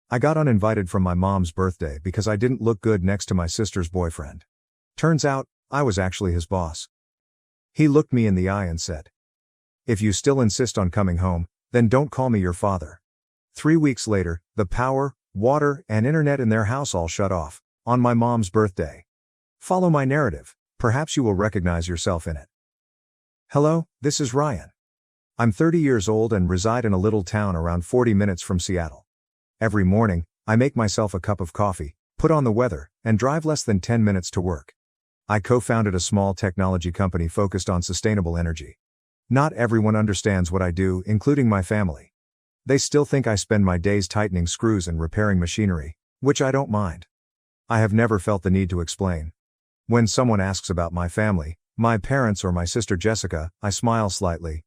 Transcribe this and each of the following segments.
I got uninvited from my mom's birthday because I didn't look good next to my sister's boyfriend. Turns out, I was actually his boss. He looked me in the eye and said, "If you still insist on coming home, then don't call me your father." 3 weeks later, the power, water, and internet in their house all shut off, on my mom's birthday. Follow my narrative, perhaps you will recognize yourself in it. Hello, this is Ryan. I'm 30 years old and reside in a little town around 40 minutes from Seattle. Every morning, I make myself a cup of coffee, put on the weather, and drive less than 10 minutes to work. I co-founded a small technology company focused on sustainable energy. Not everyone understands what I do, including my family. They still think I spend my days tightening screws and repairing machinery, which I don't mind. I have never felt the need to explain. When someone asks about my family, my parents or my sister Jessica, I smile slightly.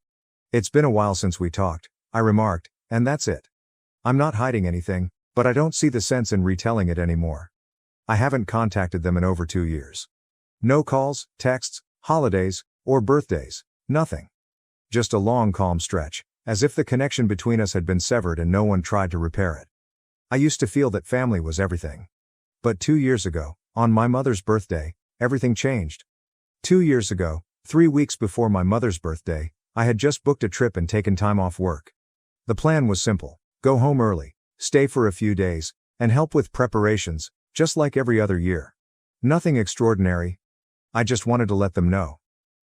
"It's been a while since we talked," I remarked, "and that's it. I'm not hiding anything, but I don't see the sense in retelling it anymore." I haven't contacted them in over 2 years. No calls, texts, holidays, or birthdays, nothing. Just a long calm stretch, as if the connection between us had been severed and no one tried to repair it. I used to feel that family was everything. But 2 years ago, on my mother's birthday, everything changed. 2 years ago, 3 weeks before my mother's birthday, I had just booked a trip and taken time off work. The plan was simple: go home early, stay for a few days, and help with preparations, just like every other year. Nothing extraordinary. I just wanted to let them know.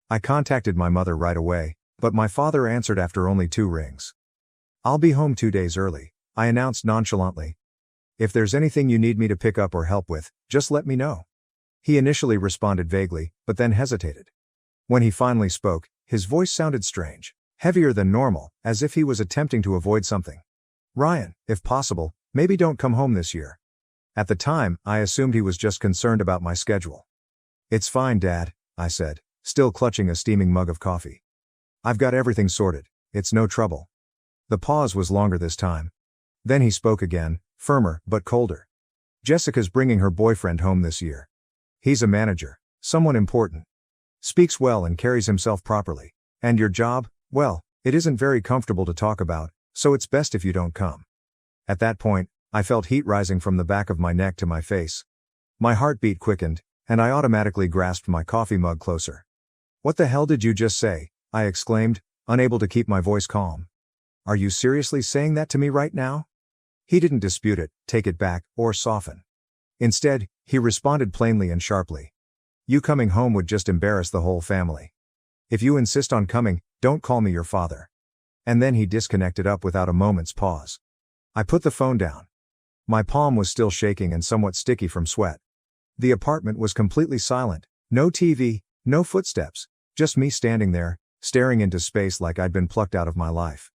I contacted my mother right away, but my father answered after only 2 rings. "I'll be home 2 days early," I announced nonchalantly. "If there's anything you need me to pick up or help with, just let me know." He initially responded vaguely, but then hesitated. When he finally spoke, his voice sounded strange, heavier than normal, as if he was attempting to avoid something. "Ryan, if possible, maybe don't come home this year." At the time, I assumed he was just concerned about my schedule. "It's fine, Dad," I said, still clutching a steaming mug of coffee. "I've got everything sorted, it's no trouble." The pause was longer this time. Then he spoke again, firmer, but colder. "Jessica's bringing her boyfriend home this year. He's a manager, someone important. Speaks well and carries himself properly. And your job, well, it isn't very comfortable to talk about, so it's best if you don't come." At that point, I felt heat rising from the back of my neck to my face. My heartbeat quickened, and I automatically grasped my coffee mug closer. "What the hell did you just say?" I exclaimed, unable to keep my voice calm. "Are you seriously saying that to me right now?" He didn't dispute it, take it back, or soften. Instead, he responded plainly and sharply. "You coming home would just embarrass the whole family. If you insist on coming, don't call me your father." And then he disconnected up without a moment's pause. I put the phone down. My palm was still shaking and somewhat sticky from sweat. The apartment was completely silent, no TV, no footsteps, just me standing there, staring into space like I'd been plucked out of my life.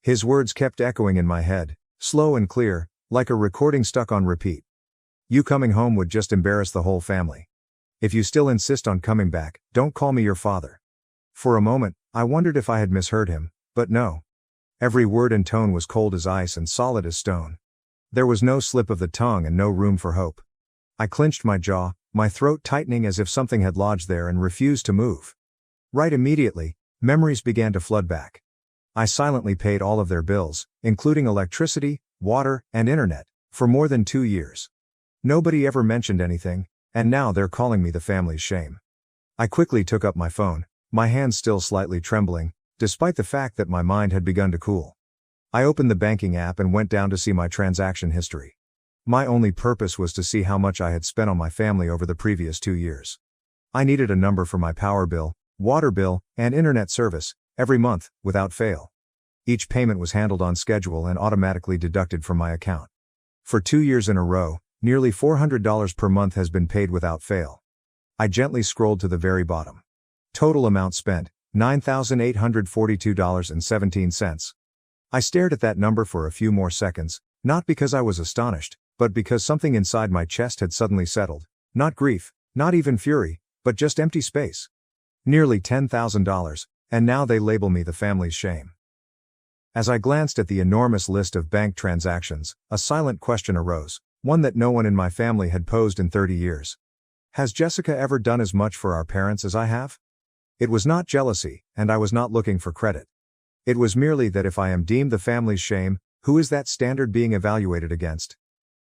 His words kept echoing in my head, slow and clear, like a recording stuck on repeat. "You coming home would just embarrass the whole family. If you still insist on coming back, don't call me your father." For a moment, I wondered if I had misheard him, but no. Every word and tone was cold as ice and solid as stone. There was no slip of the tongue and no room for hope. I clenched my jaw, my throat tightening as if something had lodged there and refused to move. Right immediately, memories began to flood back. I silently paid all of their bills, including electricity, water, and internet, for more than 2 years. Nobody ever mentioned anything, and now they're calling me the family's shame. I quickly took up my phone, my hands still slightly trembling, despite the fact that my mind had begun to cool. I opened the banking app and went down to see my transaction history. My only purpose was to see how much I had spent on my family over the previous 2 years. I needed a number for my power bill, water bill, and internet service, every month, without fail. Each payment was handled on schedule and automatically deducted from my account. For 2 years in a row, nearly $400 per month has been paid without fail. I gently scrolled to the very bottom. Total amount spent, $9,842.17. I stared at that number for a few more seconds, not because I was astonished, but because something inside my chest had suddenly settled. Not grief, not even fury, but just empty space. Nearly $10,000, and now they label me the family's shame. As I glanced at the enormous list of bank transactions, a silent question arose, one that no one in my family had posed in 30 years. Has Jessica ever done as much for our parents as I have? It was not jealousy, and I was not looking for credit. It was merely that if I am deemed the family's shame, who is that standard being evaluated against?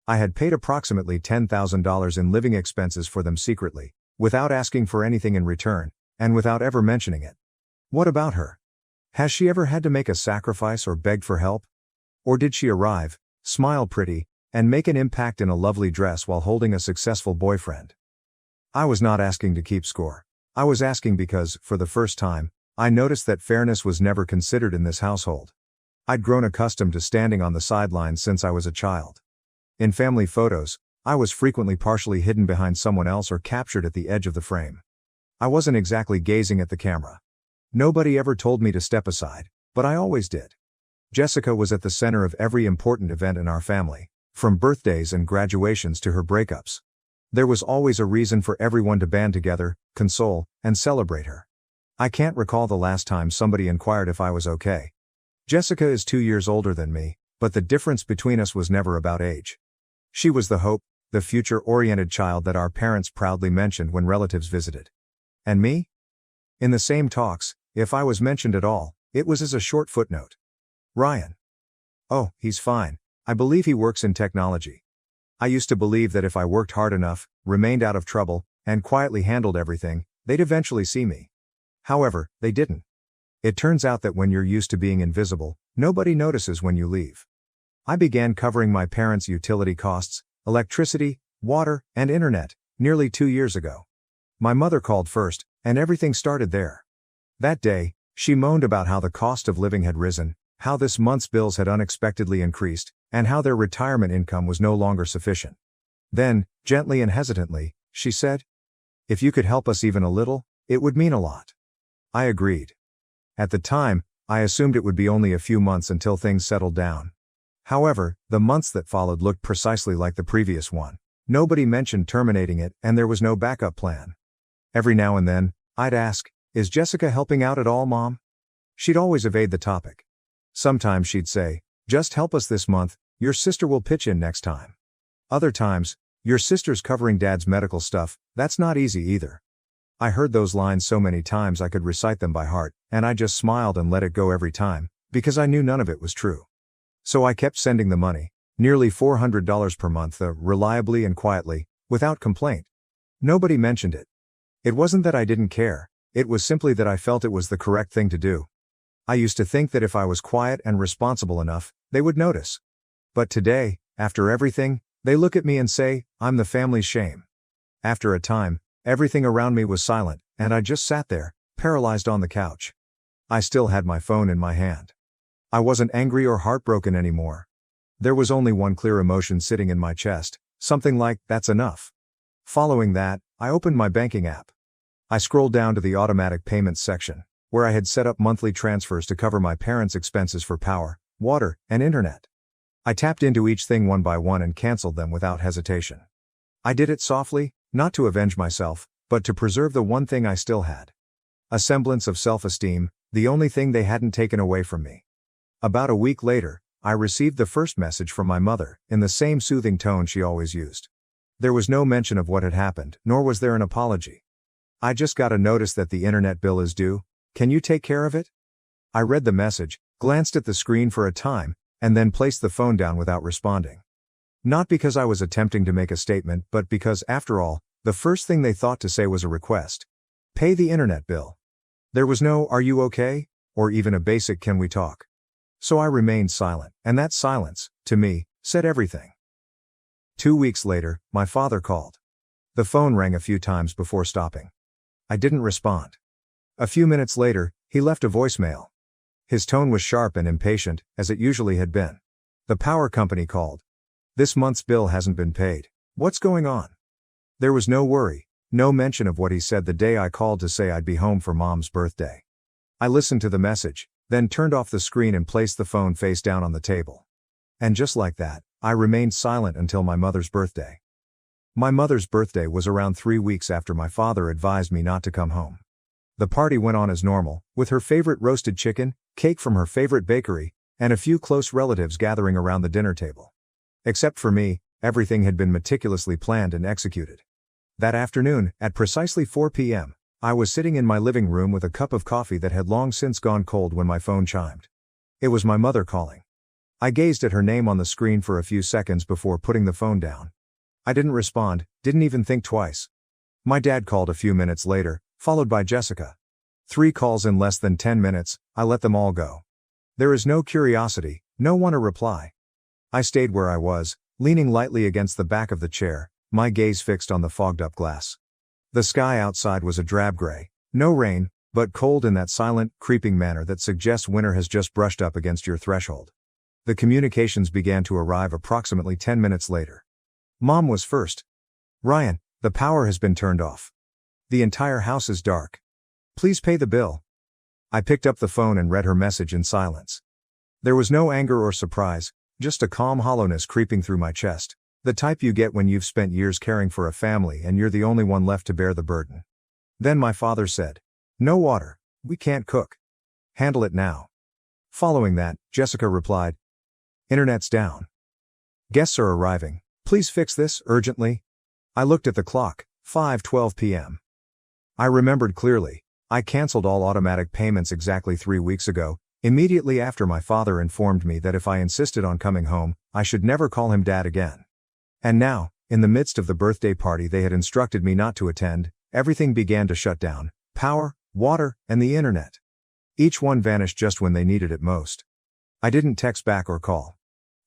I had paid approximately $10,000 in living expenses for them secretly, without asking for anything in return, and without ever mentioning it. What about her? Has she ever had to make a sacrifice or beg for help? Or did she arrive, smile pretty, and make an impact in a lovely dress while holding a successful boyfriend? I was not asking to keep score. I was asking because, for the first time, I noticed that fairness was never considered in this household. I'd grown accustomed to standing on the sidelines since I was a child. In family photos, I was frequently partially hidden behind someone else or captured at the edge of the frame. I wasn't exactly gazing at the camera. Nobody ever told me to step aside, but I always did. Jessica was at the center of every important event in our family, from birthdays and graduations to her breakups. There was always a reason for everyone to band together, console, and celebrate her. I can't recall the last time somebody inquired if I was okay. Jessica is 2 years older than me, but the difference between us was never about age. She was the hope, the future-oriented child that our parents proudly mentioned when relatives visited. And me? In the same talks, if I was mentioned at all, it was as a short footnote. Ryan. Oh, he's fine. I believe he works in technology. I used to believe that if I worked hard enough, remained out of trouble, and quietly handled everything, they'd eventually see me. However, they didn't. It turns out that when you're used to being invisible, nobody notices when you leave. I began covering my parents' utility costs, electricity, water, and internet, nearly 2 years ago. My mother called first, and everything started there. That day, she moaned about how the cost of living had risen, how this month's bills had unexpectedly increased, and how their retirement income was no longer sufficient. Then, gently and hesitantly, she said, "If you could help us even a little, it would mean a lot." I agreed. At the time, I assumed it would be only a few months until things settled down. However, the months that followed looked precisely like the previous one. Nobody mentioned terminating it, and there was no backup plan. Every now and then, I'd ask, "Is Jessica helping out at all, Mom?" She'd always evade the topic. Sometimes she'd say, "Just help us this month, your sister will pitch in next time." Other times, "Your sister's covering Dad's medical stuff, that's not easy either." I heard those lines so many times I could recite them by heart, and I just smiled and let it go every time, because I knew none of it was true. So I kept sending the money, nearly $400 per month, reliably and quietly, without complaint. Nobody mentioned it. It wasn't that I didn't care, it was simply that I felt it was the correct thing to do. I used to think that if I was quiet and responsible enough, they would notice. But today, after everything, they look at me and say, I'm the family's shame. After a time, everything around me was silent, and I just sat there, paralyzed on the couch. I still had my phone in my hand. I wasn't angry or heartbroken anymore. There was only one clear emotion sitting in my chest, something like, that's enough. Following that, I opened my banking app. I scrolled down to the automatic payments section, where I had set up monthly transfers to cover my parents' expenses for power, water, and internet. I tapped into each thing one by one and canceled them without hesitation. I did it softly, not to avenge myself, but to preserve the one thing I still had. A semblance of self-esteem, the only thing they hadn't taken away from me. About a week later, I received the first message from my mother, in the same soothing tone she always used. There was no mention of what had happened, nor was there an apology. I just got a notice that the internet bill is due, can you take care of it? I read the message, glanced at the screen for a time, and then placed the phone down without responding. Not because I was attempting to make a statement, but because, after all, the first thing they thought to say was a request. Pay the internet bill. There was no, are you okay? Or even a basic, can we talk? So I remained silent, and that silence, to me, said everything. 2 weeks later, my father called. The phone rang a few times before stopping. I didn't respond. A few minutes later, he left a voicemail. His tone was sharp and impatient, as it usually had been. The power company called. This month's bill hasn't been paid. What's going on? There was no worry, no mention of what he said the day I called to say I'd be home for Mom's birthday. I listened to the message, then turned off the screen and placed the phone face down on the table. And just like that, I remained silent until my mother's birthday. My mother's birthday was around 3 weeks after my father advised me not to come home. The party went on as normal, with her favorite roasted chicken, cake from her favorite bakery, and a few close relatives gathering around the dinner table. Except for me, everything had been meticulously planned and executed. That afternoon, at precisely 4 p.m., I was sitting in my living room with a cup of coffee that had long since gone cold when my phone chimed. It was my mother calling. I gazed at her name on the screen for a few seconds before putting the phone down. I didn't respond, didn't even think twice. My dad called a few minutes later, followed by Jessica. 3 calls in less than 10 minutes, I let them all go. There is no curiosity, no one to reply. I stayed where I was, leaning lightly against the back of the chair, my gaze fixed on the fogged-up glass. The sky outside was a drab gray, no rain, but cold in that silent, creeping manner that suggests winter has just brushed up against your threshold. The communications began to arrive approximately 10 minutes later. Mom was first. "Ryan, the power has been turned off. The entire house is dark. Please pay the bill." I picked up the phone and read her message in silence. There was no anger or surprise, just a calm hollowness creeping through my chest, the type you get when you've spent years caring for a family and you're the only one left to bear the burden. Then my father said, "No water, we can't cook. Handle it now." Following that, Jessica replied, "Internet's down. Guests are arriving. Please fix this, urgently." I looked at the clock, 5:12 p.m. I remembered clearly, I canceled all automatic payments exactly 3 weeks ago, immediately after my father informed me that if I insisted on coming home, I should never call him Dad again. And now, in the midst of the birthday party they had instructed me not to attend, everything began to shut down: power, water, and the internet. Each one vanished just when they needed it most. I didn't text back or call.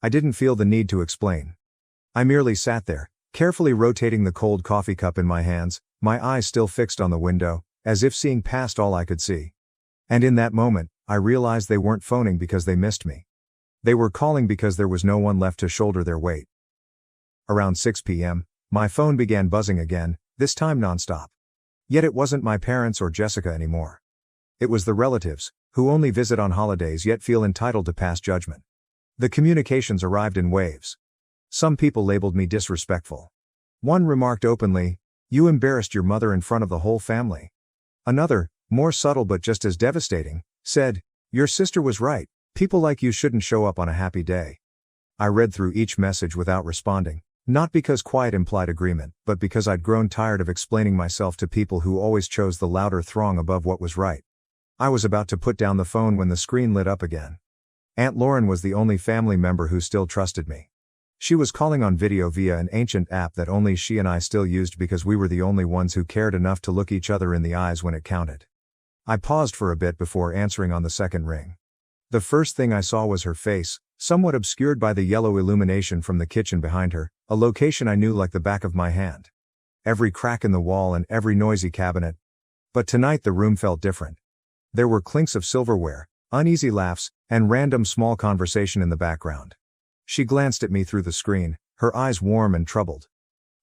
I didn't feel the need to explain. I merely sat there, carefully rotating the cold coffee cup in my hands, my eyes still fixed on the window, as if seeing past all I could see. And in that moment, I realized they weren't phoning because they missed me. They were calling because there was no one left to shoulder their weight. Around 6 p.m., my phone began buzzing again, this time nonstop. Yet it wasn't my parents or Jessica anymore. It was the relatives, who only visit on holidays yet feel entitled to pass judgment. The communications arrived in waves. Some people labeled me disrespectful. One remarked openly, "You embarrassed your mother in front of the whole family." Another, more subtle but just as devastating, said, "Your sister was right, people like you shouldn't show up on a happy day." I read through each message without responding, not because quiet implied agreement, but because I'd grown tired of explaining myself to people who always chose the louder throng above what was right. I was about to put down the phone when the screen lit up again. Aunt Lauren was the only family member who still trusted me. She was calling on video via an ancient app that only she and I still used because we were the only ones who cared enough to look each other in the eyes when it counted. I paused for a bit before answering on the second ring. The first thing I saw was her face, somewhat obscured by the yellow illumination from the kitchen behind her, a location I knew like the back of my hand. Every crack in the wall and every noisy cabinet. But tonight the room felt different. There were clinks of silverware, uneasy laughs, and random small conversation in the background. She glanced at me through the screen, her eyes warm and troubled.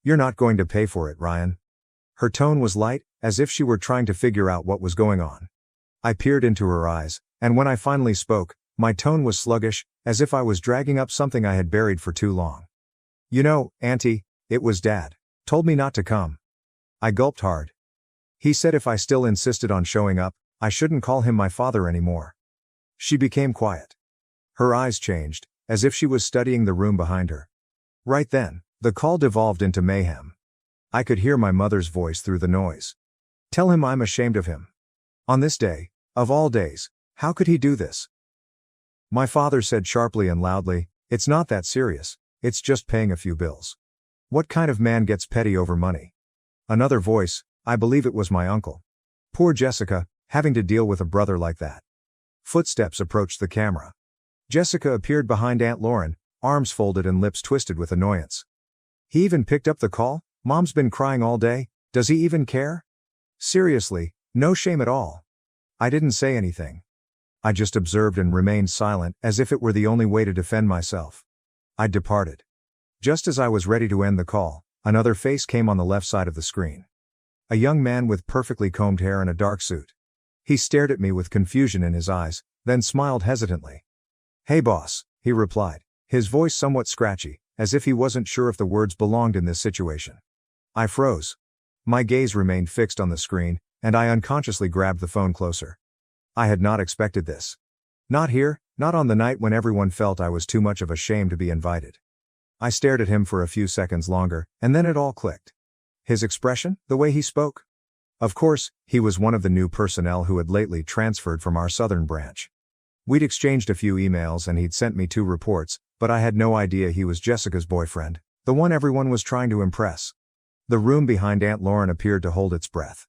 "You're not going to pay for it, Ryan." Her tone was light, as if she were trying to figure out what was going on. I peered into her eyes, and when I finally spoke, my tone was sluggish, as if I was dragging up something I had buried for too long. "You know, Auntie, it was Dad. Told me not to come." I gulped hard. He said if I still insisted on showing up, I shouldn't call him my father anymore. She became quiet. Her eyes changed, as if she was studying the room behind her. Right then, the call devolved into mayhem. I could hear my mother's voice through the noise. "Tell him I'm ashamed of him. On this day, of all days, how could he do this?" My father said sharply and loudly, "It's not that serious, it's just paying a few bills. What kind of man gets petty over money?" Another voice, I believe it was my uncle. "Poor Jessica, having to deal with a brother like that." Footsteps approached the camera. Jessica appeared behind Aunt Lauren, arms folded and lips twisted with annoyance. "He even picked up the call? Mom's been crying all day, does he even care? Seriously, no shame at all." I didn't say anything. I just observed and remained silent, as if it were the only way to defend myself. I departed. Just as I was ready to end the call, another face came on the left side of the screen. A young man with perfectly combed hair and a dark suit. He stared at me with confusion in his eyes, then smiled hesitantly. "Hey boss," he replied, his voice somewhat scratchy, as if he wasn't sure if the words belonged in this situation. I froze. My gaze remained fixed on the screen, and I unconsciously grabbed the phone closer. I had not expected this. Not here, not on the night when everyone felt I was too much of a shame to be invited. I stared at him for a few seconds longer, and then it all clicked. His expression, the way he spoke. Of course, he was one of the new personnel who had lately transferred from our southern branch. We'd exchanged a few emails and he'd sent me 2 reports, but I had no idea he was Jessica's boyfriend, the one everyone was trying to impress. The room behind Aunt Lauren appeared to hold its breath.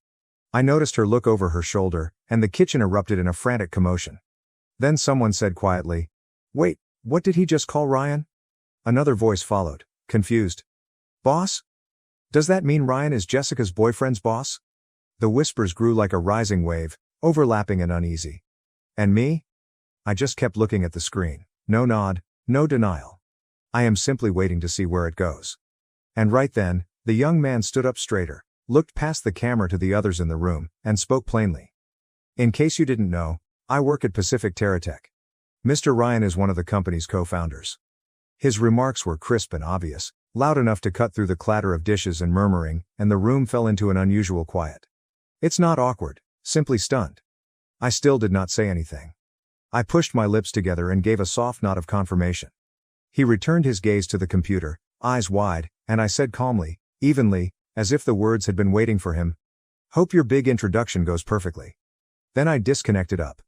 I noticed her look over her shoulder, and the kitchen erupted in a frantic commotion. Then someone said quietly, "Wait, what did he just call Ryan?" Another voice followed, confused. "Boss? Does that mean Ryan is Jessica's boyfriend's boss?" The whispers grew like a rising wave, overlapping and uneasy. And me? I just kept looking at the screen. No nod, no denial. I am simply waiting to see where it goes. And right then, the young man stood up straighter, looked past the camera to the others in the room, and spoke plainly. "In case you didn't know, I work at Pacific Terratech. Mr. Ryan is one of the company's co-founders." His remarks were crisp and obvious, loud enough to cut through the clatter of dishes and murmuring, and the room fell into an unusual quiet. It's not awkward, simply stunned. I still did not say anything. I pushed my lips together and gave a soft nod of confirmation. He returned his gaze to the computer, eyes wide, and I said calmly, evenly, as if the words had been waiting for him, "Hope your big introduction goes perfectly." Then I disconnected up.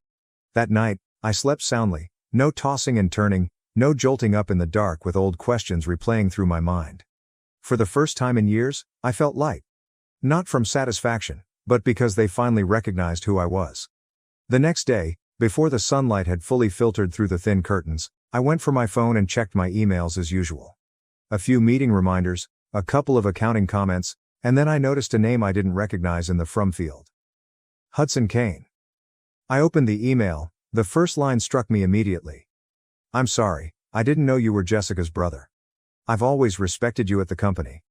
That night, I slept soundly, no tossing and turning, no jolting up in the dark with old questions replaying through my mind. For the first time in years, I felt light. Not from satisfaction, but because they finally recognized who I was. The next day, before the sunlight had fully filtered through the thin curtains, I went for my phone and checked my emails as usual. A few meeting reminders, a couple of accounting comments, and then I noticed a name I didn't recognize in the from field. Hudson Kane. I opened the email. The first line struck me immediately. "I'm sorry, I didn't know you were Jessica's brother. I've always respected you at the company."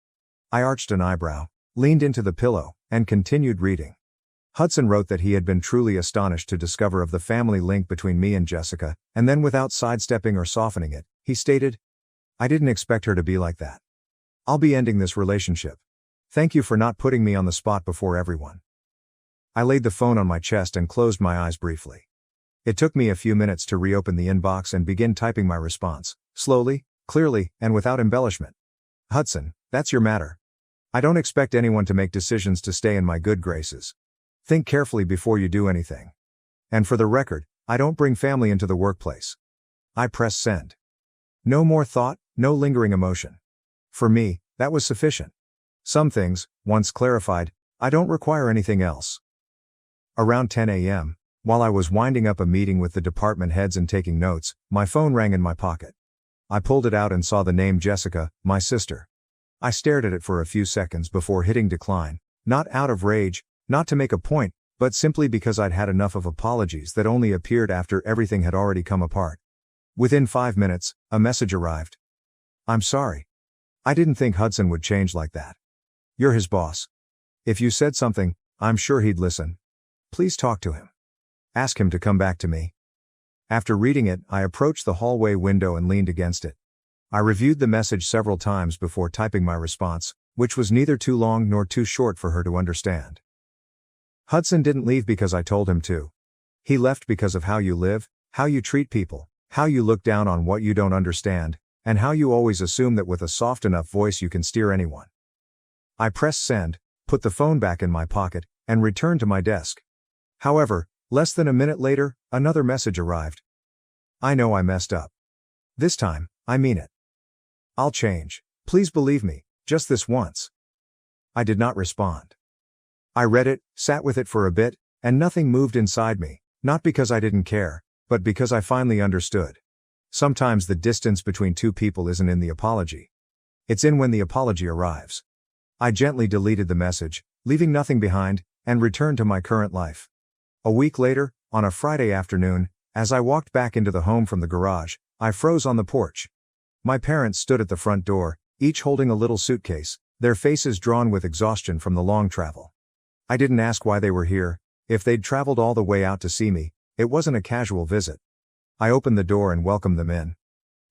I arched an eyebrow, leaned into the pillow, and continued reading. Hudson wrote that he had been truly astonished to discover of the family link between me and Jessica, and then without sidestepping or softening it, he stated, "I didn't expect her to be like that. I'll be ending this relationship. Thank you for not putting me on the spot before everyone." I laid the phone on my chest and closed my eyes briefly. It took me a few minutes to reopen the inbox and begin typing my response, slowly, clearly, and without embellishment. "Hudson, that's your matter. I don't expect anyone to make decisions to stay in my good graces. Think carefully before you do anything. And for the record, I don't bring family into the workplace." I pressed send. No more thought, no lingering emotion. For me, that was sufficient. Some things, once clarified, I don't require anything else. Around 10 a.m., while I was winding up a meeting with the department heads and taking notes, my phone rang in my pocket. I pulled it out and saw the name Jessica, my sister. I stared at it for a few seconds before hitting decline, not out of rage, not to make a point, but simply because I'd had enough of apologies that only appeared after everything had already come apart. Within 5 minutes, a message arrived. "I'm sorry. I didn't think Hudson would change like that. You're his boss. If you said something, I'm sure he'd listen. Please talk to him. Ask him to come back to me." After reading it, I approached the hallway window and leaned against it. I reviewed the message several times before typing my response, which was neither too long nor too short for her to understand. "Hudson didn't leave because I told him to. He left because of how you live, how you treat people, how you look down on what you don't understand, and how you always assume that with a soft enough voice you can steer anyone." I pressed send, put the phone back in my pocket, and returned to my desk. However, less than a minute later, another message arrived. "I know I messed up. This time, I mean it. I'll change. Please believe me, just this once." I did not respond. I read it, sat with it for a bit, and nothing moved inside me, not because I didn't care, but because I finally understood. Sometimes the distance between two people isn't in the apology. It's in when the apology arrives. I gently deleted the message, leaving nothing behind, and returned to my current life. A week later, on a Friday afternoon, as I walked back into the home from the garage, I froze on the porch. My parents stood at the front door, each holding a little suitcase, their faces drawn with exhaustion from the long travel. I didn't ask why they were here. If they'd traveled all the way out to see me, it wasn't a casual visit. I opened the door and welcomed them in.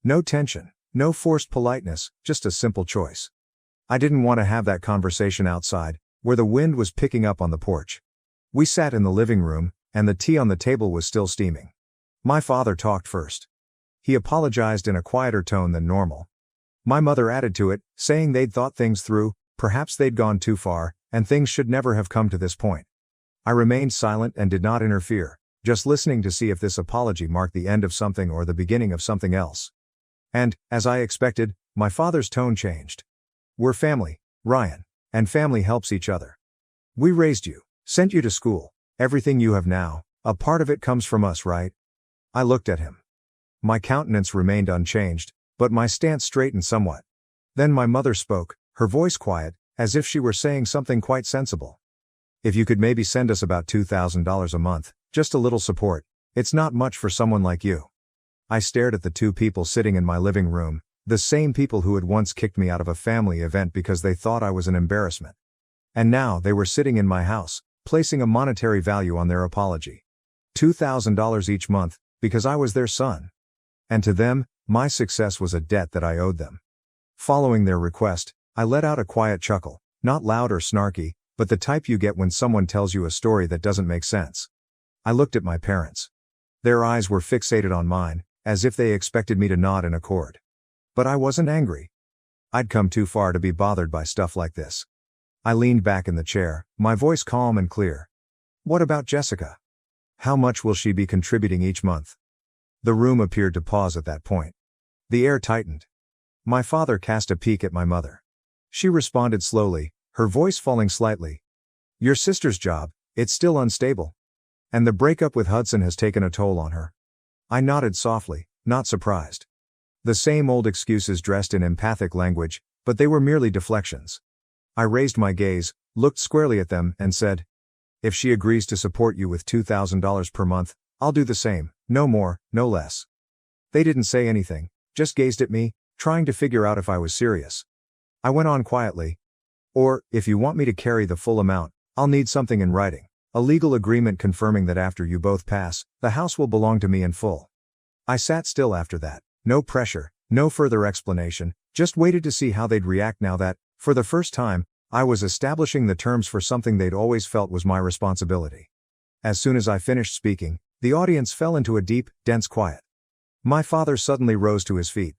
No tension, no forced politeness, just a simple choice. I didn't want to have that conversation outside, where the wind was picking up on the porch. We sat in the living room, and the tea on the table was still steaming. My father talked first. He apologized in a quieter tone than normal. My mother added to it, saying they'd thought things through, perhaps they'd gone too far, and things should never have come to this point. I remained silent and did not interfere, just listening to see if this apology marked the end of something or the beginning of something else. And, as I expected, my father's tone changed. "We're family, Ryan. And family helps each other. We raised you, sent you to school. Everything you have now, a part of it comes from us, right?" I looked at him. My countenance remained unchanged, but my stance straightened somewhat. Then my mother spoke, her voice quiet, as if she were saying something quite sensible. "If you could maybe send us about $2,000 a month, just a little support. It's not much for someone like you." I stared at the two people sitting in my living room, the same people who had once kicked me out of a family event because they thought I was an embarrassment. And now they were sitting in my house, placing a monetary value on their apology. $2,000 each month, because I was their son. And to them, my success was a debt that I owed them. Following their request, I let out a quiet chuckle, not loud or snarky, but the type you get when someone tells you a story that doesn't make sense. I looked at my parents. Their eyes were fixated on mine, as if they expected me to nod in accord. But I wasn't angry. I'd come too far to be bothered by stuff like this. I leaned back in the chair, my voice calm and clear. "What about Jessica? How much will she be contributing each month?" The room appeared to pause at that point. The air tightened. My father cast a peek at my mother. She responded slowly, her voice falling slightly. "Your sister's job, it's still unstable. And the breakup with Hudson has taken a toll on her." I nodded softly, not surprised. The same old excuses dressed in empathic language, but they were merely deflections. I raised my gaze, looked squarely at them, and said, "If she agrees to support you with $2,000 per month, I'll do the same, no more, no less." They didn't say anything, just gazed at me, trying to figure out if I was serious. I went on quietly. "Or, if you want me to carry the full amount, I'll need something in writing. A legal agreement confirming that after you both pass, the house will belong to me in full." I sat still after that, no pressure, no further explanation, just waited to see how they'd react now that, for the first time, I was establishing the terms for something they'd always felt was my responsibility. As soon as I finished speaking, the audience fell into a deep, dense quiet. My father suddenly rose to his feet.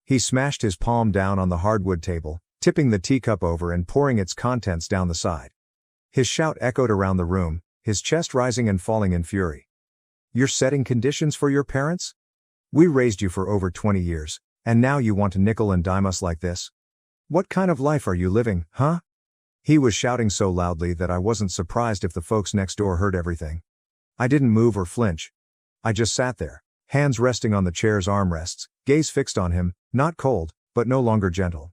He smashed his palm down on the hardwood table, tipping the teacup over and pouring its contents down the side. His shout echoed around the room, his chest rising and falling in fury. "You're setting conditions for your parents? We raised you for over 20 years, and now you want to nickel and dime us like this? What kind of life are you living, huh?" He was shouting so loudly that I wasn't surprised if the folks next door heard everything. I didn't move or flinch. I just sat there, hands resting on the chair's armrests, gaze fixed on him, not cold, but no longer gentle.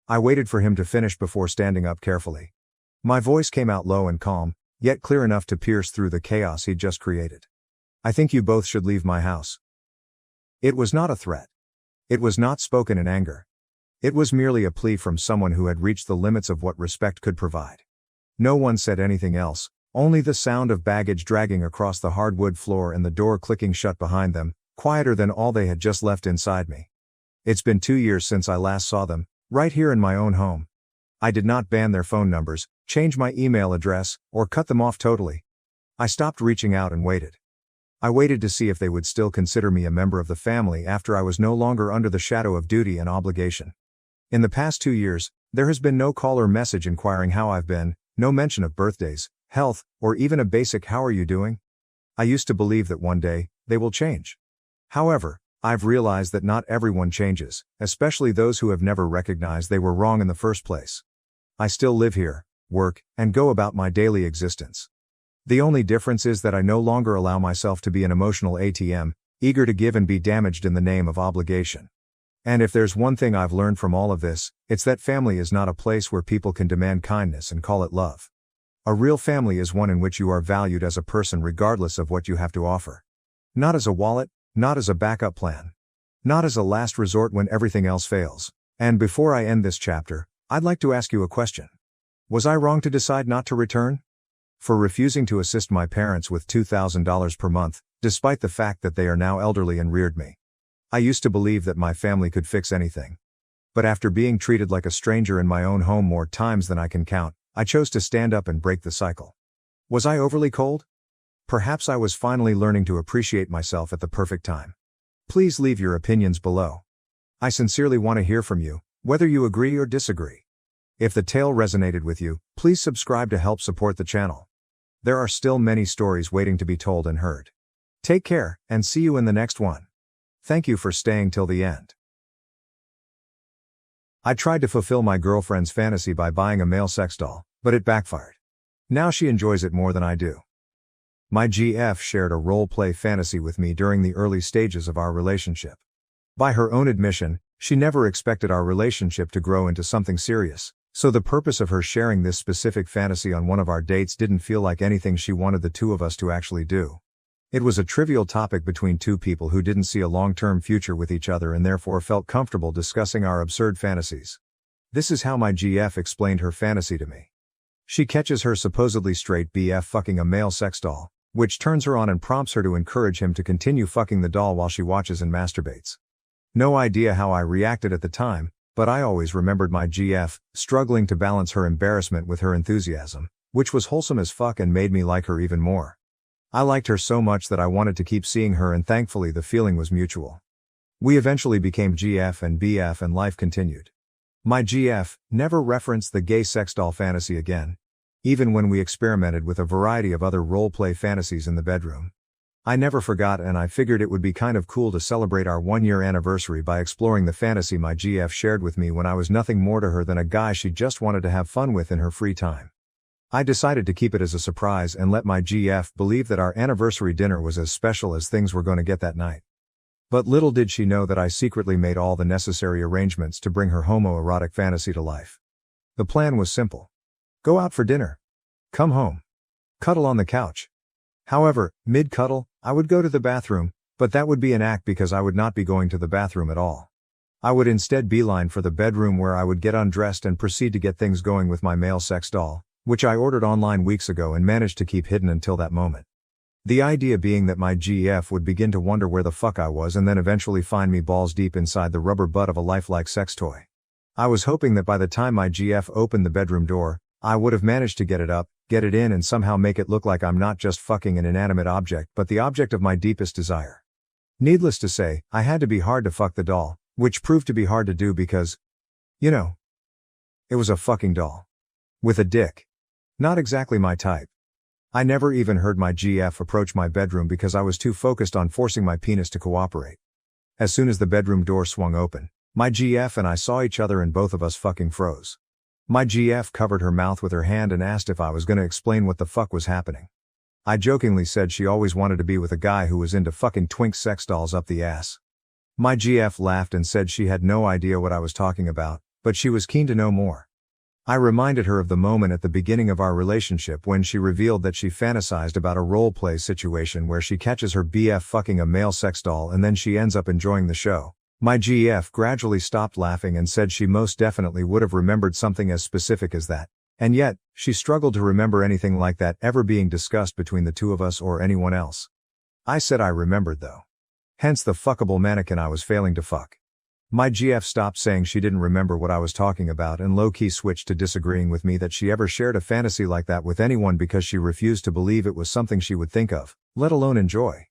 I waited for him to finish before standing up carefully. My voice came out low and calm, yet clear enough to pierce through the chaos he'd just created. "I think you both should leave my house." It was not a threat. It was not spoken in anger. It was merely a plea from someone who had reached the limits of what respect could provide. No one said anything else, only the sound of baggage dragging across the hardwood floor and the door clicking shut behind them, quieter than all they had just left inside me. It's been 2 years since I last saw them, right here in my own home. I did not ban their phone numbers, change my email address, or cut them off totally. I stopped reaching out and waited. I waited to see if they would still consider me a member of the family after I was no longer under the shadow of duty and obligation. In the past 2 years, there has been no call or message inquiring how I've been, no mention of birthdays, health, or even a basic "how are you doing?" I used to believe that one day, they will change. However, I've realized that not everyone changes, especially those who have never recognized they were wrong in the first place. I still live here, work, and go about my daily existence. The only difference is that I no longer allow myself to be an emotional ATM, eager to give and be damaged in the name of obligation. And if there's one thing I've learned from all of this, it's that family is not a place where people can demand kindness and call it love. A real family is one in which you are valued as a person regardless of what you have to offer. Not as a wallet, not as a backup plan. Not as a last resort when everything else fails. And before I end this chapter, I'd like to ask you a question. Was I wrong to decide not to return? For refusing to assist my parents with $2,000 per month, despite the fact that they are now elderly and reared me. I used to believe that my family could fix anything. But after being treated like a stranger in my own home more times than I can count, I chose to stand up and break the cycle. Was I overly cold? Perhaps I was finally learning to appreciate myself at the perfect time. Please leave your opinions below. I sincerely want to hear from you, whether you agree or disagree. If the tale resonated with you, please subscribe to help support the channel. There are still many stories waiting to be told and heard. Take care, and see you in the next one. Thank you for staying till the end. I tried to fulfill my girlfriend's fantasy by buying a male sex doll, but it backfired. Now she enjoys it more than I do. My GF shared a role-play fantasy with me during the early stages of our relationship. By her own admission, she never expected our relationship to grow into something serious, so the purpose of her sharing this specific fantasy on one of our dates didn't feel like anything she wanted the two of us to actually do. It was a trivial topic between two people who didn't see a long-term future with each other and therefore felt comfortable discussing our absurd fantasies. This is how my GF explained her fantasy to me. She catches her supposedly straight BF fucking a male sex doll, which turns her on and prompts her to encourage him to continue fucking the doll while she watches and masturbates. No idea how I reacted at the time, but I always remembered my GF struggling to balance her embarrassment with her enthusiasm, which was wholesome as fuck and made me like her even more. I liked her so much that I wanted to keep seeing her, and thankfully the feeling was mutual. We eventually became GF and BF and life continued. My GF never referenced the gay sex doll fantasy again, even when we experimented with a variety of other role-play fantasies in the bedroom. I never forgot, and I figured it would be kind of cool to celebrate our 1-year anniversary by exploring the fantasy my GF shared with me when I was nothing more to her than a guy she just wanted to have fun with in her free time. I decided to keep it as a surprise and let my GF believe that our anniversary dinner was as special as things were going to get that night. But little did she know that I secretly made all the necessary arrangements to bring her homoerotic fantasy to life. The plan was simple. Go out for dinner. Come home. Cuddle on the couch. However, mid-cuddle, I would go to the bathroom, but that would be an act because I would not be going to the bathroom at all. I would instead beeline for the bedroom where I would get undressed and proceed to get things going with my male sex doll, which I ordered online weeks ago and managed to keep hidden until that moment. The idea being that my GF would begin to wonder where the fuck I was and then eventually find me balls deep inside the rubber butt of a lifelike sex toy. I was hoping that by the time my GF opened the bedroom door, I would have managed to get it up, get it in, and somehow make it look like I'm not just fucking an inanimate object but the object of my deepest desire. Needless to say, I had to be hard to fuck the doll, which proved to be hard to do because, you know, it was a fucking doll. With a dick. Not exactly my type. I never even heard my GF approach my bedroom because I was too focused on forcing my penis to cooperate. As soon as the bedroom door swung open, my GF and I saw each other and both of us fucking froze. My GF covered her mouth with her hand and asked if I was gonna explain what the fuck was happening. I jokingly said she always wanted to be with a guy who was into fucking twink sex dolls up the ass. My GF laughed and said she had no idea what I was talking about, but she was keen to know more. I reminded her of the moment at the beginning of our relationship when she revealed that she fantasized about a role-play situation where she catches her BF fucking a male sex doll and then she ends up enjoying the show. My GF gradually stopped laughing and said she most definitely would have remembered something as specific as that, and yet, she struggled to remember anything like that ever being discussed between the two of us or anyone else. I said I remembered though. Hence the fuckable mannequin I was failing to fuck. My GF stopped saying she didn't remember what I was talking about and low-key switched to disagreeing with me that she ever shared a fantasy like that with anyone because she refused to believe it was something she would think of, let alone enjoy.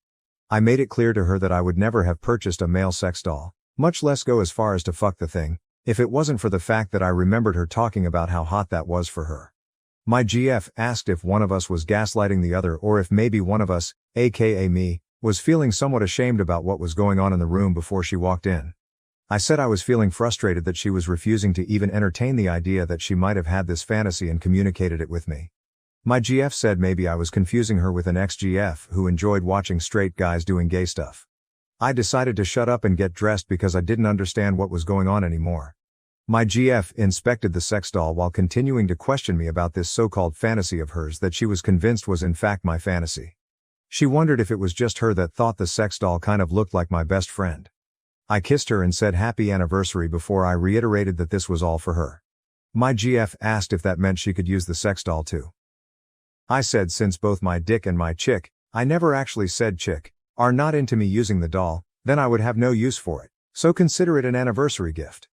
I made it clear to her that I would never have purchased a male sex doll, much less go as far as to fuck the thing, if it wasn't for the fact that I remembered her talking about how hot that was for her. My GF asked if one of us was gaslighting the other or if maybe one of us, aka me, was feeling somewhat ashamed about what was going on in the room before she walked in. I said I was feeling frustrated that she was refusing to even entertain the idea that she might have had this fantasy and communicated it with me. My GF said maybe I was confusing her with an ex-GF who enjoyed watching straight guys doing gay stuff. I decided to shut up and get dressed because I didn't understand what was going on anymore. My GF inspected the sex doll while continuing to question me about this so-called fantasy of hers that she was convinced was in fact my fantasy. She wondered if it was just her that thought the sex doll kind of looked like my best friend. I kissed her and said happy anniversary before I reiterated that this was all for her. My GF asked if that meant she could use the sex doll too. I said since both my dick and my chick, I never actually said chick, are not into me using the doll, then I would have no use for it, so consider it an anniversary gift.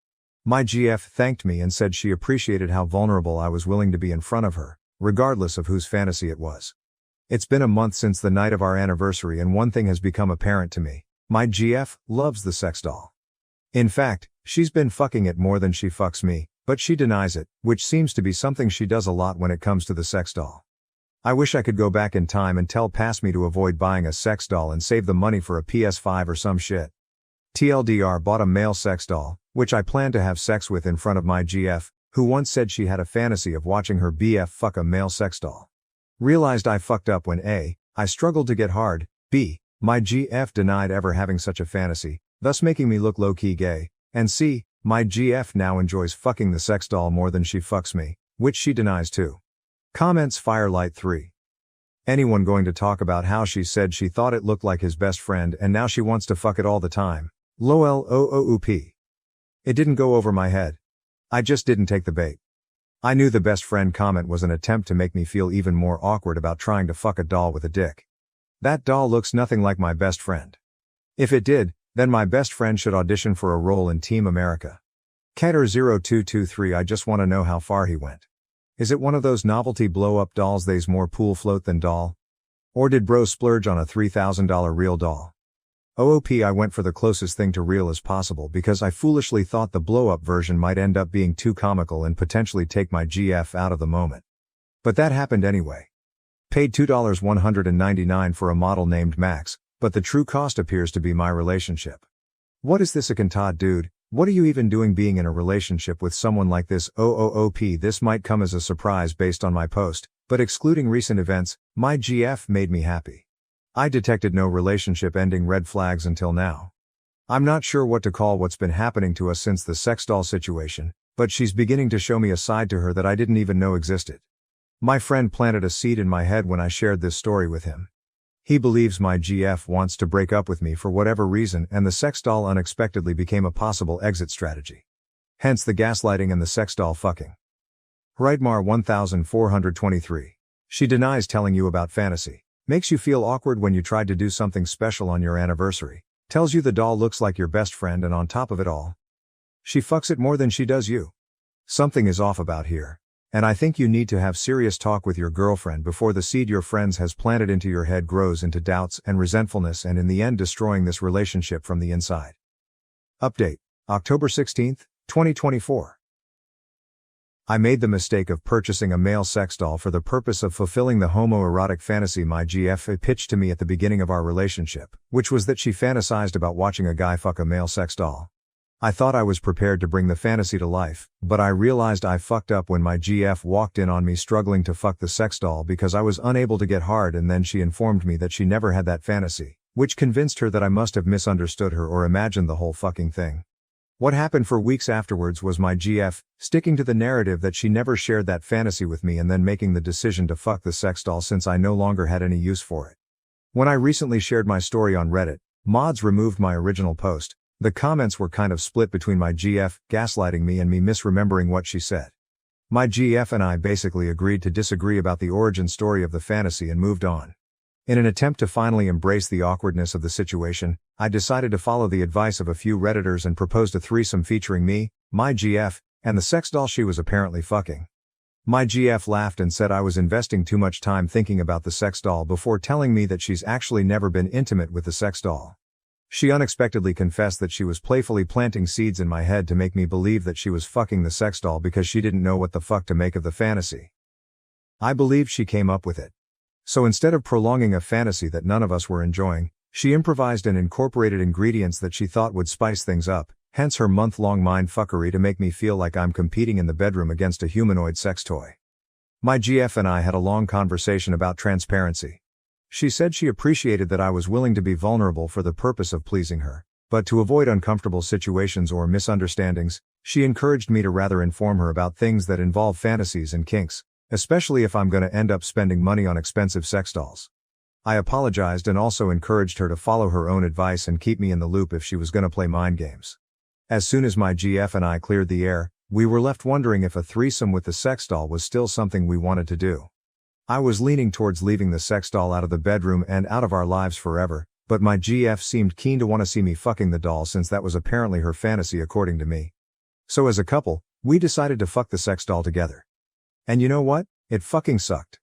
My GF thanked me and said she appreciated how vulnerable I was willing to be in front of her, regardless of whose fantasy it was. It's been a month since the night of our anniversary and one thing has become apparent to me. My GF loves the sex doll. In fact, she's been fucking it more than she fucks me, but she denies it, which seems to be something she does a lot when it comes to the sex doll. I wish I could go back in time and tell past me to avoid buying a sex doll and save the money for a PS5 or some shit. TLDR bought a male sex doll, which I planned to have sex with in front of my GF, who once said she had a fantasy of watching her BF fuck a male sex doll. Realized I fucked up when A, I struggled to get hard, B, my GF denied ever having such a fantasy, thus making me look low-key gay, and C, my GF now enjoys fucking the sex doll more than she fucks me, which she denies too. Comments Firelight 3. Anyone going to talk about how she said she thought it looked like his best friend and now she wants to fuck it all the time? LOL OOP. It didn't go over my head. I just didn't take the bait. I knew the best friend comment was an attempt to make me feel even more awkward about trying to fuck a doll with a dick. That doll looks nothing like my best friend. If it did, then my best friend should audition for a role in Team America. Cater0223 I just want to know how far he went. Is it one of those novelty blow-up dolls they's more pool float than doll? Or did bro splurge on a $3,000 real doll? OOP I went for the closest thing to real as possible because I foolishly thought the blow-up version might end up being too comical and potentially take my GF out of the moment. But that happened anyway. Paid $2.199 for a model named Max, but the true cost appears to be my relationship. What is this a cantad dude? What are you even doing being in a relationship with someone like this? OOP This might come as a surprise based on my post, but excluding recent events, my GF made me happy. I detected no relationship ending red flags until now. I'm not sure what to call what's been happening to us since the sex doll situation, but she's beginning to show me a side to her that I didn't even know existed. My friend planted a seed in my head when I shared this story with him. He believes my GF wants to break up with me for whatever reason and the sex doll unexpectedly became a possible exit strategy. Hence the gaslighting and the sex doll fucking. Rightmar 1423. She denies telling you about fantasy. Makes you feel awkward when you tried to do something special on your anniversary. Tells you the doll looks like your best friend and on top of it all, she fucks it more than she does you. Something is off about here. And I think you need to have serious talk with your girlfriend before the seed your friends has planted into your head grows into doubts and resentfulness and in the end destroying this relationship from the inside. Update. October 16, 2024. I made the mistake of purchasing a male sex doll for the purpose of fulfilling the homoerotic fantasy my GF pitched to me at the beginning of our relationship, which was that she fantasized about watching a guy fuck a male sex doll. I thought I was prepared to bring the fantasy to life, but I realized I fucked up when my GF walked in on me struggling to fuck the sex doll because I was unable to get hard and then she informed me that she never had that fantasy, which convinced her that I must have misunderstood her or imagined the whole fucking thing. What happened for weeks afterwards was my GF sticking to the narrative that she never shared that fantasy with me and then making the decision to fuck the sex doll since I no longer had any use for it. When I recently shared my story on Reddit, mods removed my original post. The comments were kind of split between my GF gaslighting me and me misremembering what she said. My GF and I basically agreed to disagree about the origin story of the fantasy and moved on. In an attempt to finally embrace the awkwardness of the situation, I decided to follow the advice of a few Redditors and proposed a threesome featuring me, my GF, and the sex doll she was apparently fucking. My GF laughed and said I was investing too much time thinking about the sex doll before telling me that she's actually never been intimate with the sex doll. She unexpectedly confessed that she was playfully planting seeds in my head to make me believe that she was fucking the sex doll because she didn't know what the fuck to make of the fantasy. I believed she came up with it. So instead of prolonging a fantasy that none of us were enjoying, she improvised and incorporated ingredients that she thought would spice things up, hence her month-long mindfuckery to make me feel like I'm competing in the bedroom against a humanoid sex toy. My GF and I had a long conversation about transparency. She said she appreciated that I was willing to be vulnerable for the purpose of pleasing her, but to avoid uncomfortable situations or misunderstandings, she encouraged me to rather inform her about things that involve fantasies and kinks, especially if I'm gonna end up spending money on expensive sex dolls. I apologized and also encouraged her to follow her own advice and keep me in the loop if she was gonna play mind games. As soon as my GF and I cleared the air, we were left wondering if a threesome with the sex doll was still something we wanted to do. I was leaning towards leaving the sex doll out of the bedroom and out of our lives forever, but my GF seemed keen to want to see me fucking the doll since that was apparently her fantasy according to me. So as a couple, we decided to fuck the sex doll together. And you know what? It fucking sucked.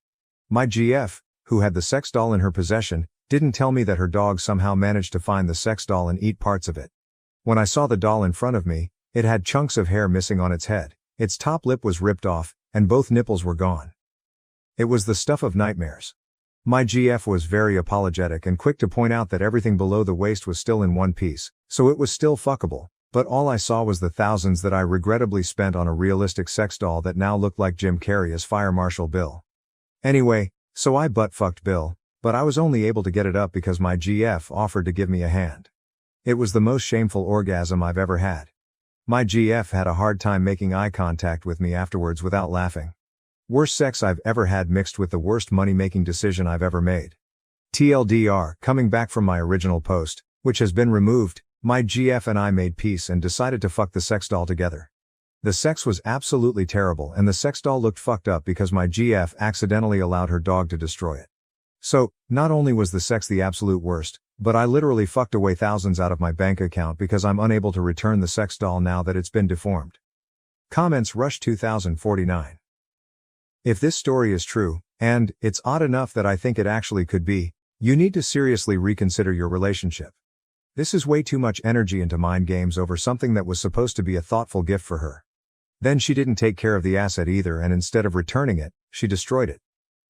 My GF, who had the sex doll in her possession, didn't tell me that her dog somehow managed to find the sex doll and eat parts of it. When I saw the doll in front of me, it had chunks of hair missing on its head, its top lip was ripped off, and both nipples were gone. It was the stuff of nightmares. My GF was very apologetic and quick to point out that everything below the waist was still in one piece, so it was still fuckable, but all I saw was the thousands that I regrettably spent on a realistic sex doll that now looked like Jim Carrey as Fire Marshal Bill. Anyway, so I butt-fucked Bill, but I was only able to get it up because my GF offered to give me a hand. It was the most shameful orgasm I've ever had. My GF had a hard time making eye contact with me afterwards without laughing. Worst sex I've ever had mixed with the worst money-making decision I've ever made. TLDR, coming back from my original post, which has been removed, my GF and I made peace and decided to fuck the sex doll together. The sex was absolutely terrible and the sex doll looked fucked up because my GF accidentally allowed her dog to destroy it. So, not only was the sex the absolute worst, but I literally fucked away thousands out of my bank account because I'm unable to return the sex doll now that it's been deformed. Comments Rush 2049. If this story is true, and it's odd enough that I think it actually could be, you need to seriously reconsider your relationship. This is way too much energy into mind games over something that was supposed to be a thoughtful gift for her. Then she didn't take care of the asset either, and instead of returning it, she destroyed it.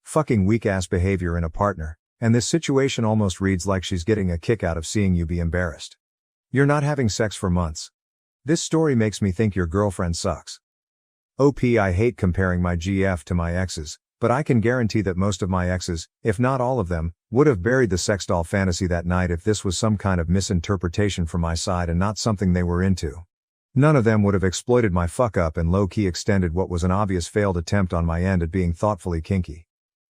Fucking weak-ass behavior in a partner, and this situation almost reads like she's getting a kick out of seeing you be embarrassed. You're not having sex for months. This story makes me think your girlfriend sucks. OP, I hate comparing my GF to my exes, but I can guarantee that most of my exes, if not all of them, would have buried the sex doll fantasy that night if this was some kind of misinterpretation from my side and not something they were into. None of them would have exploited my fuck-up and low-key extended what was an obvious failed attempt on my end at being thoughtfully kinky.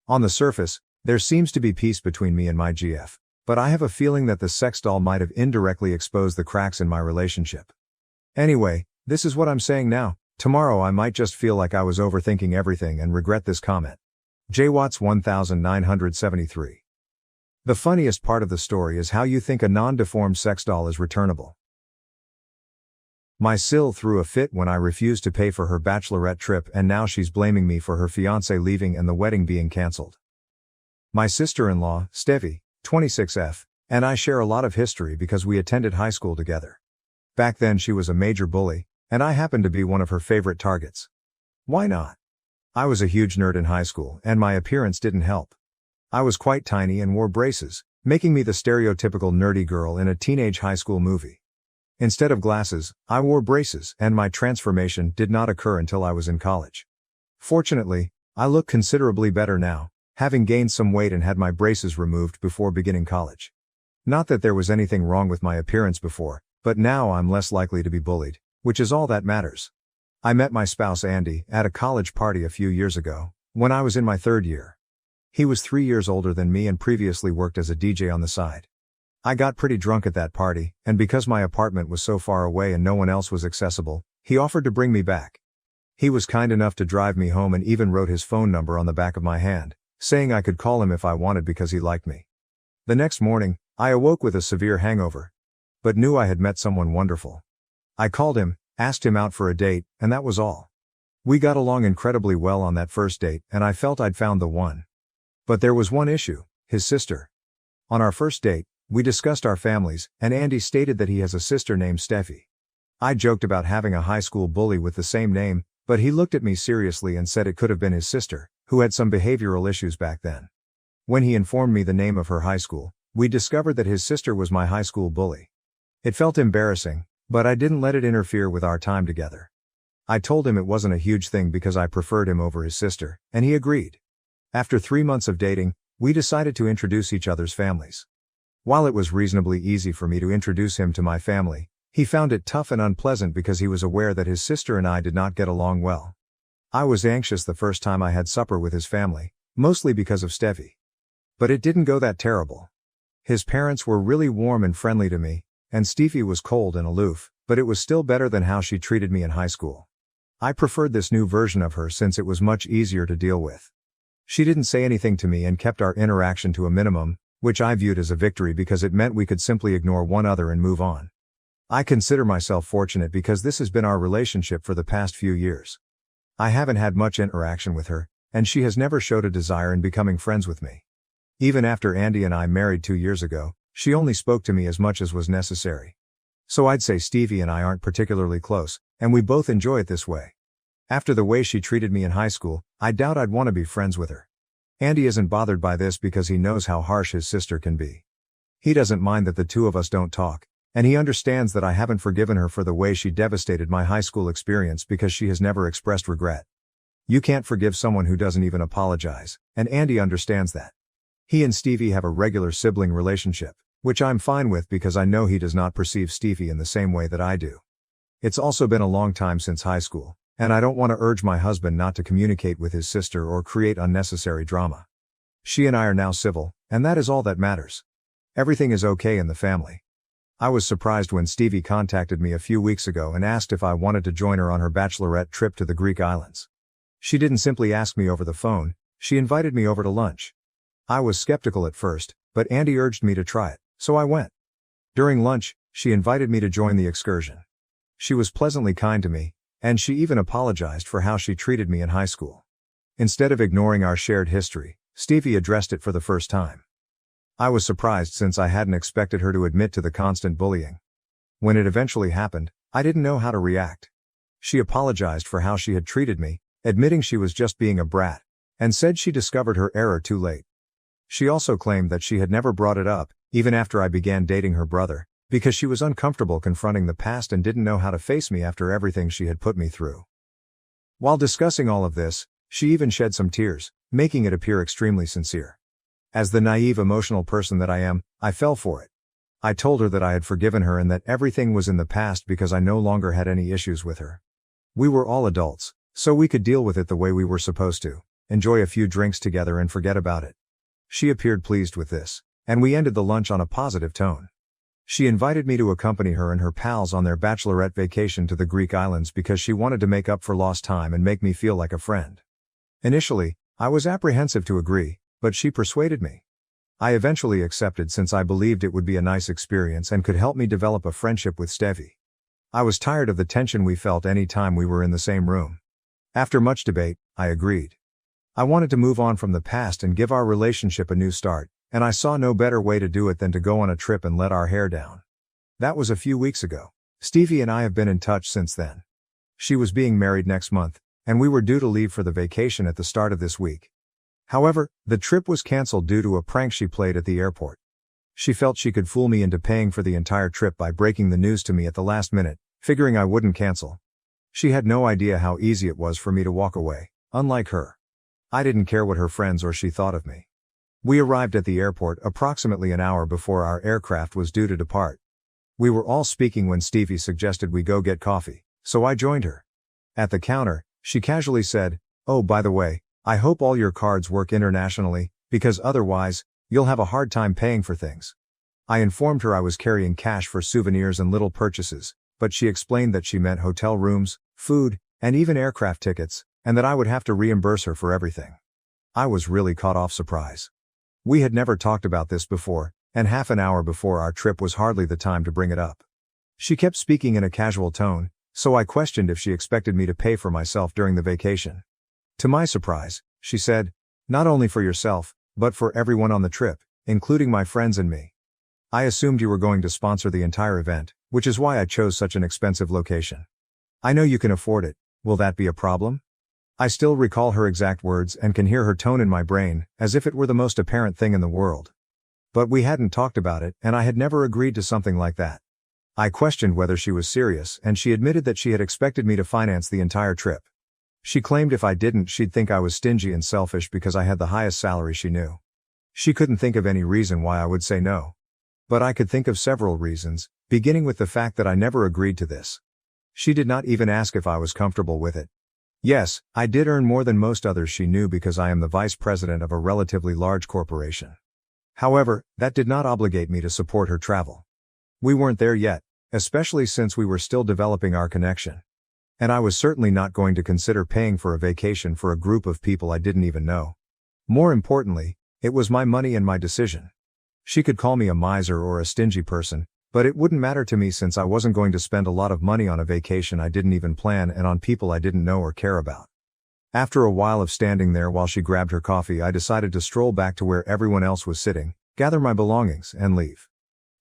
On the surface, there seems to be peace between me and my GF, but I have a feeling that the sex doll might have indirectly exposed the cracks in my relationship. Anyway, this is what I'm saying now. Tomorrow I might just feel like I was overthinking everything and regret this comment. JWatts 1973. The funniest part of the story is how you think a non-deformed sex doll is returnable. My sil threw a fit when I refused to pay for her bachelorette trip, and now she's blaming me for her fiancé leaving and the wedding being cancelled. My sister-in-law, Steffi, 26F, and I share a lot of history because we attended high school together. Back then she was a major bully, and I happened to be one of her favorite targets. Why not? I was a huge nerd in high school, and my appearance didn't help. I was quite tiny and wore braces, making me the stereotypical nerdy girl in a teenage high school movie. Instead of glasses, I wore braces, and my transformation did not occur until I was in college. Fortunately, I look considerably better now, having gained some weight and had my braces removed before beginning college. Not that there was anything wrong with my appearance before, but now I'm less likely to be bullied, which is all that matters. I met my spouse Andy at a college party a few years ago, when I was in my third year. He was 3 years older than me and previously worked as a DJ on the side. I got pretty drunk at that party, and because my apartment was so far away and no one else was accessible, he offered to bring me back. He was kind enough to drive me home and even wrote his phone number on the back of my hand, saying I could call him if I wanted because he liked me. The next morning, I awoke with a severe hangover, but knew I had met someone wonderful. I called him, asked him out for a date, and that was all. We got along incredibly well on that first date, and I felt I'd found the one. But there was one issue: his sister. On our first date, we discussed our families, and Andy stated that he has a sister named Steffi. I joked about having a high school bully with the same name, but he looked at me seriously and said it could have been his sister, who had some behavioral issues back then. When he informed me the name of her high school, we discovered that his sister was my high school bully. It felt embarrassing, but I didn't let it interfere with our time together. I told him it wasn't a huge thing because I preferred him over his sister, and he agreed. After 3 months of dating, we decided to introduce each other's families. While it was reasonably easy for me to introduce him to my family, he found it tough and unpleasant because he was aware that his sister and I did not get along well. I was anxious the first time I had supper with his family, mostly because of Steffi. But it didn't go that terrible. His parents were really warm and friendly to me, and Steffi was cold and aloof, but it was still better than how she treated me in high school. I preferred this new version of her since it was much easier to deal with. She didn't say anything to me and kept our interaction to a minimum, which I viewed as a victory because it meant we could simply ignore one another and move on. I consider myself fortunate because this has been our relationship for the past few years. I haven't had much interaction with her, and she has never showed a desire in becoming friends with me. Even after Andy and I married 2 years ago, she only spoke to me as much as was necessary. So I'd say Stevie and I aren't particularly close, and we both enjoy it this way. After the way she treated me in high school, I doubt I'd want to be friends with her. Andy isn't bothered by this because he knows how harsh his sister can be. He doesn't mind that the two of us don't talk, and he understands that I haven't forgiven her for the way she devastated my high school experience because she has never expressed regret. You can't forgive someone who doesn't even apologize, and Andy understands that. He and Stevie have a regular sibling relationship, which I'm fine with because I know he does not perceive Stevie in the same way that I do. It's also been a long time since high school, and I don't want to urge my husband not to communicate with his sister or create unnecessary drama. She and I are now civil, and that is all that matters. Everything is okay in the family. I was surprised when Stevie contacted me a few weeks ago and asked if I wanted to join her on her bachelorette trip to the Greek islands. She didn't simply ask me over the phone, she invited me over to lunch. I was skeptical at first, but Andy urged me to try it, so I went. During lunch, she invited me to join the excursion. She was pleasantly kind to me, and she even apologized for how she treated me in high school. Instead of ignoring our shared history, Stevie addressed it for the first time. I was surprised since I hadn't expected her to admit to the constant bullying. When it eventually happened, I didn't know how to react. She apologized for how she had treated me, admitting she was just being a brat, and said she discovered her error too late. She also claimed that she had never brought it up, even after I began dating her brother, because she was uncomfortable confronting the past and didn't know how to face me after everything she had put me through. While discussing all of this, she even shed some tears, making it appear extremely sincere. As the naive emotional person that I am, I fell for it. I told her that I had forgiven her and that everything was in the past because I no longer had any issues with her. We were all adults, so we could deal with it the way we were supposed to, enjoy a few drinks together and forget about it. She appeared pleased with this, and we ended the lunch on a positive tone. She invited me to accompany her and her pals on their bachelorette vacation to the Greek islands because she wanted to make up for lost time and make me feel like a friend. Initially, I was apprehensive to agree, but she persuaded me. I eventually accepted since I believed it would be a nice experience and could help me develop a friendship with Stevie. I was tired of the tension we felt any time we were in the same room. After much debate, I agreed. I wanted to move on from the past and give our relationship a new start, and I saw no better way to do it than to go on a trip and let our hair down. That was a few weeks ago. Stevie and I have been in touch since then. She was being married next month, and we were due to leave for the vacation at the start of this week. However, the trip was cancelled due to a prank she played at the airport. She felt she could fool me into paying for the entire trip by breaking the news to me at the last minute, figuring I wouldn't cancel. She had no idea how easy it was for me to walk away, unlike her. I didn't care what her friends or she thought of me. We arrived at the airport approximately an hour before our aircraft was due to depart. We were all speaking when Stevie suggested we go get coffee, so I joined her. At the counter, she casually said, "Oh, by the way, I hope all your cards work internationally, because otherwise, you'll have a hard time paying for things." I informed her I was carrying cash for souvenirs and little purchases, but she explained that she meant hotel rooms, food, and even aircraft tickets, and that I would have to reimburse her for everything. I was really caught off surprise. We had never talked about this before, and half an hour before our trip was hardly the time to bring it up. She kept speaking in a casual tone, so I questioned if she expected me to pay for myself during the vacation. To my surprise, she said, "Not only for yourself, but for everyone on the trip, including my friends and me. I assumed you were going to sponsor the entire event, which is why I chose such an expensive location. I know you can afford it, will that be a problem?" I still recall her exact words and can hear her tone in my brain, as if it were the most apparent thing in the world. But we hadn't talked about it, and I had never agreed to something like that. I questioned whether she was serious, and she admitted that she had expected me to finance the entire trip. She claimed if I didn't, she'd think I was stingy and selfish because I had the highest salary she knew. She couldn't think of any reason why I would say no. But I could think of several reasons, beginning with the fact that I never agreed to this. She did not even ask if I was comfortable with it. Yes, I did earn more than most others she knew because I am the vice president of a relatively large corporation. However, that did not obligate me to support her travel. We weren't there yet, especially since we were still developing our connection. And I was certainly not going to consider paying for a vacation for a group of people I didn't even know. More importantly, it was my money and my decision. She could call me a miser or a stingy person, but it wouldn't matter to me since I wasn't going to spend a lot of money on a vacation I didn't even plan and on people I didn't know or care about. After a while of standing there while she grabbed her coffee, I decided to stroll back to where everyone else was sitting, gather my belongings, and leave.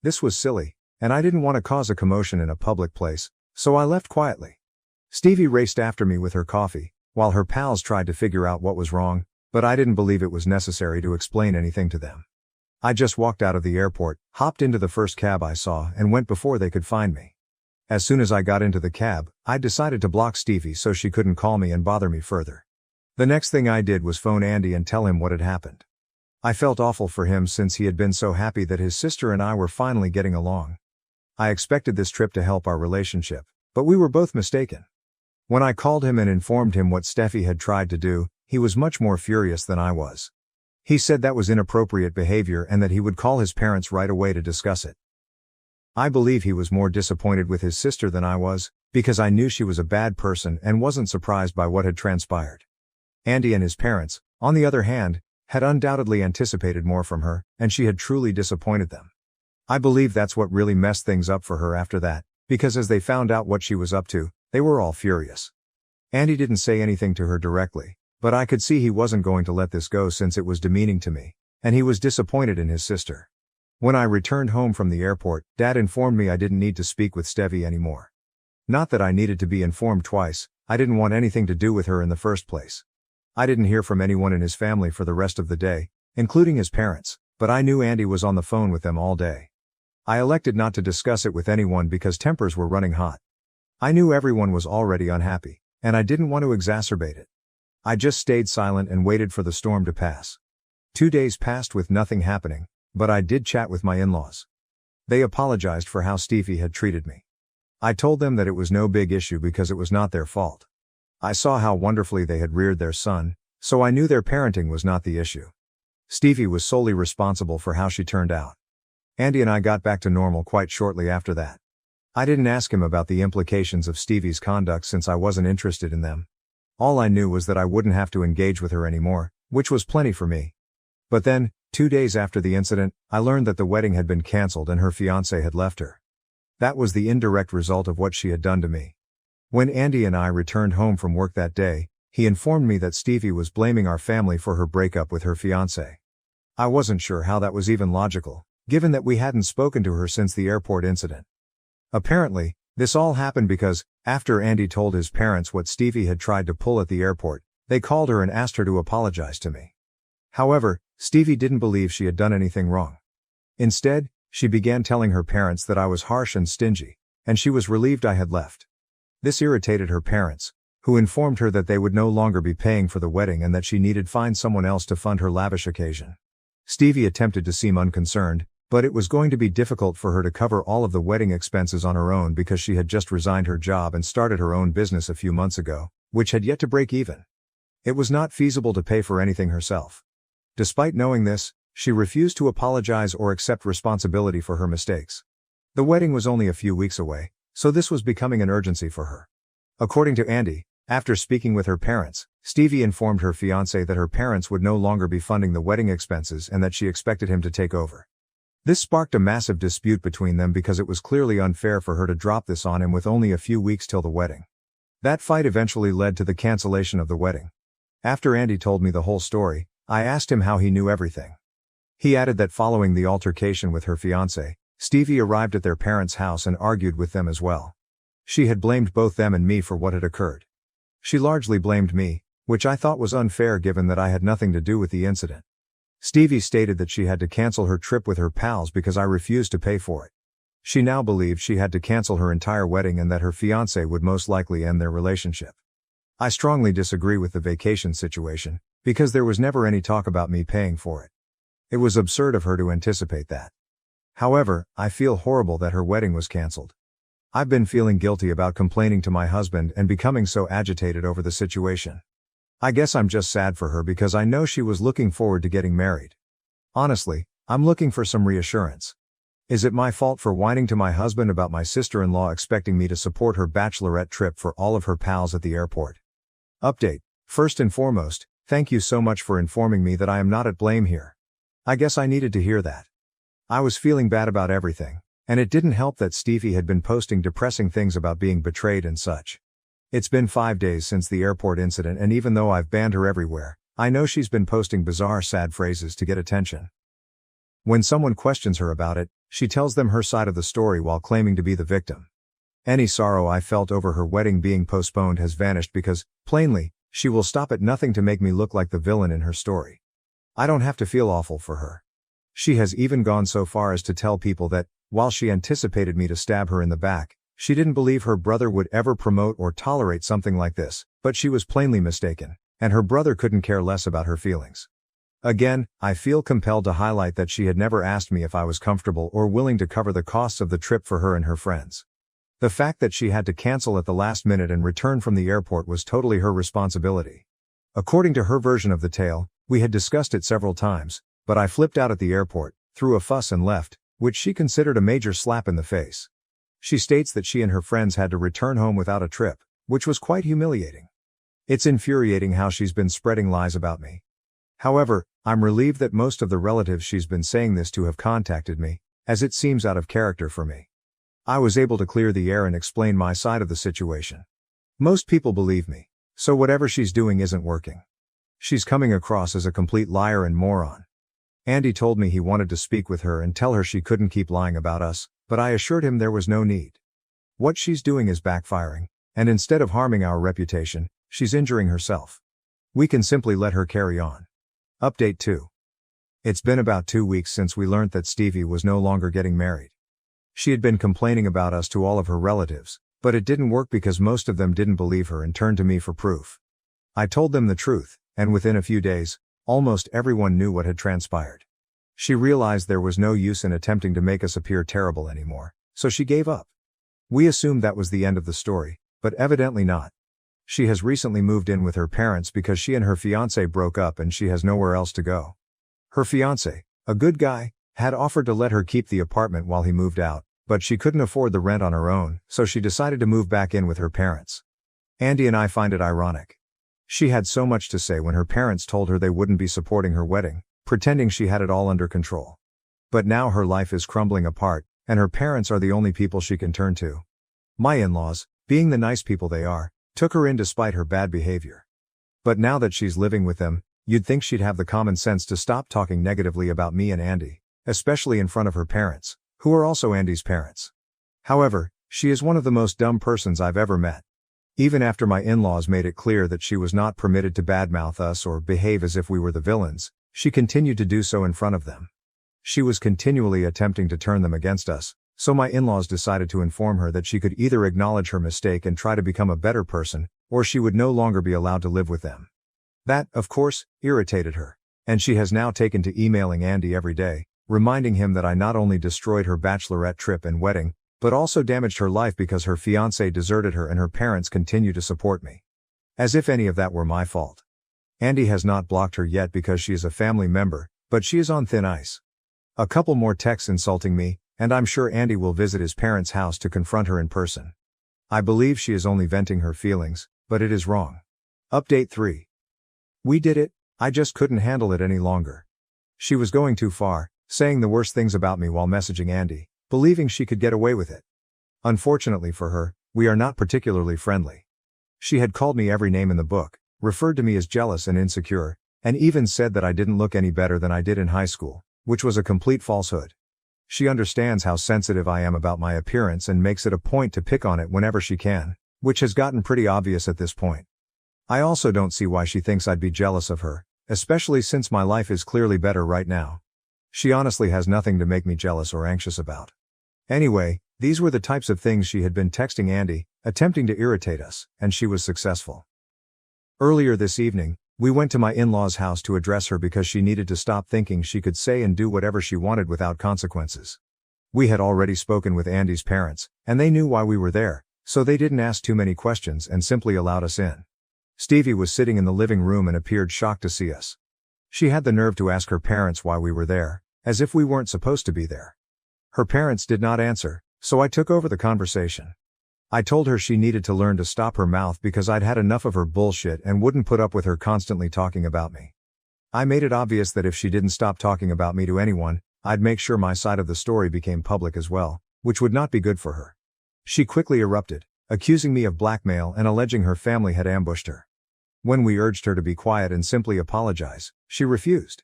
This was silly, and I didn't want to cause a commotion in a public place, so I left quietly. Stevie raced after me with her coffee, while her pals tried to figure out what was wrong, but I didn't believe it was necessary to explain anything to them. I just walked out of the airport, hopped into the first cab I saw, and went before they could find me. As soon as I got into the cab, I decided to block Stevie so she couldn't call me and bother me further. The next thing I did was phone Andy and tell him what had happened. I felt awful for him since he had been so happy that his sister and I were finally getting along. I expected this trip to help our relationship, but we were both mistaken. When I called him and informed him what Steffi had tried to do, he was much more furious than I was. He said that was inappropriate behavior and that he would call his parents right away to discuss it. I believe he was more disappointed with his sister than I was, because I knew she was a bad person and wasn't surprised by what had transpired. Andy and his parents, on the other hand, had undoubtedly anticipated more from her, and she had truly disappointed them. I believe that's what really messed things up for her after that, because as they found out what she was up to, they were all furious. Andy didn't say anything to her directly, but I could see he wasn't going to let this go since it was demeaning to me, and he was disappointed in his sister. When I returned home from the airport, Dad informed me I didn't need to speak with Steffi anymore. Not that I needed to be informed twice, I didn't want anything to do with her in the first place. I didn't hear from anyone in his family for the rest of the day, including his parents, but I knew Andy was on the phone with them all day. I elected not to discuss it with anyone because tempers were running hot. I knew everyone was already unhappy, and I didn't want to exacerbate it. I just stayed silent and waited for the storm to pass. 2 days passed with nothing happening, but I did chat with my in-laws. They apologized for how Stevie had treated me. I told them that it was no big issue because it was not their fault. I saw how wonderfully they had reared their son, so I knew their parenting was not the issue. Stevie was solely responsible for how she turned out. Andy and I got back to normal quite shortly after that. I didn't ask him about the implications of Stevie's conduct since I wasn't interested in them. All I knew was that I wouldn't have to engage with her anymore, which was plenty for me. But then, 2 days after the incident, I learned that the wedding had been cancelled and her fiancé had left her. That was the indirect result of what she had done to me. When Andy and I returned home from work that day, he informed me that Stevie was blaming our family for her breakup with her fiancé. I wasn't sure how that was even logical, given that we hadn't spoken to her since the airport incident. Apparently, this all happened because, after Andy told his parents what Stevie had tried to pull at the airport, they called her and asked her to apologize to me. However, Stevie didn't believe she had done anything wrong. Instead, she began telling her parents that I was harsh and stingy, and she was relieved I had left. This irritated her parents, who informed her that they would no longer be paying for the wedding and that she needed find someone else to fund her lavish occasion. Stevie attempted to seem unconcerned, but it was going to be difficult for her to cover all of the wedding expenses on her own because she had just resigned her job and started her own business a few months ago, which had yet to break even. It was not feasible to pay for anything herself. Despite knowing this, she refused to apologize or accept responsibility for her mistakes. The wedding was only a few weeks away, so this was becoming an urgency for her. According to Andy, after speaking with her parents, Stevie informed her fiancé that her parents would no longer be funding the wedding expenses and that she expected him to take over. This sparked a massive dispute between them because it was clearly unfair for her to drop this on him with only a few weeks till the wedding. That fight eventually led to the cancellation of the wedding. After Andy told me the whole story, I asked him how he knew everything. He added that following the altercation with her fiancé, Stevie arrived at their parents' house and argued with them as well. She had blamed both them and me for what had occurred. She largely blamed me, which I thought was unfair given that I had nothing to do with the incident. Stevie stated that she had to cancel her trip with her pals because I refused to pay for it. She now believed she had to cancel her entire wedding and that her fiancé would most likely end their relationship. I strongly disagree with the vacation situation, because there was never any talk about me paying for it. It was absurd of her to anticipate that. However, I feel horrible that her wedding was cancelled. I've been feeling guilty about complaining to my husband and becoming so agitated over the situation. I guess I'm just sad for her because I know she was looking forward to getting married. Honestly, I'm looking for some reassurance. Is it my fault for whining to my husband about my sister-in-law expecting me to support her bachelorette trip for all of her pals at the airport? Update. First and foremost, thank you so much for informing me that I am not at blame here. I guess I needed to hear that. I was feeling bad about everything, and it didn't help that Stevie had been posting depressing things about being betrayed and such. It's been 5 days since the airport incident, and even though I've banned her everywhere, I know she's been posting bizarre sad phrases to get attention. When someone questions her about it, she tells them her side of the story while claiming to be the victim. Any sorrow I felt over her wedding being postponed has vanished because, plainly, She will stop at nothing to make me look like the villain in her story. I don't have to feel awful for her. She has even gone so far as to tell people that, while she anticipated me to stab her in the back, she didn't believe her brother would ever promote or tolerate something like this, but she was plainly mistaken, and her brother couldn't care less about her feelings. Again, I feel compelled to highlight that she had never asked me if I was comfortable or willing to cover the costs of the trip for her and her friends. The fact that she had to cancel at the last minute and return from the airport was totally her responsibility. According to her version of the tale, we had discussed it several times, but I flipped out at the airport, threw a fuss and left, which she considered a major slap in the face. She states that she and her friends had to return home without a trip, which was quite humiliating. It's infuriating how she's been spreading lies about me. However, I'm relieved that most of the relatives she's been saying this to have contacted me, as it seems out of character for me. I was able to clear the air and explain my side of the situation. Most people believe me, so whatever she's doing isn't working. She's coming across as a complete liar and moron. Andy told me he wanted to speak with her and tell her she couldn't keep lying about us, but I assured him there was no need. What she's doing is backfiring, and instead of harming our reputation, she's injuring herself. We can simply let her carry on. Update 2. It's been about 2 weeks since we learned that Stevie was no longer getting married. She had been complaining about us to all of her relatives, but it didn't work because most of them didn't believe her and turned to me for proof. I told them the truth, and within a few days, almost everyone knew what had transpired. She realized there was no use in attempting to make us appear terrible anymore, so she gave up. We assumed that was the end of the story, but evidently not. She has recently moved in with her parents because she and her fiancé broke up and she has nowhere else to go. Her fiancé, a good guy, had offered to let her keep the apartment while he moved out, but she couldn't afford the rent on her own, so she decided to move back in with her parents. Andy and I find it ironic. She had so much to say when her parents told her they wouldn't be supporting her wedding, pretending she had it all under control. But now her life is crumbling apart, and her parents are the only people she can turn to. My in-laws, being the nice people they are, took her in despite her bad behavior. But now that she's living with them, you'd think she'd have the common sense to stop talking negatively about me and Andy, especially in front of her parents, who are also Andy's parents. However, she is one of the most dumb persons I've ever met. Even after my in-laws made it clear that she was not permitted to badmouth us or behave as if we were the villains, she continued to do so in front of them. She was continually attempting to turn them against us, so my in-laws decided to inform her that she could either acknowledge her mistake and try to become a better person, or she would no longer be allowed to live with them. That, of course, irritated her, and she has now taken to emailing Andy every day, reminding him that I not only destroyed her bachelorette trip and wedding, but also damaged her life because her fiancé deserted her and her parents continue to support me. As if any of that were my fault. Andy has not blocked her yet because she is a family member, but she is on thin ice. A couple more texts insulting me, and I'm sure Andy will visit his parents' house to confront her in person. I believe she is only venting her feelings, but it is wrong. Update 3. We did it, I just couldn't handle it any longer. She was going too far, saying the worst things about me while messaging Andy, believing she could get away with it. Unfortunately for her, we are not particularly friendly. She had called me every name in the book, referred to me as jealous and insecure, and even said that I didn't look any better than I did in high school, which was a complete falsehood. She understands how sensitive I am about my appearance and makes it a point to pick on it whenever she can, which has gotten pretty obvious at this point. I also don't see why she thinks I'd be jealous of her, especially since my life is clearly better right now. She honestly has nothing to make me jealous or anxious about. Anyway, these were the types of things she had been texting Andy, attempting to irritate us, and she was successful. Earlier this evening, we went to my in-laws' house to address her because she needed to stop thinking she could say and do whatever she wanted without consequences. We had already spoken with Andy's parents, and they knew why we were there, so they didn't ask too many questions and simply allowed us in. Stevie was sitting in the living room and appeared shocked to see us. She had the nerve to ask her parents why we were there, as if we weren't supposed to be there. Her parents did not answer, so I took over the conversation. I told her she needed to learn to stop her mouth because I'd had enough of her bullshit and wouldn't put up with her constantly talking about me. I made it obvious that if she didn't stop talking about me to anyone, I'd make sure my side of the story became public as well, which would not be good for her. She quickly erupted, accusing me of blackmail and alleging her family had ambushed her. When we urged her to be quiet and simply apologize, she refused.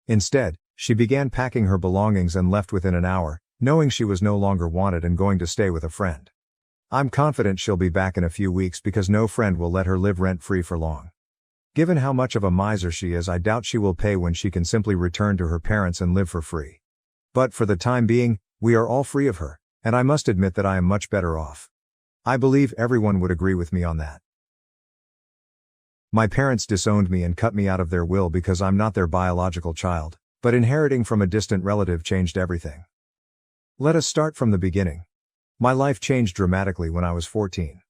Instead, she began packing her belongings and left within an hour, knowing she was no longer wanted and going to stay with a friend. I'm confident she'll be back in a few weeks because no friend will let her live rent-free for long. Given how much of a miser she is, I doubt she will pay when she can simply return to her parents and live for free. But for the time being, we are all free of her, and I must admit that I am much better off. I believe everyone would agree with me on that. My parents disowned me and cut me out of their will because I'm not their biological child, but inheriting from a distant relative changed everything. Let us start from the beginning. My life changed dramatically when I was 14.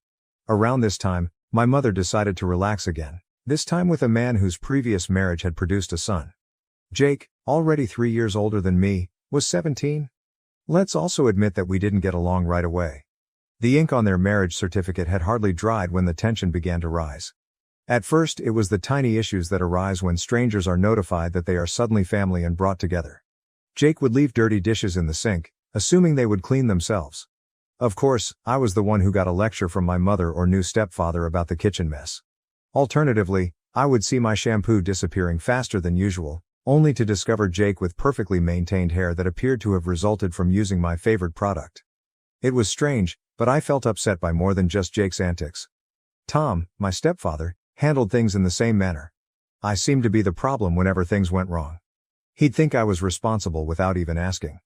Around this time, my mother decided to relax again, this time with a man whose previous marriage had produced a son. Jake, already 3 years older than me, was 17. Let's also admit that we didn't get along right away. The ink on their marriage certificate had hardly dried when the tension began to rise. At first, it was the tiny issues that arise when strangers are notified that they are suddenly family and brought together. Jake would leave dirty dishes in the sink, assuming they would clean themselves. Of course, I was the one who got a lecture from my mother or new stepfather about the kitchen mess. Alternatively, I would see my shampoo disappearing faster than usual, only to discover Jake with perfectly maintained hair that appeared to have resulted from using my favorite product. It was strange, but I felt upset by more than just Jake's antics. Tom, my stepfather, handled things in the same manner. I seemed to be the problem whenever things went wrong. He'd think I was responsible without even asking.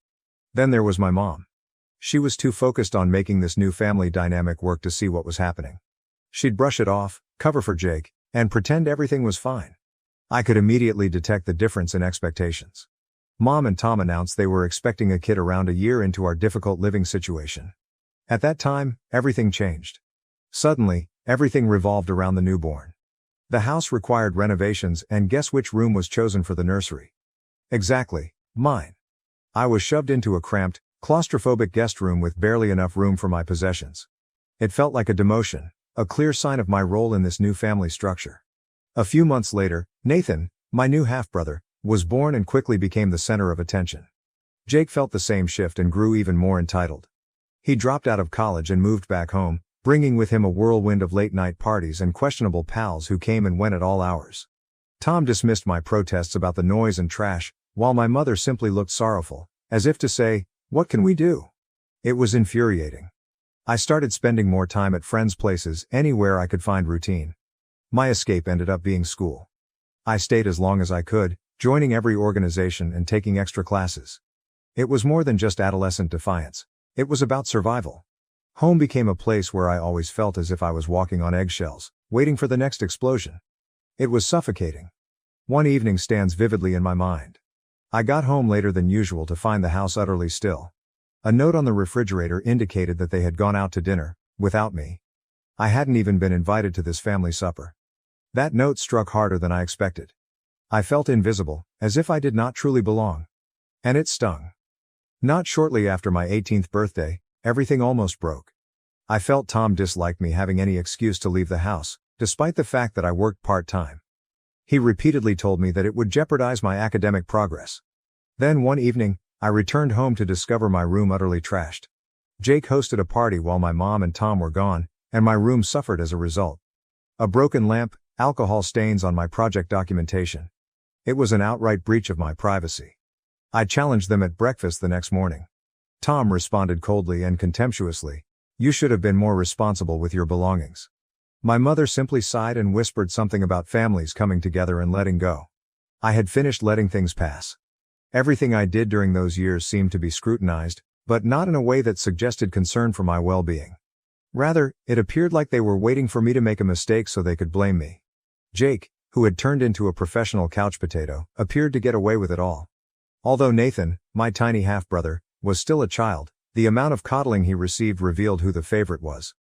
Then there was my mom. She was too focused on making this new family dynamic work to see what was happening. She'd brush it off, cover for Jake, and pretend everything was fine. I could immediately detect the difference in expectations. Mom and Tom announced they were expecting a kid around a year into our difficult living situation. At that time, everything changed. Suddenly, everything revolved around the newborn. The house required renovations, and guess which room was chosen for the nursery? Exactly, mine. I was shoved into a cramped, claustrophobic guest room with barely enough room for my possessions. It felt like a demotion, a clear sign of my role in this new family structure. A few months later, Nathan, my new half-brother, was born and quickly became the center of attention. Jake felt the same shift and grew even more entitled. He dropped out of college and moved back home, bringing with him a whirlwind of late-night parties and questionable pals who came and went at all hours. Tom dismissed my protests about the noise and trash, while my mother simply looked sorrowful, as if to say, "What can we do?" It was infuriating. I started spending more time at friends' places, anywhere I could find routine. My escape ended up being school. I stayed as long as I could, joining every organization and taking extra classes. It was more than just adolescent defiance. It was about survival. Home became a place where I always felt as if I was walking on eggshells, waiting for the next explosion. It was suffocating. One evening stands vividly in my mind. I got home later than usual to find the house utterly still. A note on the refrigerator indicated that they had gone out to dinner, without me. I hadn't even been invited to this family supper. That note struck harder than I expected. I felt invisible, as if I did not truly belong. And it stung. Not shortly after my 18th birthday, everything almost broke. I felt Tom disliked me having any excuse to leave the house, despite the fact that I worked part-time. He repeatedly told me that it would jeopardize my academic progress. Then one evening, I returned home to discover my room utterly trashed. Jake hosted a party while my mom and Tom were gone, and my room suffered as a result. A broken lamp, alcohol stains on my project documentation. It was an outright breach of my privacy. I challenged them at breakfast the next morning. Tom responded coldly and contemptuously, "You should have been more responsible with your belongings." My mother simply sighed and whispered something about families coming together and letting go. I had finished letting things pass. Everything I did during those years seemed to be scrutinized, but not in a way that suggested concern for my well-being. Rather, it appeared like they were waiting for me to make a mistake so they could blame me. Jake, who had turned into a professional couch potato, appeared to get away with it all. Although Nathan, my tiny half-brother, was still a child, the amount of coddling he received revealed who the favorite was.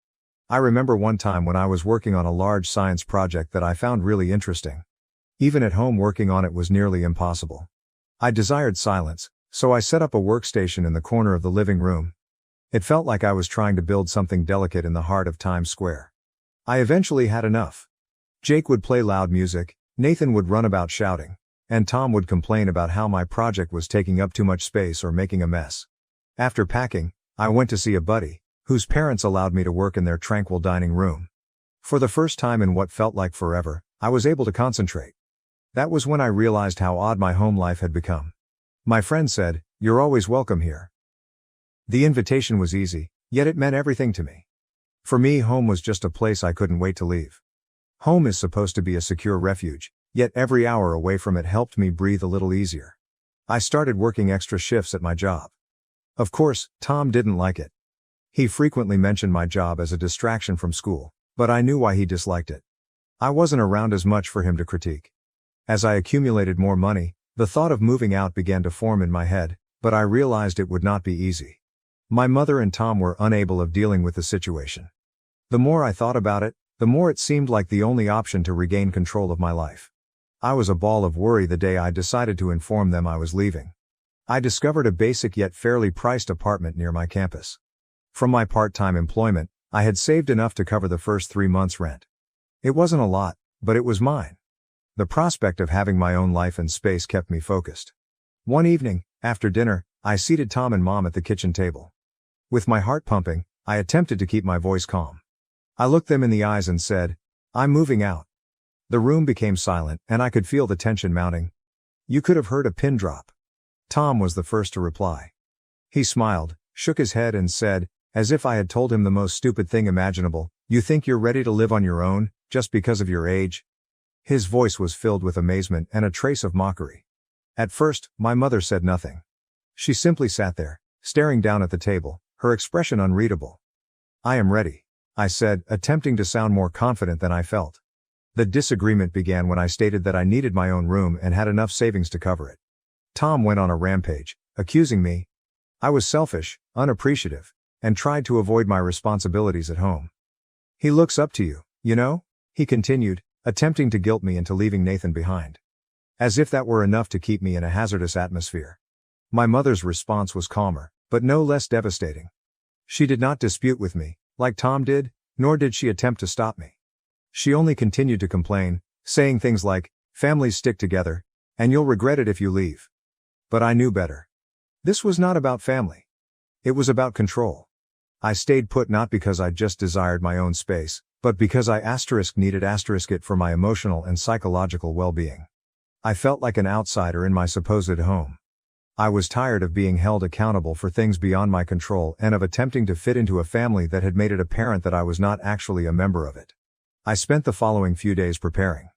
I remember one time when I was working on a large science project that I found really interesting. Even at home, working on it was nearly impossible. I desired silence, so I set up a workstation in the corner of the living room. It felt like I was trying to build something delicate in the heart of Times Square. I eventually had enough. Jake would play loud music, Nathan would run about shouting, and Tom would complain about how my project was taking up too much space or making a mess. After packing, I went to see a buddy, whose parents allowed me to work in their tranquil dining room. For the first time in what felt like forever, I was able to concentrate. That was when I realized how odd my home life had become. My friend said, "You're always welcome here." The invitation was easy, yet it meant everything to me. For me, home was just a place I couldn't wait to leave. Home is supposed to be a secure refuge, yet every hour away from it helped me breathe a little easier. I started working extra shifts at my job. Of course, Tom didn't like it. He frequently mentioned my job as a distraction from school, but I knew why he disliked it. I wasn't around as much for him to critique. As I accumulated more money, the thought of moving out began to form in my head, but I realized it would not be easy. My mother and Tom were unable of dealing with the situation. The more I thought about it, the more it seemed like the only option to regain control of my life. I was a ball of worry the day I decided to inform them I was leaving. I discovered a basic yet fairly priced apartment near my campus. From my part-time employment, I had saved enough to cover the first 3 months' rent. It wasn't a lot, but it was mine. The prospect of having my own life and space kept me focused. One evening, after dinner, I seated Tom and Mom at the kitchen table. With my heart pumping, I attempted to keep my voice calm. I looked them in the eyes and said, "I'm moving out." The room became silent, and I could feel the tension mounting. You could have heard a pin drop. Tom was the first to reply. He smiled, shook his head and said, as if I had told him the most stupid thing imaginable, "You think you're ready to live on your own, just because of your age?" His voice was filled with amazement and a trace of mockery. At first, my mother said nothing. She simply sat there, staring down at the table, her expression unreadable. "I am ready," I said, attempting to sound more confident than I felt. The disagreement began when I stated that I needed my own room and had enough savings to cover it. Tom went on a rampage, accusing me. I was selfish, unappreciative, and tried to avoid my responsibilities at home. "He looks up to you, you know?" he continued, attempting to guilt me into leaving Nathan behind. As if that were enough to keep me in a hazardous atmosphere. My mother's response was calmer, but no less devastating. She did not dispute with me, like Tom did, nor did she attempt to stop me. She only continued to complain, saying things like, "Families stick together, and you'll regret it if you leave." But I knew better. This was not about family. It was about control. I stayed put not because I just desired my own space, but because I needed it for my emotional and psychological well-being. I felt like an outsider in my supposed home. I was tired of being held accountable for things beyond my control and of attempting to fit into a family that had made it apparent that I was not actually a member of it. I spent the following few days preparing.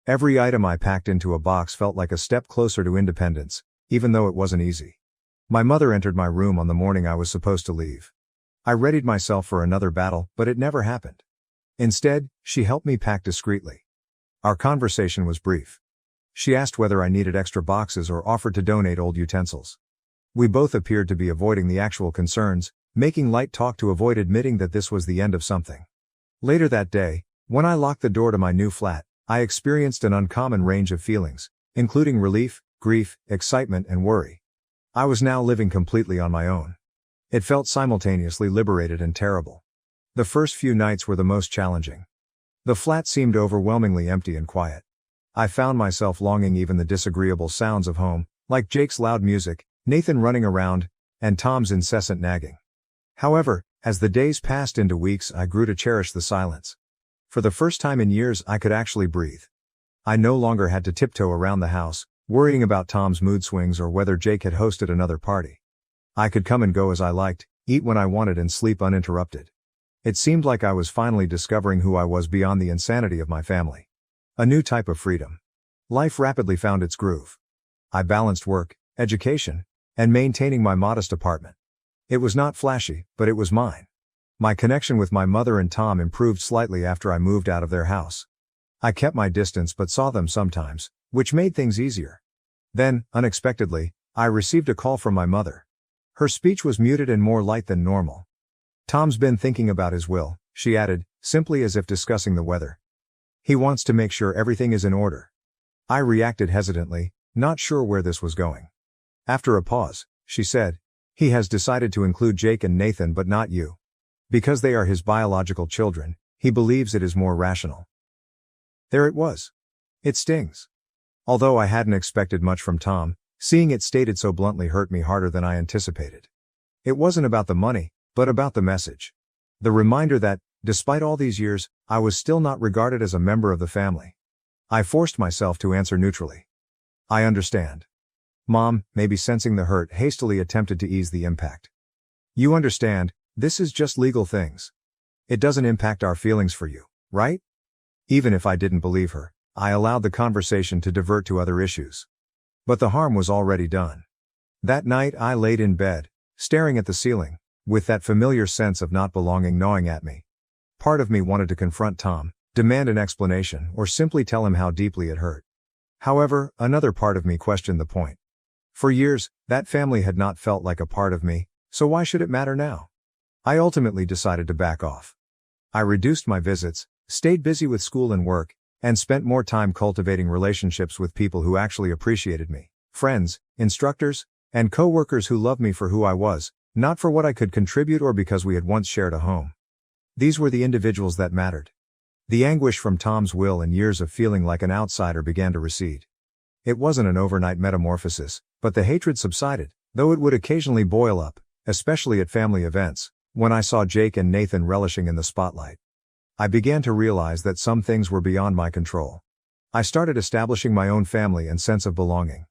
Every item I packed into a box felt like a step closer to independence, even though it wasn't easy. My mother entered my room on the morning I was supposed to leave. I readied myself for another battle, but it never happened. Instead, she helped me pack discreetly. Our conversation was brief. She asked whether I needed extra boxes or offered to donate old utensils. We both appeared to be avoiding the actual concerns, making light talk to avoid admitting that this was the end of something. Later that day, when I locked the door to my new flat, I experienced an uncommon range of feelings, including relief, grief, excitement, and worry. I was now living completely on my own. It felt simultaneously liberated and terrible. The first few nights were the most challenging. The flat seemed overwhelmingly empty and quiet. I found myself longing even the disagreeable sounds of home, like Jake's loud music, Nathan running around, and Tom's incessant nagging. However, as the days passed into weeks, I grew to cherish the silence. For the first time in years, I could actually breathe. I no longer had to tiptoe around the house, worrying about Tom's mood swings or whether Jake had hosted another party. I could come and go as I liked, eat when I wanted and sleep uninterrupted. It seemed like I was finally discovering who I was beyond the insanity of my family. A new type of freedom. Life rapidly found its groove. I balanced work, education, and maintaining my modest apartment. It was not flashy, but it was mine. My connection with my mother and Tom improved slightly after I moved out of their house. I kept my distance but saw them sometimes, which made things easier. Then, unexpectedly, I received a call from my mother. Her speech was muted and more light than normal. "Tom's been thinking about his will," she added, simply as if discussing the weather. "He wants to make sure everything is in order." I reacted hesitantly, not sure where this was going. After a pause, she said, "He has decided to include Jake and Nathan but not you. Because they are his biological children, he believes it is more rational." There it was. It stings. Although I hadn't expected much from Tom, seeing it stated so bluntly hurt me harder than I anticipated. It wasn't about the money, but about the message. The reminder that, despite all these years, I was still not regarded as a member of the family. I forced myself to answer neutrally. "I understand." Mom, maybe sensing the hurt, hastily attempted to ease the impact. "You understand, this is just legal things. It doesn't impact our feelings for you, right?" Even if I didn't believe her, I allowed the conversation to divert to other issues. But the harm was already done. That night I laid in bed, staring at the ceiling, with that familiar sense of not belonging gnawing at me. Part of me wanted to confront Tom, demand an explanation, or simply tell him how deeply it hurt. However, another part of me questioned the point. For years, that family had not felt like a part of me, so why should it matter now? I ultimately decided to back off. I reduced my visits, stayed busy with school and work, and spent more time cultivating relationships with people who actually appreciated me. Friends, instructors, and co-workers who loved me for who I was, not for what I could contribute or because we had once shared a home. These were the individuals that mattered. The anguish from Tom's will and years of feeling like an outsider began to recede. It wasn't an overnight metamorphosis, but the hatred subsided, though it would occasionally boil up, especially at family events, when I saw Jake and Nathan relishing in the spotlight. I began to realize that some things were beyond my control. I started establishing my own family and sense of belonging.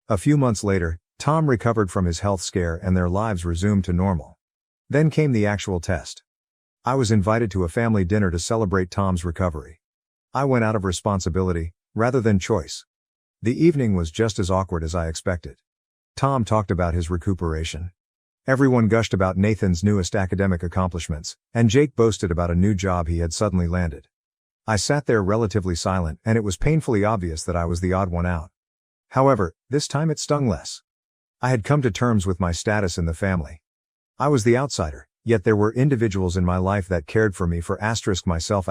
A few months later, Tom recovered from his health scare and their lives resumed to normal. Then came the actual test. I was invited to a family dinner to celebrate Tom's recovery. I went out of responsibility, rather than choice. The evening was just as awkward as I expected. Tom talked about his recuperation. Everyone gushed about Nathan's newest academic accomplishments, and Jake boasted about a new job he had suddenly landed. I sat there relatively silent, and it was painfully obvious that I was the odd one out. However, this time it stung less. I had come to terms with my status in the family. I was the outsider, yet there were individuals in my life that cared for me for myself,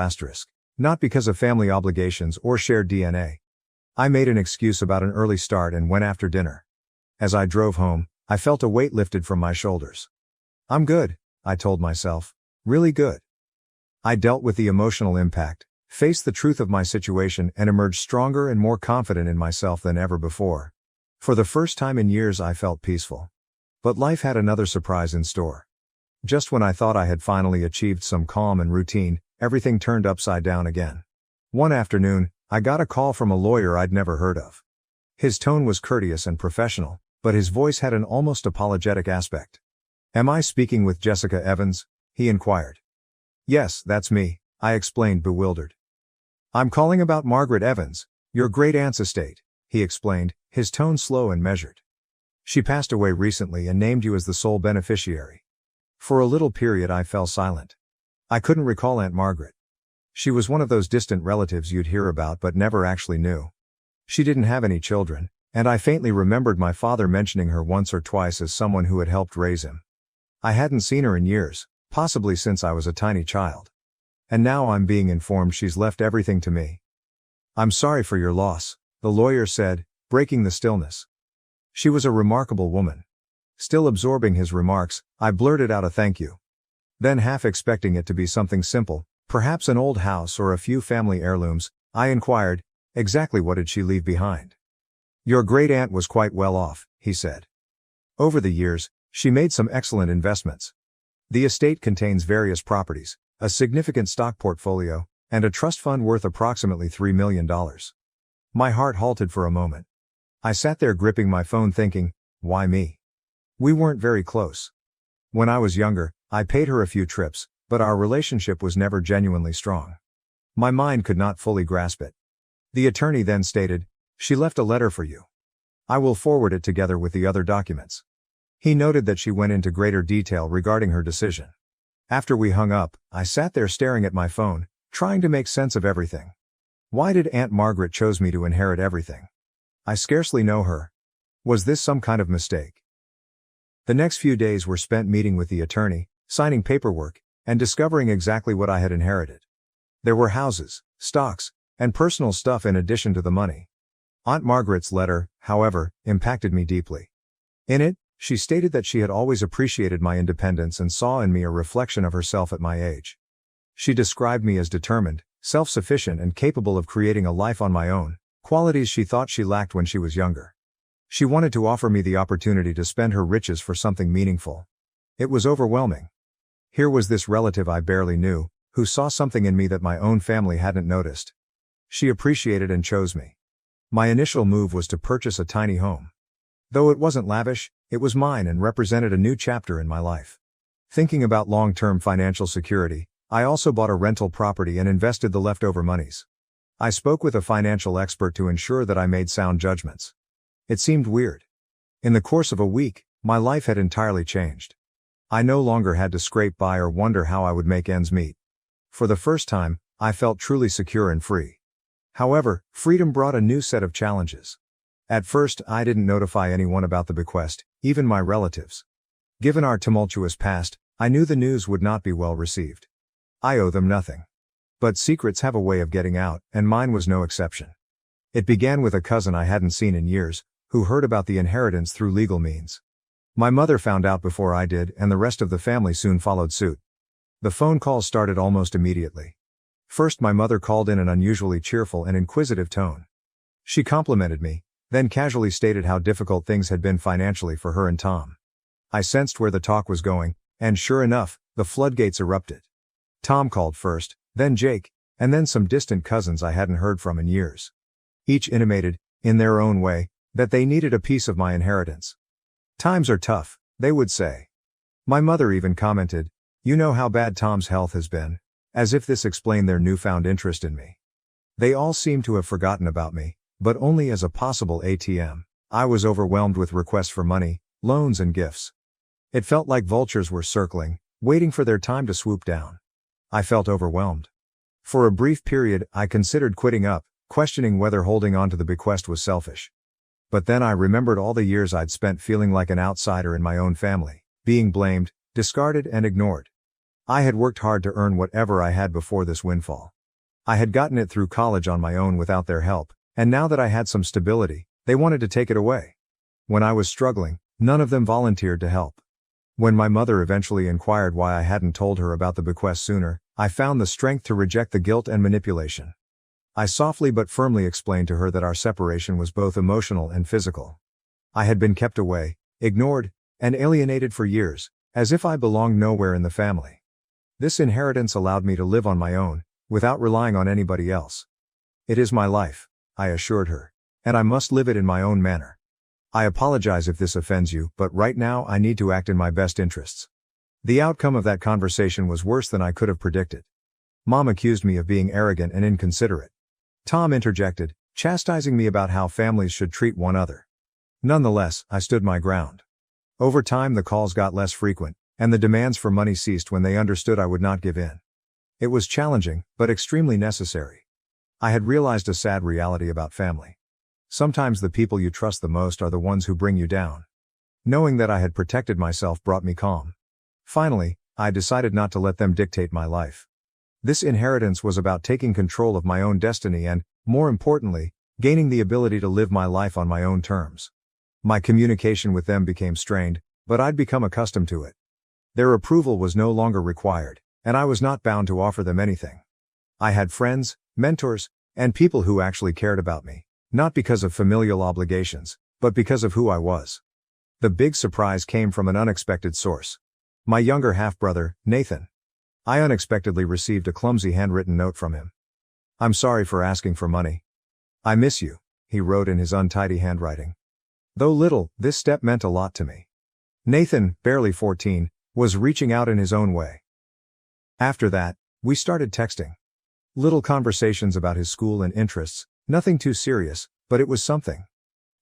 not because of family obligations or shared DNA. I made an excuse about an early start and went after dinner. As I drove home, I felt a weight lifted from my shoulders. I'm good, I told myself. Really good. I dealt with the emotional impact, faced the truth of my situation, and emerged stronger and more confident in myself than ever before. For the first time in years I felt peaceful. But life had another surprise in store. Just when I thought I had finally achieved some calm and routine, everything turned upside down again. One afternoon, I got a call from a lawyer I'd never heard of. His tone was courteous and professional, but his voice had an almost apologetic aspect. "Am I speaking with Jessica Evans?" he inquired. "Yes, that's me," I explained, bewildered. "I'm calling about Margaret Evans, your great-aunt's estate," he explained, his tone slow and measured. "She passed away recently and named you as the sole beneficiary." For a little period I fell silent. I couldn't recall Aunt Margaret. She was one of those distant relatives you'd hear about but never actually knew. She didn't have any children, and I faintly remembered my father mentioning her once or twice as someone who had helped raise him. I hadn't seen her in years, possibly since I was a tiny child. And now I'm being informed she's left everything to me. "I'm sorry for your loss," the lawyer said, breaking the stillness. "She was a remarkable woman." Still absorbing his remarks, I blurted out a thank you. Then, half expecting it to be something simple, perhaps an old house or a few family heirlooms, I inquired, "Exactly what did she leave behind?" "Your great-aunt was quite well off," he said. "Over the years, she made some excellent investments. The estate contains various properties, a significant stock portfolio, and a trust fund worth approximately $3 million. My heart halted for a moment. I sat there gripping my phone thinking, why me? We weren't very close. When I was younger, I paid her a few trips, but our relationship was never genuinely strong. My mind could not fully grasp it. The attorney then stated, "She left a letter for you. I will forward it together with the other documents." He noted that she went into greater detail regarding her decision. After we hung up, I sat there staring at my phone, trying to make sense of everything. Why did Aunt Margaret chose me to inherit everything? I scarcely know her. Was this some kind of mistake? The next few days were spent meeting with the attorney, signing paperwork, and discovering exactly what I had inherited. There were houses, stocks, and personal stuff in addition to the money. Aunt Margaret's letter, however, impacted me deeply. In it, she stated that she had always appreciated my independence and saw in me a reflection of herself at my age. She described me as determined, self-sufficient, and capable of creating a life on my own, qualities she thought she lacked when she was younger. She wanted to offer me the opportunity to spend her riches for something meaningful. It was overwhelming. Here was this relative I barely knew, who saw something in me that my own family hadn't noticed. She appreciated and chose me. My initial move was to purchase a tiny home. Though it wasn't lavish, it was mine and represented a new chapter in my life. Thinking about long-term financial security, I also bought a rental property and invested the leftover monies. I spoke with a financial expert to ensure that I made sound judgments. It seemed weird. In the course of a week, my life had entirely changed. I no longer had to scrape by or wonder how I would make ends meet. For the first time, I felt truly secure and free. However, freedom brought a new set of challenges. At first, I didn't notify anyone about the bequest, even my relatives. Given our tumultuous past, I knew the news would not be well received. I owe them nothing. But secrets have a way of getting out, and mine was no exception. It began with a cousin I hadn't seen in years, who heard about the inheritance through legal means. My mother found out before I did, and the rest of the family soon followed suit. The phone calls started almost immediately. First, my mother called in an unusually cheerful and inquisitive tone. She complimented me, then casually stated how difficult things had been financially for her and Tom. I sensed where the talk was going, and sure enough, the floodgates erupted. Tom called first, then Jake, and then some distant cousins I hadn't heard from in years. Each intimated, in their own way, that they needed a piece of my inheritance. Times are tough, they would say. My mother even commented, "You know how bad Tom's health has been," as if this explained their newfound interest in me. They all seemed to have forgotten about me, but only as a possible ATM. I was overwhelmed with requests for money, loans and gifts. It felt like vultures were circling, waiting for their time to swoop down. I felt overwhelmed. For a brief period, I considered quitting up, questioning whether holding on to the bequest was selfish. But then I remembered all the years I'd spent feeling like an outsider in my own family, being blamed, discarded and ignored. I had worked hard to earn whatever I had before this windfall. I had gotten it through college on my own without their help, and now that I had some stability, they wanted to take it away. When I was struggling, none of them volunteered to help. When my mother eventually inquired why I hadn't told her about the bequest sooner, I found the strength to reject the guilt and manipulation. I softly but firmly explained to her that our separation was both emotional and physical. I had been kept away, ignored, and alienated for years, as if I belonged nowhere in the family. This inheritance allowed me to live on my own, without relying on anybody else. It is my life, I assured her, and I must live it in my own manner. I apologize if this offends you, but right now I need to act in my best interests. The outcome of that conversation was worse than I could have predicted. Mom accused me of being arrogant and inconsiderate. Tom interjected, chastising me about how families should treat one another. Nonetheless, I stood my ground. Over time the calls got less frequent, and the demands for money ceased when they understood I would not give in. It was challenging, but extremely necessary. I had realized a sad reality about family. Sometimes the people you trust the most are the ones who bring you down. Knowing that I had protected myself brought me calm. Finally, I decided not to let them dictate my life. This inheritance was about taking control of my own destiny and, more importantly, gaining the ability to live my life on my own terms. My communication with them became strained, but I'd become accustomed to it. Their approval was no longer required, and I was not bound to offer them anything. I had friends, mentors, and people who actually cared about me, not because of familial obligations, but because of who I was. The big surprise came from an unexpected source. My younger half-brother, Nathan. I unexpectedly received a clumsy handwritten note from him. "I'm sorry for asking for money. I miss you," he wrote in his untidy handwriting. Though little, this step meant a lot to me. Nathan, barely 14, was reaching out in his own way. After that, we started texting. Little conversations about his school and interests, nothing too serious, but it was something.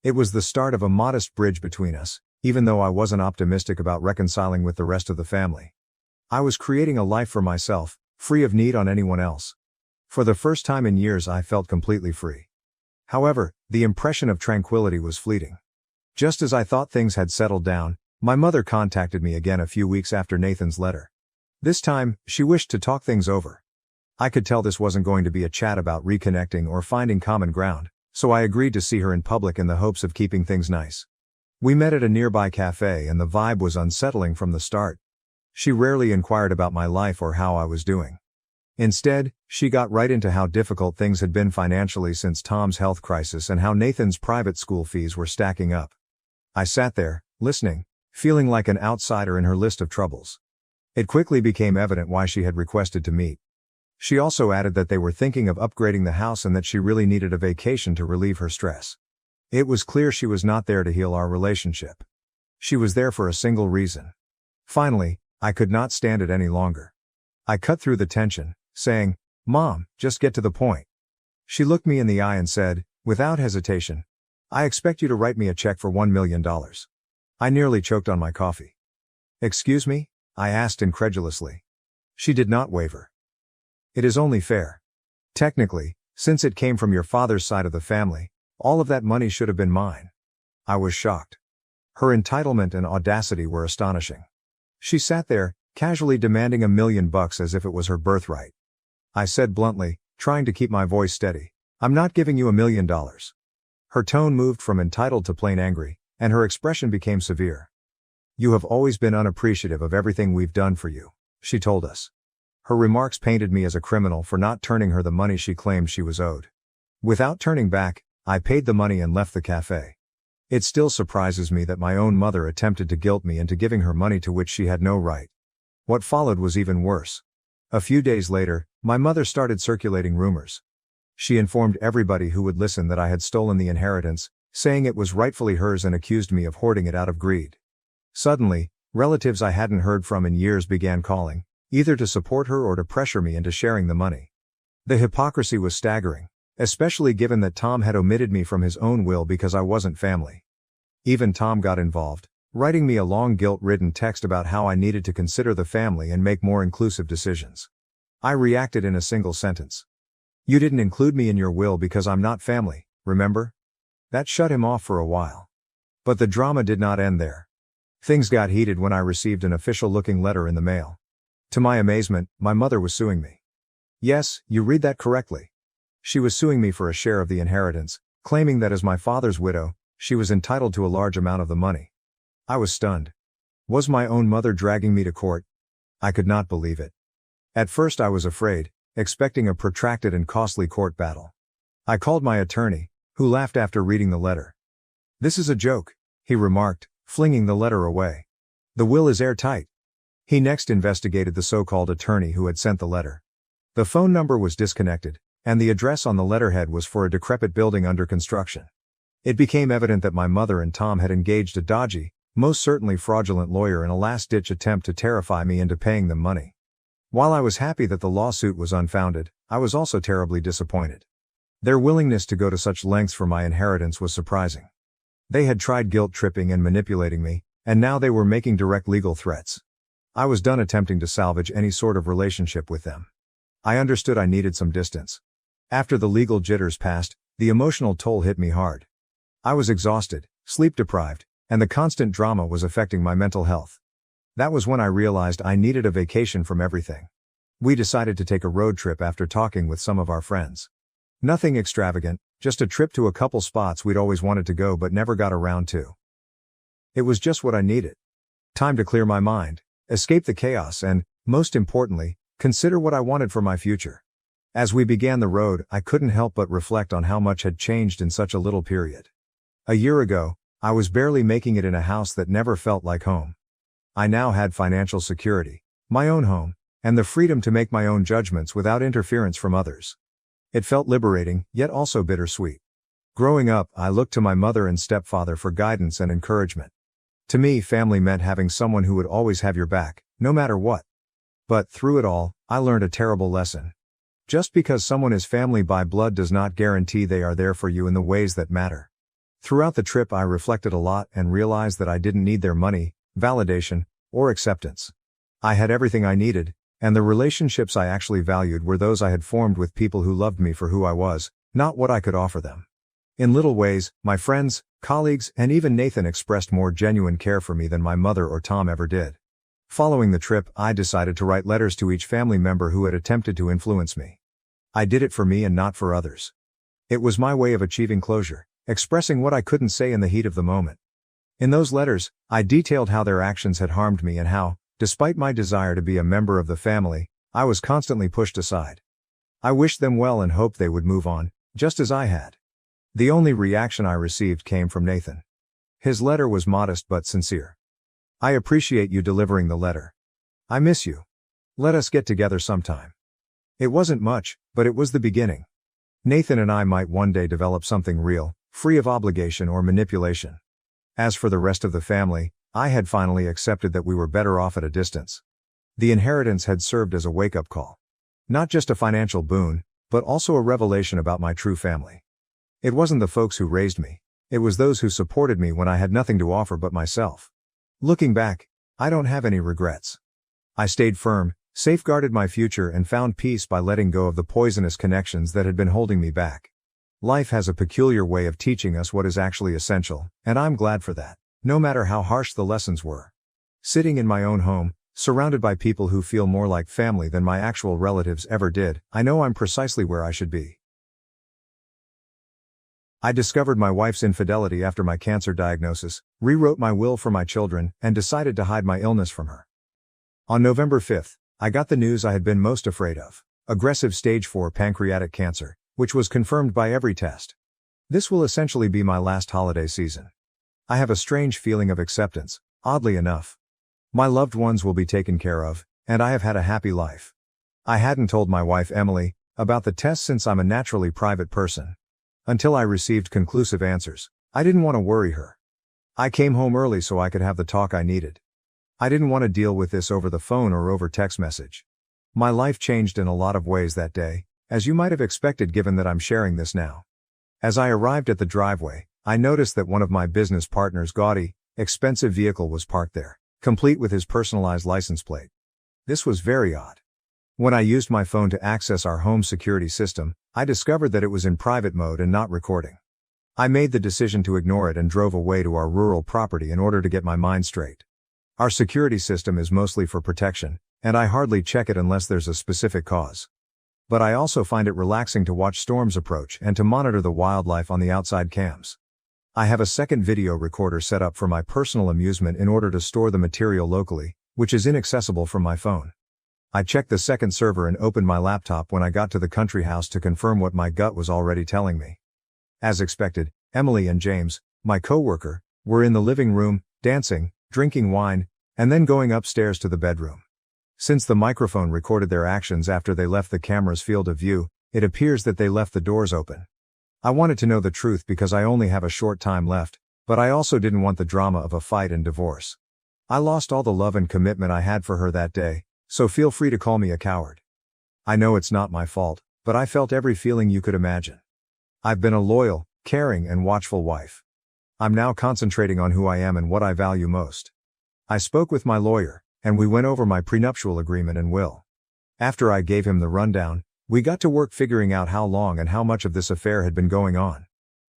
It was the start of a modest bridge between us, even though I wasn't optimistic about reconciling with the rest of the family. I was creating a life for myself, free of need on anyone else. For the first time in years I felt completely free. However, the impression of tranquility was fleeting. Just as I thought things had settled down, my mother contacted me again a few weeks after Nathan's letter. This time, she wished to talk things over. I could tell this wasn't going to be a chat about reconnecting or finding common ground, so I agreed to see her in public in the hopes of keeping things nice. We met at a nearby cafe and the vibe was unsettling from the start. She rarely inquired about my life or how I was doing. Instead, she got right into how difficult things had been financially since Tom's health crisis and how Nathan's private school fees were stacking up. I sat there, listening, feeling like an outsider in her list of troubles. It quickly became evident why she had requested to meet. She also added that they were thinking of upgrading the house and that she really needed a vacation to relieve her stress. It was clear she was not there to heal our relationship. She was there for a single reason. Finally, I could not stand it any longer. I cut through the tension, saying, "Mom, just get to the point." She looked me in the eye and said, without hesitation, "I expect you to write me a check for $1 million. I nearly choked on my coffee. "Excuse me?" I asked incredulously. She did not waver. "It is only fair. Technically, since it came from your father's side of the family, all of that money should have been mine." I was shocked. Her entitlement and audacity were astonishing. She sat there, casually demanding $1 million as if it was her birthright. I said bluntly, trying to keep my voice steady, "I'm not giving you $1 million. Her tone moved from entitled to plain angry, and her expression became severe. "You have always been unappreciative of everything we've done for you," she told us. Her remarks painted me as a criminal for not turning her the money she claimed she was owed. Without turning back, I paid the money and left the cafe. It still surprises me that my own mother attempted to guilt me into giving her money to which she had no right. What followed was even worse. A few days later, my mother started circulating rumors. She informed everybody who would listen that I had stolen the inheritance, saying it was rightfully hers, and accused me of hoarding it out of greed. Suddenly, relatives I hadn't heard from in years began calling, either to support her or to pressure me into sharing the money. The hypocrisy was staggering, especially given that Tom had omitted me from his own will because I wasn't family. Even Tom got involved, writing me a long guilt-ridden text about how I needed to consider the family and make more inclusive decisions. I reacted in a single sentence. "You didn't include me in your will because I'm not family, remember?" That shut him off for a while. But the drama did not end there. Things got heated when I received an official-looking letter in the mail. To my amazement, my mother was suing me. Yes, you read that correctly. She was suing me for a share of the inheritance, claiming that as my father's widow, she was entitled to a large amount of the money. I was stunned. Was my own mother dragging me to court? I could not believe it. At first I was afraid, expecting a protracted and costly court battle. I called my attorney, who laughed after reading the letter. "This is a joke," he remarked, flinging the letter away. "The will is airtight." He next investigated the so-called attorney who had sent the letter. The phone number was disconnected, and the address on the letterhead was for a decrepit building under construction. It became evident that my mother and Tom had engaged a dodgy, most certainly fraudulent lawyer in a last-ditch attempt to terrify me into paying them money. While I was happy that the lawsuit was unfounded, I was also terribly disappointed. Their willingness to go to such lengths for my inheritance was surprising. They had tried guilt-tripping and manipulating me, and now they were making direct legal threats. I was done attempting to salvage any sort of relationship with them. I understood I needed some distance. After the legal jitters passed, the emotional toll hit me hard. I was exhausted, sleep-deprived, and the constant drama was affecting my mental health. That was when I realized I needed a vacation from everything. We decided to take a road trip after talking with some of our friends. Nothing extravagant, just a trip to a couple spots we'd always wanted to go but never got around to. It was just what I needed. Time to clear my mind, escape the chaos, and, most importantly, consider what I wanted for my future. As we began the road, I couldn't help but reflect on how much had changed in such a little period. A year ago, I was barely making it in a house that never felt like home. I now had financial security, my own home, and the freedom to make my own judgments without interference from others. It felt liberating, yet also bittersweet. Growing up, I looked to my mother and stepfather for guidance and encouragement. To me, family meant having someone who would always have your back, no matter what. But through it all, I learned a terrible lesson. Just because someone is family by blood does not guarantee they are there for you in the ways that matter. Throughout the trip, I reflected a lot and realized that I didn't need their money, validation, or acceptance. I had everything I needed, and the relationships I actually valued were those I had formed with people who loved me for who I was, not what I could offer them. In little ways, my friends, colleagues, and even Nathan expressed more genuine care for me than my mother or Tom ever did. Following the trip, I decided to write letters to each family member who had attempted to influence me. I did it for me and not for others. It was my way of achieving closure, expressing what I couldn't say in the heat of the moment. In those letters, I detailed how their actions had harmed me and how, despite my desire to be a member of the family, I was constantly pushed aside. I wished them well and hoped they would move on, just as I had. The only reaction I received came from Nathan. His letter was modest but sincere. "I appreciate you delivering the letter. I miss you. Let us get together sometime." It wasn't much, but it was the beginning. Nathan and I might one day develop something real, free of obligation or manipulation. As for the rest of the family, I had finally accepted that we were better off at a distance. The inheritance had served as a wake-up call. Not just a financial boon, but also a revelation about my true family. It wasn't the folks who raised me. It was those who supported me when I had nothing to offer but myself. Looking back, I don't have any regrets. I stayed firm, safeguarded my future, and found peace by letting go of the poisonous connections that had been holding me back. Life has a peculiar way of teaching us what is actually essential, and I'm glad for that, no matter how harsh the lessons were. Sitting in my own home, surrounded by people who feel more like family than my actual relatives ever did, I know I'm precisely where I should be. I discovered my wife's infidelity after my cancer diagnosis, rewrote my will for my children, and decided to hide my illness from her. On November 5th, I got the news I had been most afraid of: aggressive stage 4 pancreatic cancer, which was confirmed by every test. This will essentially be my last holiday season. I have a strange feeling of acceptance, oddly enough. My loved ones will be taken care of, and I have had a happy life. I hadn't told my wife Emily about the test since I'm a naturally private person. Until I received conclusive answers, I didn't want to worry her. I came home early so I could have the talk I needed. I didn't want to deal with this over the phone or over text message. My life changed in a lot of ways that day, as you might have expected given that I'm sharing this now. As I arrived at the driveway, I noticed that one of my business partner's gaudy, expensive vehicle was parked there, complete with his personalized license plate. This was very odd. When I used my phone to access our home security system, I discovered that it was in private mode and not recording. I made the decision to ignore it and drove away to our rural property in order to get my mind straight. Our security system is mostly for protection, and I hardly check it unless there's a specific cause. But I also find it relaxing to watch storms approach and to monitor the wildlife on the outside cams. I have a second video recorder set up for my personal amusement in order to store the material locally, which is inaccessible from my phone. I checked the second server and opened my laptop when I got to the country house to confirm what my gut was already telling me. As expected, Emily and James, my coworker, were in the living room, dancing, drinking wine, and then going upstairs to the bedroom. Since the microphone recorded their actions after they left the camera's field of view, it appears that they left the doors open. I wanted to know the truth because I only have a short time left, but I also didn't want the drama of a fight and divorce. I lost all the love and commitment I had for her that day, so feel free to call me a coward. I know it's not my fault, but I felt every feeling you could imagine. I've been a loyal, caring, and watchful wife. I'm now concentrating on who I am and what I value most. I spoke with my lawyer, and we went over my prenuptial agreement and will. After I gave him the rundown, we got to work figuring out how long and how much of this affair had been going on.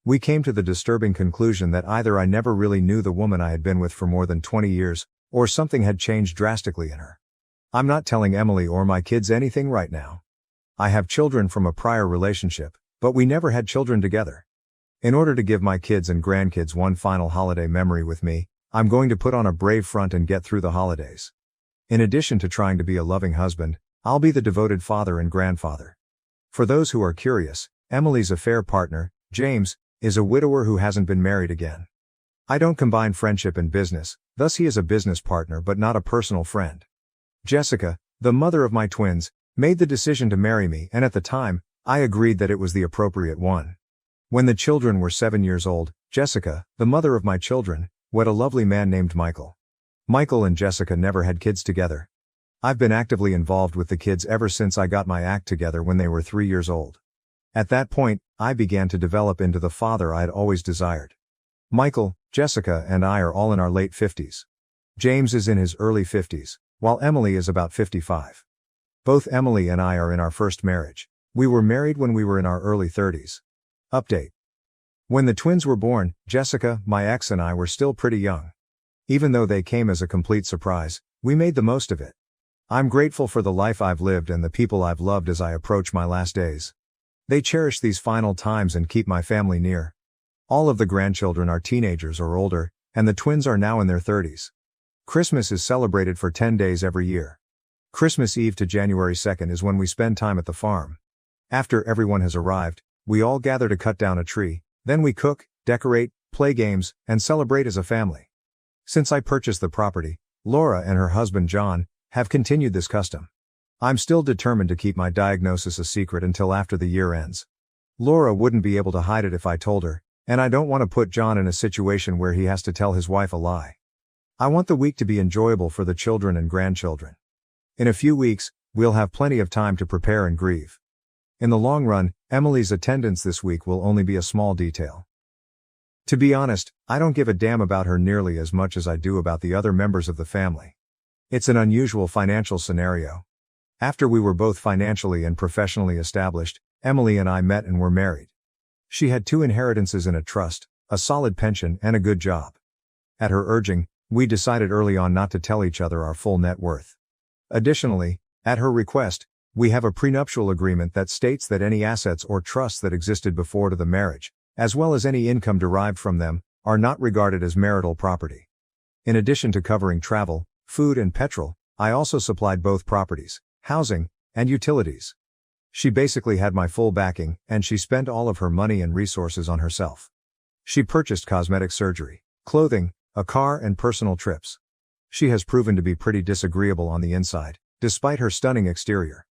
We came to the disturbing conclusion that either I never really knew the woman I had been with for more than 20 years, or something had changed drastically in her. I'm not telling Emily or my kids anything right now. I have children from a prior relationship, but we never had children together. In order to give my kids and grandkids one final holiday memory with me, I'm going to put on a brave front and get through the holidays. In addition to trying to be a loving husband, I'll be the devoted father and grandfather. For those who are curious, Emily's affair partner, James, is a widower who hasn't been married again. I don't combine friendship and business, thus he is a business partner but not a personal friend. Jessica, the mother of my twins, made the decision to marry me, and at the time, I agreed that it was the appropriate one. When the children were 7 years old, Jessica, the mother of my children, wed a lovely man named Michael. Michael and Jessica never had kids together. I've been actively involved with the kids ever since I got my act together when they were 3 years old. At that point, I began to develop into the father I had always desired. Michael, Jessica, and I are all in our late 50s. James is in his early 50s, while Emily is about 55. Both Emily and I are in our first marriage. We were married when we were in our early 30s. Update. When the twins were born, Jessica, my ex, and I were still pretty young. Even though they came as a complete surprise, we made the most of it. I'm grateful for the life I've lived and the people I've loved as I approach my last days. They cherish these final times and keep my family near. All of the grandchildren are teenagers or older, and the twins are now in their 30s. Christmas is celebrated for 10 days every year. Christmas Eve to January 2nd is when we spend time at the farm. After everyone has arrived, we all gather to cut down a tree, then we cook, decorate, play games, and celebrate as a family. Since I purchased the property, Laura and her husband John have continued this custom. I'm still determined to keep my diagnosis a secret until after the year ends. Laura wouldn't be able to hide it if I told her, and I don't want to put John in a situation where he has to tell his wife a lie. I want the week to be enjoyable for the children and grandchildren. In a few weeks, we'll have plenty of time to prepare and grieve. In the long run, Emily's attendance this week will only be a small detail. To be honest, I don't give a damn about her nearly as much as I do about the other members of the family. It's an unusual financial scenario. After we were both financially and professionally established, Emily and I met and were married. She had 2 inheritances in a trust, a solid pension, and a good job. At her urging, we decided early on not to tell each other our full net worth. Additionally, at her request, we have a prenuptial agreement that states that any assets or trusts that existed before to the marriage, as well as any income derived from them, are not regarded as marital property. In addition to covering travel, food and petrol, I also supplied both properties, housing, and utilities. She basically had my full backing, and she spent all of her money and resources on herself. She purchased cosmetic surgery, clothing, a car, and personal trips. She has proven to be pretty disagreeable on the inside, despite her stunning exterior.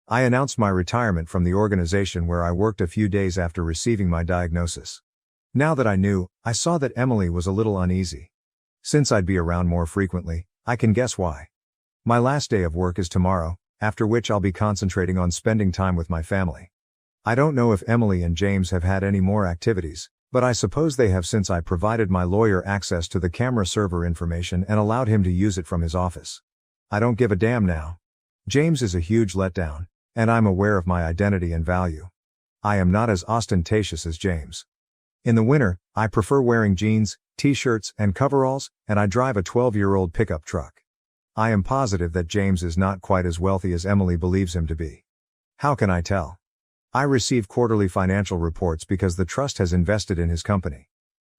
I announced my retirement from the organization where I worked a few days after receiving my diagnosis. Now that I knew, I saw that Emily was a little uneasy. Since I'd be around more frequently, I can guess why. My last day of work is tomorrow, after which I'll be concentrating on spending time with my family. I don't know if Emily and James have had any more activities, but I suppose they have since I provided my lawyer access to the camera server information and allowed him to use it from his office. I don't give a damn now. James is a huge letdown, and I'm aware of my identity and value. I am not as ostentatious as James. In the winter, I prefer wearing jeans, t-shirts, and coveralls, and I drive a 12-year-old pickup truck. I am positive that James is not quite as wealthy as Emily believes him to be. How can I tell? I receive quarterly financial reports because the trust has invested in his company.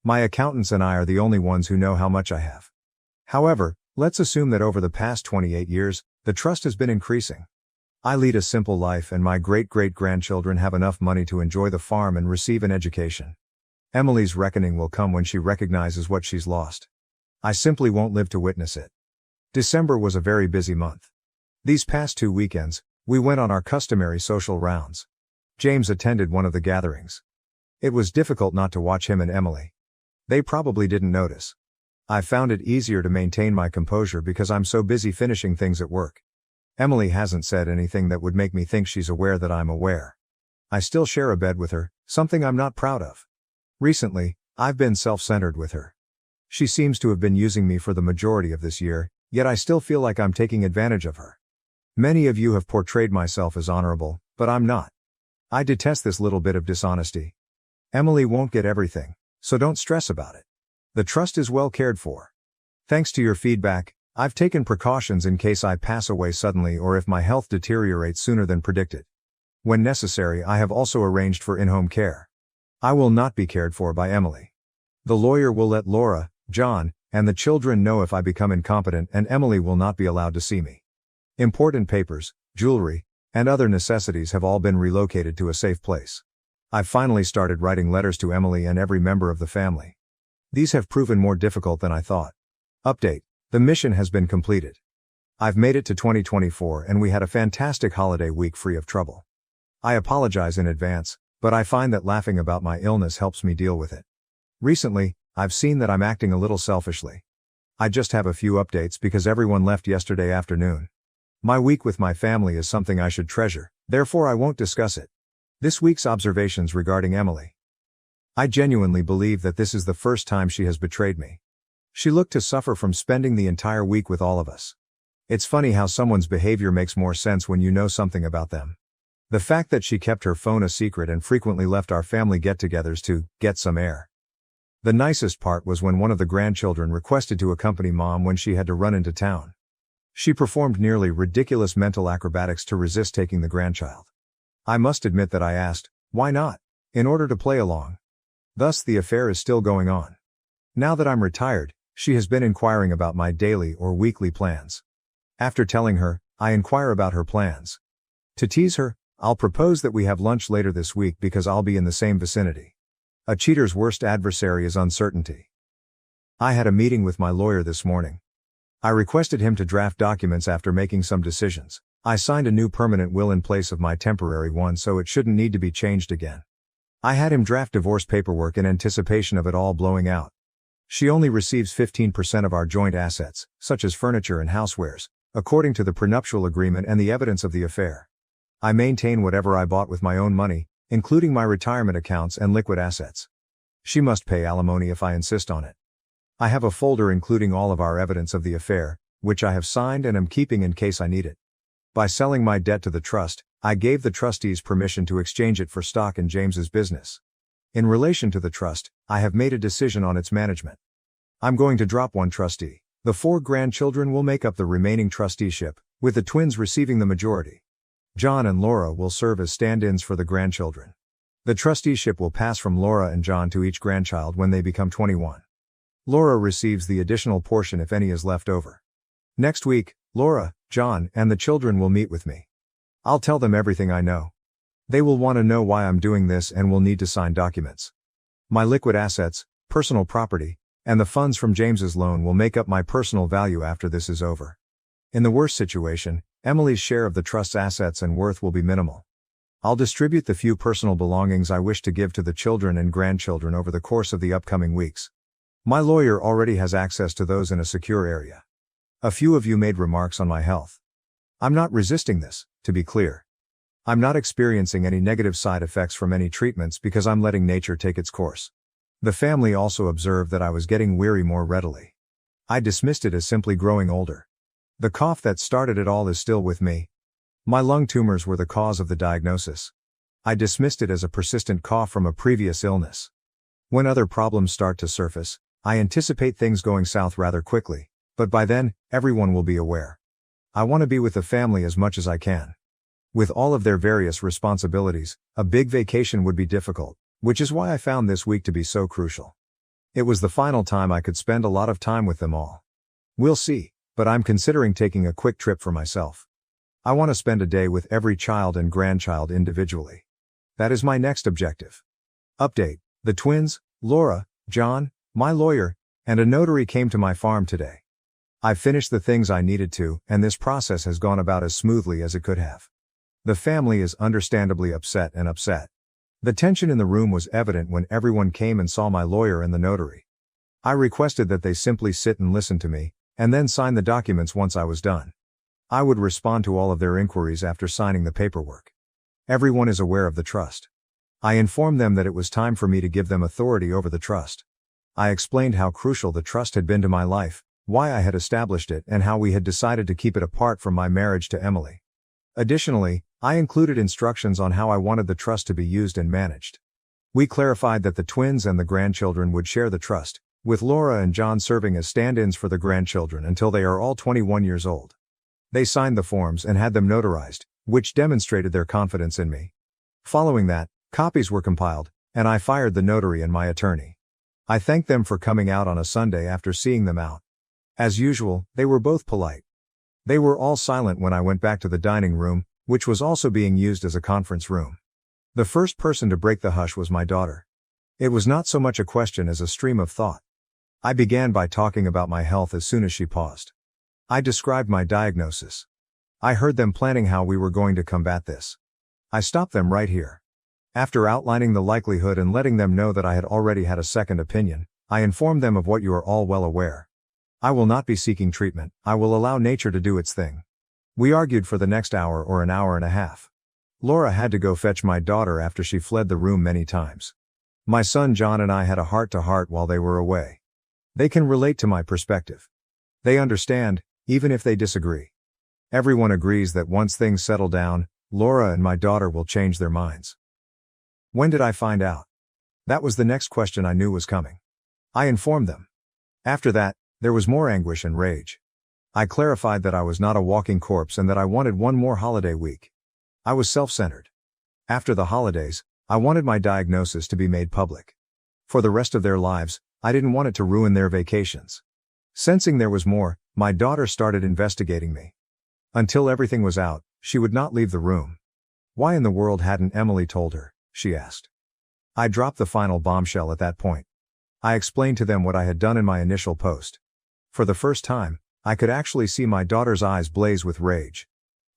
My accountants and I are the only ones who know how much I have. However, let's assume that over the past 28 years, the trust has been increasing. I lead a simple life and my great-great-grandchildren have enough money to enjoy the farm and receive an education. Emily's reckoning will come when she recognizes what she's lost. I simply won't live to witness it. December was a very busy month. These past 2 weekends, we went on our customary social rounds. James attended one of the gatherings. It was difficult not to watch him and Emily. They probably didn't notice. I found it easier to maintain my composure because I'm so busy finishing things at work. Emily hasn't said anything that would make me think she's aware that I'm aware. I still share a bed with her, something I'm not proud of. Recently, I've been self-centered with her. She seems to have been using me for the majority of this year, yet I still feel like I'm taking advantage of her. Many of you have portrayed myself as honorable, but I'm not. I detest this little bit of dishonesty. Emily won't get everything, so don't stress about it. The trust is well cared for. Thanks to your feedback, I've taken precautions in case I pass away suddenly or if my health deteriorates sooner than predicted. When necessary, I have also arranged for in-home care. I will not be cared for by Emily. The lawyer will let Laura, John, and the children know if I become incompetent, and Emily will not be allowed to see me. Important papers, jewelry, and other necessities have all been relocated to a safe place. I've finally started writing letters to Emily and every member of the family. These have proven more difficult than I thought. Update: the mission has been completed. I've made it to 2024 and we had a fantastic holiday week free of trouble. I apologize in advance, but I find that laughing about my illness helps me deal with it. Recently, I've seen that I'm acting a little selfishly. I just have a few updates because everyone left yesterday afternoon. My week with my family is something I should treasure, therefore I won't discuss it. This week's observations regarding Emily. I genuinely believe that this is the first time she has betrayed me. She looked to suffer from spending the entire week with all of us. It's funny how someone's behavior makes more sense when you know something about them. The fact that she kept her phone a secret and frequently left our family get-togethers to get some air. The nicest part was when one of the grandchildren requested to accompany mom when she had to run into town. She performed nearly ridiculous mental acrobatics to resist taking the grandchild. I must admit that I asked, why not? In order to play along. Thus the affair is still going on. Now that I'm retired, she has been inquiring about my daily or weekly plans. After telling her, I inquire about her plans. To tease her, I'll propose that we have lunch later this week because I'll be in the same vicinity. A cheater's worst adversary is uncertainty. I had a meeting with my lawyer this morning. I requested him to draft documents after making some decisions. I signed a new permanent will in place of my temporary one, so it shouldn't need to be changed again. I had him draft divorce paperwork in anticipation of it all blowing out. She only receives 15% of our joint assets, such as furniture and housewares, according to the prenuptial agreement and the evidence of the affair. I maintain whatever I bought with my own money, including my retirement accounts and liquid assets. She must pay alimony if I insist on it. I have a folder including all of our evidence of the affair, which I have signed and am keeping in case I need it. By selling my debt to the trust, I gave the trustees permission to exchange it for stock in James's business. In relation to the trust, I have made a decision on its management. I'm going to drop one trustee. The 4 grandchildren will make up the remaining trusteeship, with the twins receiving the majority. John and Laura will serve as stand-ins for the grandchildren. The trusteeship will pass from Laura and John to each grandchild when they become 21. Laura receives the additional portion if any is left over. Next week, Laura, John, and the children will meet with me. I'll tell them everything I know. They will want to know why I'm doing this and will need to sign documents. My liquid assets, personal property, and the funds from James's loan will make up my personal value after this is over. In the worst situation, Emily's share of the trust's assets and worth will be minimal. I'll distribute the few personal belongings I wish to give to the children and grandchildren over the course of the upcoming weeks. My lawyer already has access to those in a secure area. A few of you made remarks on my health. I'm not resisting this, to be clear. I'm not experiencing any negative side effects from any treatments because I'm letting nature take its course. The family also observed that I was getting weary more readily. I dismissed it as simply growing older. The cough that started it all is still with me. My lung tumors were the cause of the diagnosis. I dismissed it as a persistent cough from a previous illness. When other problems start to surface, I anticipate things going south rather quickly, but by then, everyone will be aware. I want to be with the family as much as I can. With all of their various responsibilities, a big vacation would be difficult, which is why I found this week to be so crucial. It was the final time I could spend a lot of time with them all. We'll see, but I'm considering taking a quick trip for myself. I want to spend a day with every child and grandchild individually. That is my next objective. Update: the twins, Laura, John, my lawyer, and a notary came to my farm today. I've finished the things I needed to, and this process has gone about as smoothly as it could have. The family is understandably upset. The tension in the room was evident when everyone came and saw my lawyer and the notary. I requested that they simply sit and listen to me, and then sign the documents once I was done. I would respond to all of their inquiries after signing the paperwork. Everyone is aware of the trust. I informed them that it was time for me to give them authority over the trust. I explained how crucial the trust had been to my life, why I had established it, and how we had decided to keep it apart from my marriage to Emily. Additionally, I included instructions on how I wanted the trust to be used and managed. We clarified that the twins and the grandchildren would share the trust, with Laura and John serving as stand-ins for the grandchildren until they are all 21 years old. They signed the forms and had them notarized, which demonstrated their confidence in me. Following that, copies were compiled, and I fired the notary and my attorney. I thanked them for coming out on a Sunday after seeing them out. As usual, they were both polite. They were all silent when I went back to the dining room, which was also being used as a conference room. The first person to break the hush was my daughter. It was not so much a question as a stream of thought. I began by talking about my health as soon as she paused. I described my diagnosis. I heard them planning how we were going to combat this. I stopped them right here. After outlining the likelihood and letting them know that I had already had a second opinion, I informed them of what you are all well aware. I will not be seeking treatment, I will allow nature to do its thing. We argued for the next hour or an hour and a half. Laura had to go fetch my daughter after she fled the room many times. My son John and I had a heart-to-heart while they were away. They can relate to my perspective. They understand, even if they disagree. Everyone agrees that once things settle down, Laura and my daughter will change their minds. When did I find out? That was the next question I knew was coming. I informed them. After that, there was more anguish and rage. I clarified that I was not a walking corpse and that I wanted one more holiday week. I was self-centered. After the holidays, I wanted my diagnosis to be made public. For the rest of their lives, I didn't want it to ruin their vacations. Sensing there was more, my daughter started investigating me. Until everything was out, she would not leave the room. Why in the world hadn't Emily told her, she asked. I dropped the final bombshell at that point. I explained to them what I had done in my initial post. For the first time, I could actually see my daughter's eyes blaze with rage.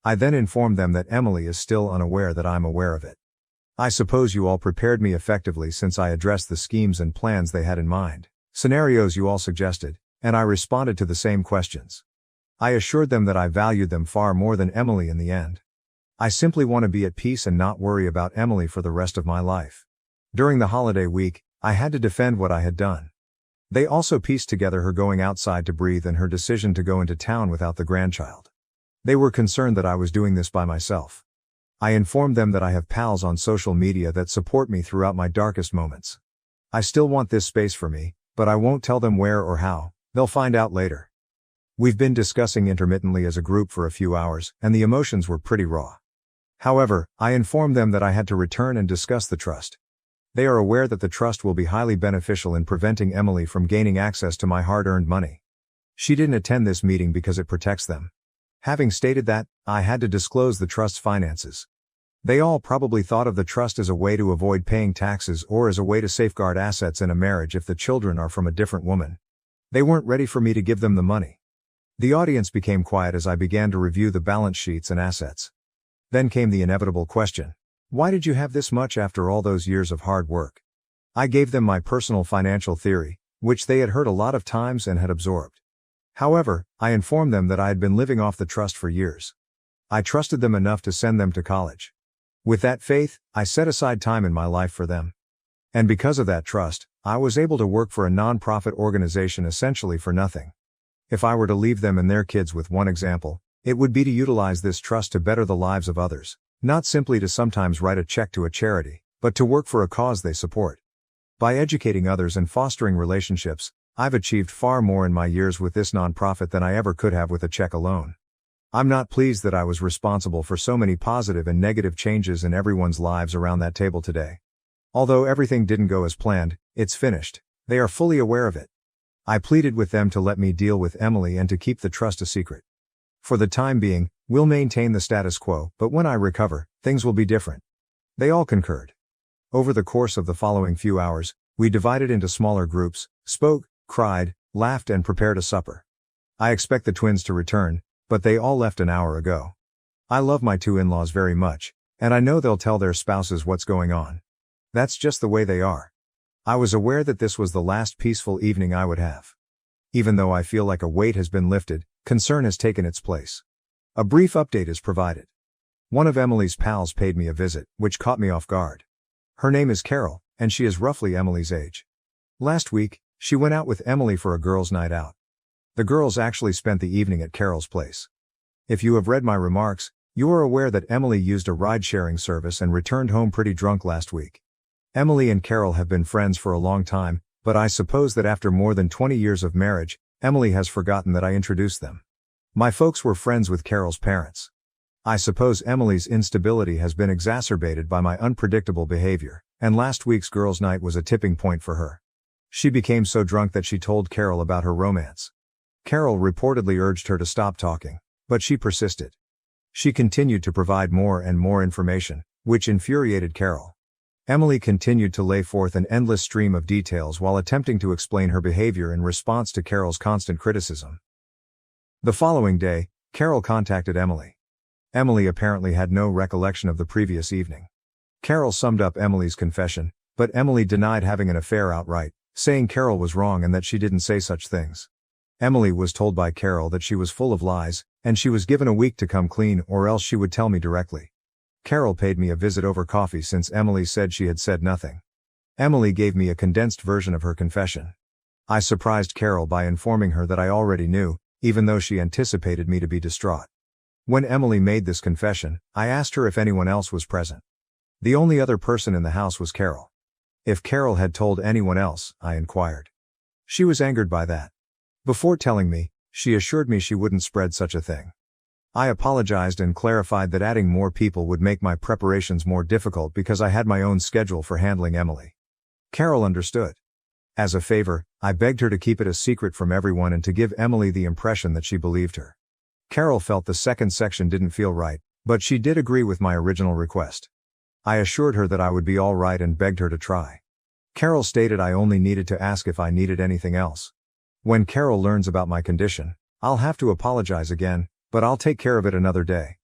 I then informed them that Emily is still unaware that I'm aware of it. I suppose you all prepared me effectively since I addressed the schemes and plans they had in mind, scenarios you all suggested, and I responded to the same questions. I assured them that I valued them far more than Emily in the end. I simply want to be at peace and not worry about Emily for the rest of my life. During the holiday week, I had to defend what I had done. They also pieced together her going outside to breathe and her decision to go into town without the grandchild. They were concerned that I was doing this by myself. I informed them that I have pals on social media that support me throughout my darkest moments. I still want this space for me, but I won't tell them where or how, they'll find out later. We've been discussing intermittently as a group for a few hours, and the emotions were pretty raw. However, I informed them that I had to return and discuss the trust. They are aware that the trust will be highly beneficial in preventing Emily from gaining access to my hard-earned money. She didn't attend this meeting because it protects them. Having stated that, I had to disclose the trust's finances. They all probably thought of the trust as a way to avoid paying taxes or as a way to safeguard assets in a marriage if the children are from a different woman. They weren't ready for me to give them the money. The audience became quiet as I began to review the balance sheets and assets. Then came the inevitable question. Why did you have this much after all those years of hard work? I gave them my personal financial theory, which they had heard a lot of times and had absorbed. However, I informed them that I had been living off the trust for years. I trusted them enough to send them to college. With that faith, I set aside time in my life for them. And because of that trust, I was able to work for a non-profit organization essentially for nothing. If I were to leave them and their kids with one example, it would be to utilize this trust to better the lives of others, not simply to sometimes write a check to a charity, but to work for a cause they support. By educating others and fostering relationships, I've achieved far more in my years with this nonprofit than I ever could have with a check alone. I'm not pleased that I was responsible for so many positive and negative changes in everyone's lives around that table today. Although everything didn't go as planned, it's finished. They are fully aware of it. I pleaded with them to let me deal with Emily and to keep the trust a secret. For the time being, we'll maintain the status quo, but when I recover, things will be different. They all concurred. Over the course of the following few hours, we divided into smaller groups, spoke, cried, laughed and prepared a supper. I expect the twins to return, but they all left an hour ago. I love my two in-laws very much, and I know they'll tell their spouses what's going on. That's just the way they are. I was aware that this was the last peaceful evening I would have. Even though I feel like a weight has been lifted, concern has taken its place. A brief update is provided. One of Emily's pals paid me a visit, which caught me off guard. Her name is Carol, and she is roughly Emily's age. Last week, she went out with Emily for a girls' night out. The girls actually spent the evening at Carol's place. If you have read my remarks, you are aware that Emily used a ride-sharing service and returned home pretty drunk last week. Emily and Carol have been friends for a long time, but I suppose that after more than 20 years of marriage, Emily has forgotten that I introduced them. My folks were friends with Carol's parents. I suppose Emily's instability has been exacerbated by my unpredictable behavior, and last week's girls' night was a tipping point for her. She became so drunk that she told Carol about her romance. Carol reportedly urged her to stop talking, but she persisted. She continued to provide more and more information, which infuriated Carol. Emily continued to lay forth an endless stream of details while attempting to explain her behavior in response to Carol's constant criticism. The following day, Carol contacted Emily. Emily apparently had no recollection of the previous evening. Carol summed up Emily's confession, but Emily denied having an affair outright, saying Carol was wrong and that she didn't say such things. Emily was told by Carol that she was full of lies, and she was given a week to come clean or else she would tell me directly. Carol paid me a visit over coffee since Emily said she had said nothing. Emily gave me a condensed version of her confession. I surprised Carol by informing her that I already knew, even though she anticipated me to be distraught. When Emily made this confession, I asked her if anyone else was present. The only other person in the house was Carol. If Carol had told anyone else, I inquired. She was angered by that. Before telling me, she assured me she wouldn't spread such a thing. I apologized and clarified that adding more people would make my preparations more difficult because I had my own schedule for handling Emily. Carol understood. As a favor, I begged her to keep it a secret from everyone and to give Emily the impression that she believed her. Carol felt the second section didn't feel right, but she did agree with my original request. I assured her that I would be all right and begged her to try. Carol stated I only needed to ask if I needed anything else. When Carol learns about my condition, I'll have to apologize again, but I'll take care of it another day.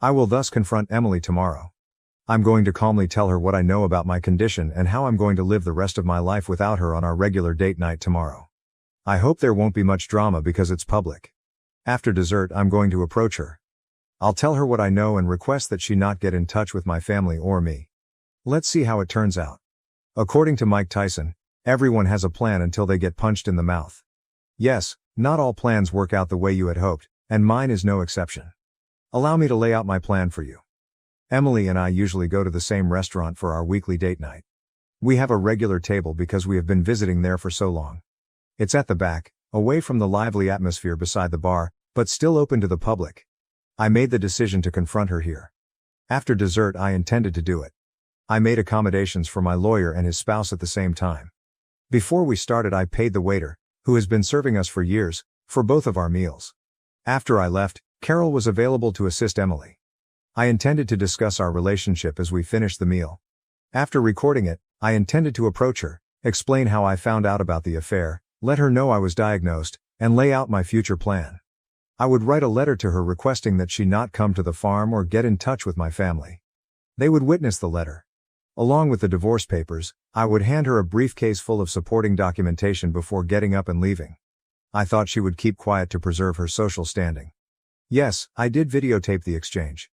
I will thus confront Emily tomorrow. I'm going to calmly tell her what I know about my condition and how I'm going to live the rest of my life without her on our regular date night tomorrow. I hope there won't be much drama because it's public. After dessert, I'm going to approach her. I'll tell her what I know and request that she not get in touch with my family or me. Let's see how it turns out. According to Mike Tyson, everyone has a plan until they get punched in the mouth. Yes, not all plans work out the way you had hoped, and mine is no exception. Allow me to lay out my plan for you. Emily and I usually go to the same restaurant for our weekly date night. We have a regular table because we have been visiting there for so long. It's at the back, away from the lively atmosphere beside the bar, but still open to the public. I made the decision to confront her here. After dessert, I intended to do it. I made accommodations for my lawyer and his spouse at the same time. Before we started, I paid the waiter, who has been serving us for years, for both of our meals. After I left, Carol was available to assist Emily. I intended to discuss our relationship as we finished the meal. After recording it, I intended to approach her, explain how I found out about the affair, let her know I was diagnosed, and lay out my future plan. I would write a letter to her requesting that she not come to the farm or get in touch with my family. They would witness the letter. Along with the divorce papers, I would hand her a briefcase full of supporting documentation before getting up and leaving. I thought she would keep quiet to preserve her social standing. Yes, I did videotape the exchange.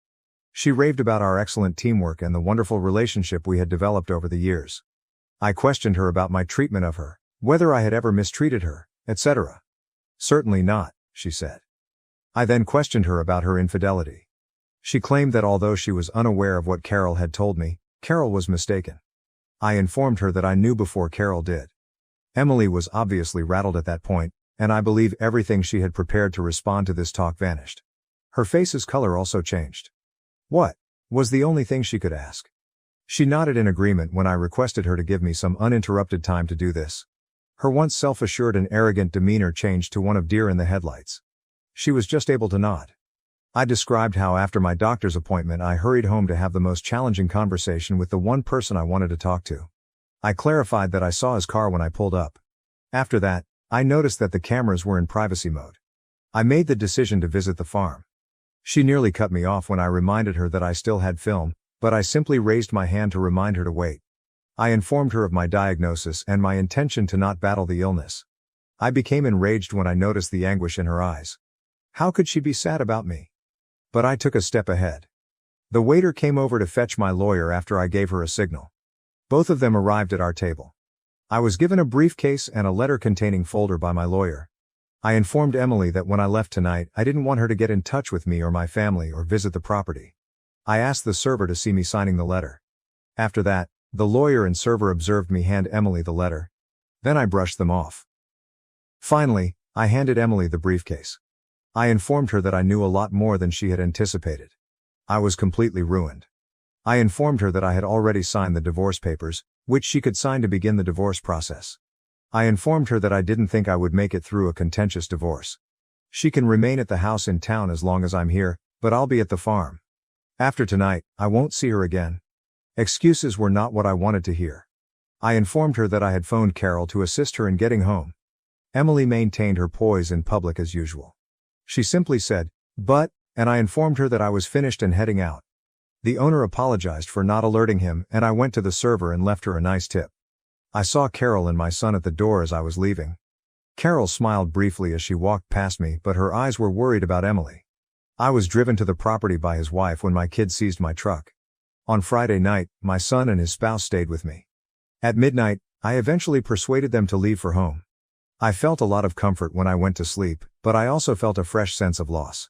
She raved about our excellent teamwork and the wonderful relationship we had developed over the years. I questioned her about my treatment of her, whether I had ever mistreated her, etc. Certainly not, she said. I then questioned her about her infidelity. She claimed that although she was unaware of what Carol had told me, Carol was mistaken. I informed her that I knew before Carol did. Emily was obviously rattled at that point, and I believe everything she had prepared to respond to this talk vanished. Her face's color also changed. What? Was the only thing she could ask. She nodded in agreement when I requested her to give me some uninterrupted time to do this. Her once self-assured and arrogant demeanor changed to one of deer in the headlights. She was just able to nod. I described how after my doctor's appointment I hurried home to have the most challenging conversation with the one person I wanted to talk to. I clarified that I saw his car when I pulled up. After that, I noticed that the cameras were in privacy mode. I made the decision to visit the farm. She nearly cut me off when I reminded her that I still had film, but I simply raised my hand to remind her to wait. I informed her of my diagnosis and my intention to not battle the illness. I became enraged when I noticed the anguish in her eyes. How could she be sad about me? But I took a step ahead. The waiter came over to fetch my lawyer after I gave her a signal. Both of them arrived at our table. I was given a briefcase and a letter-containing folder by my lawyer. I informed Emily that when I left tonight, I didn't want her to get in touch with me or my family or visit the property. I asked the server to see me signing the letter. After that, the lawyer and server observed me hand Emily the letter. Then I brushed them off. Finally, I handed Emily the briefcase. I informed her that I knew a lot more than she had anticipated. I was completely ruined. I informed her that I had already signed the divorce papers, which she could sign to begin the divorce process. I informed her that I didn't think I would make it through a contentious divorce. She can remain at the house in town as long as I'm here, but I'll be at the farm. After tonight, I won't see her again. Excuses were not what I wanted to hear. I informed her that I had phoned Carol to assist her in getting home. Emily maintained her poise in public as usual. She simply said, "But," and I informed her that I was finished and heading out. The owner apologized for not alerting him, and I went to the server and left her a nice tip. I saw Carol and my son at the door as I was leaving. Carol smiled briefly as she walked past me, but her eyes were worried about Emily. I was driven to the property by his wife when my kid seized my truck. On Friday night, my son and his spouse stayed with me. At midnight, I eventually persuaded them to leave for home. I felt a lot of comfort when I went to sleep, but I also felt a fresh sense of loss.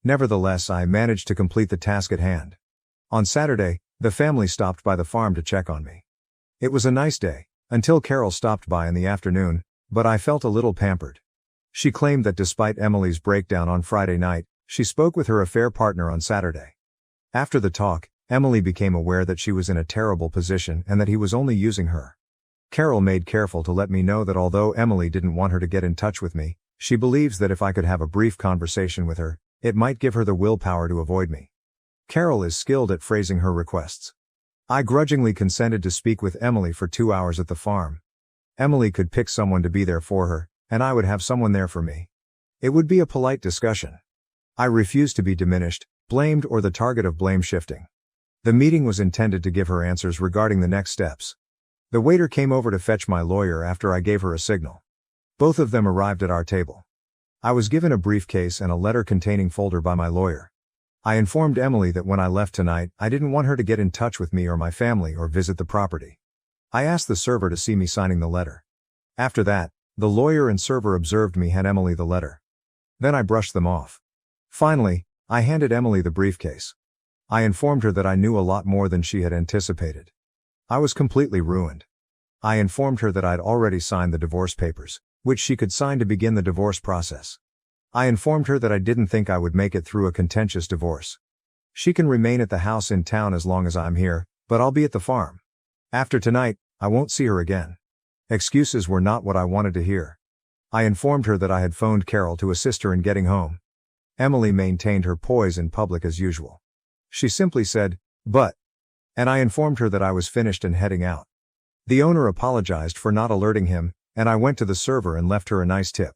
Nevertheless, I managed to complete the task at hand. On Saturday, the family stopped by the farm to check on me. It was a nice day, until Carol stopped by in the afternoon, but I felt a little pampered. She claimed that despite Emily's breakdown on Friday night, she spoke with her affair partner on Saturday. After the talk, Emily became aware that she was in a terrible position and that he was only using her. Carol made careful to let me know that although Emily didn't want her to get in touch with me, she believes that if I could have a brief conversation with her, it might give her the willpower to avoid me. Carol is skilled at phrasing her requests. I grudgingly consented to speak with Emily for 2 hours at the farm. Emily could pick someone to be there for her, and I would have someone there for me. It would be a polite discussion. I refused to be diminished, blamed, or the target of blame shifting. The meeting was intended to give her answers regarding the next steps. The waiter came over to fetch my lawyer after I gave her a signal. Both of them arrived at our table. I was given a briefcase and a letter-containing folder by my lawyer. I informed Emily that when I left tonight, I didn't want her to get in touch with me or my family or visit the property. I asked the server to see me signing the letter. After that, the lawyer and server observed me hand Emily the letter. Then I brushed them off. Finally, I handed Emily the briefcase. I informed her that I knew a lot more than she had anticipated. I was completely ruined. I informed her that I'd already signed the divorce papers, which she could sign to begin the divorce process. I informed her that I didn't think I would make it through a contentious divorce. She can remain at the house in town as long as I'm here, but I'll be at the farm. After tonight, I won't see her again. Excuses were not what I wanted to hear. I informed her that I had phoned Carol to assist her in getting home. Emily maintained her poise in public as usual. She simply said, "But," and I informed her that I was finished and heading out. The owner apologized for not alerting him, and I went to the server and left her a nice tip.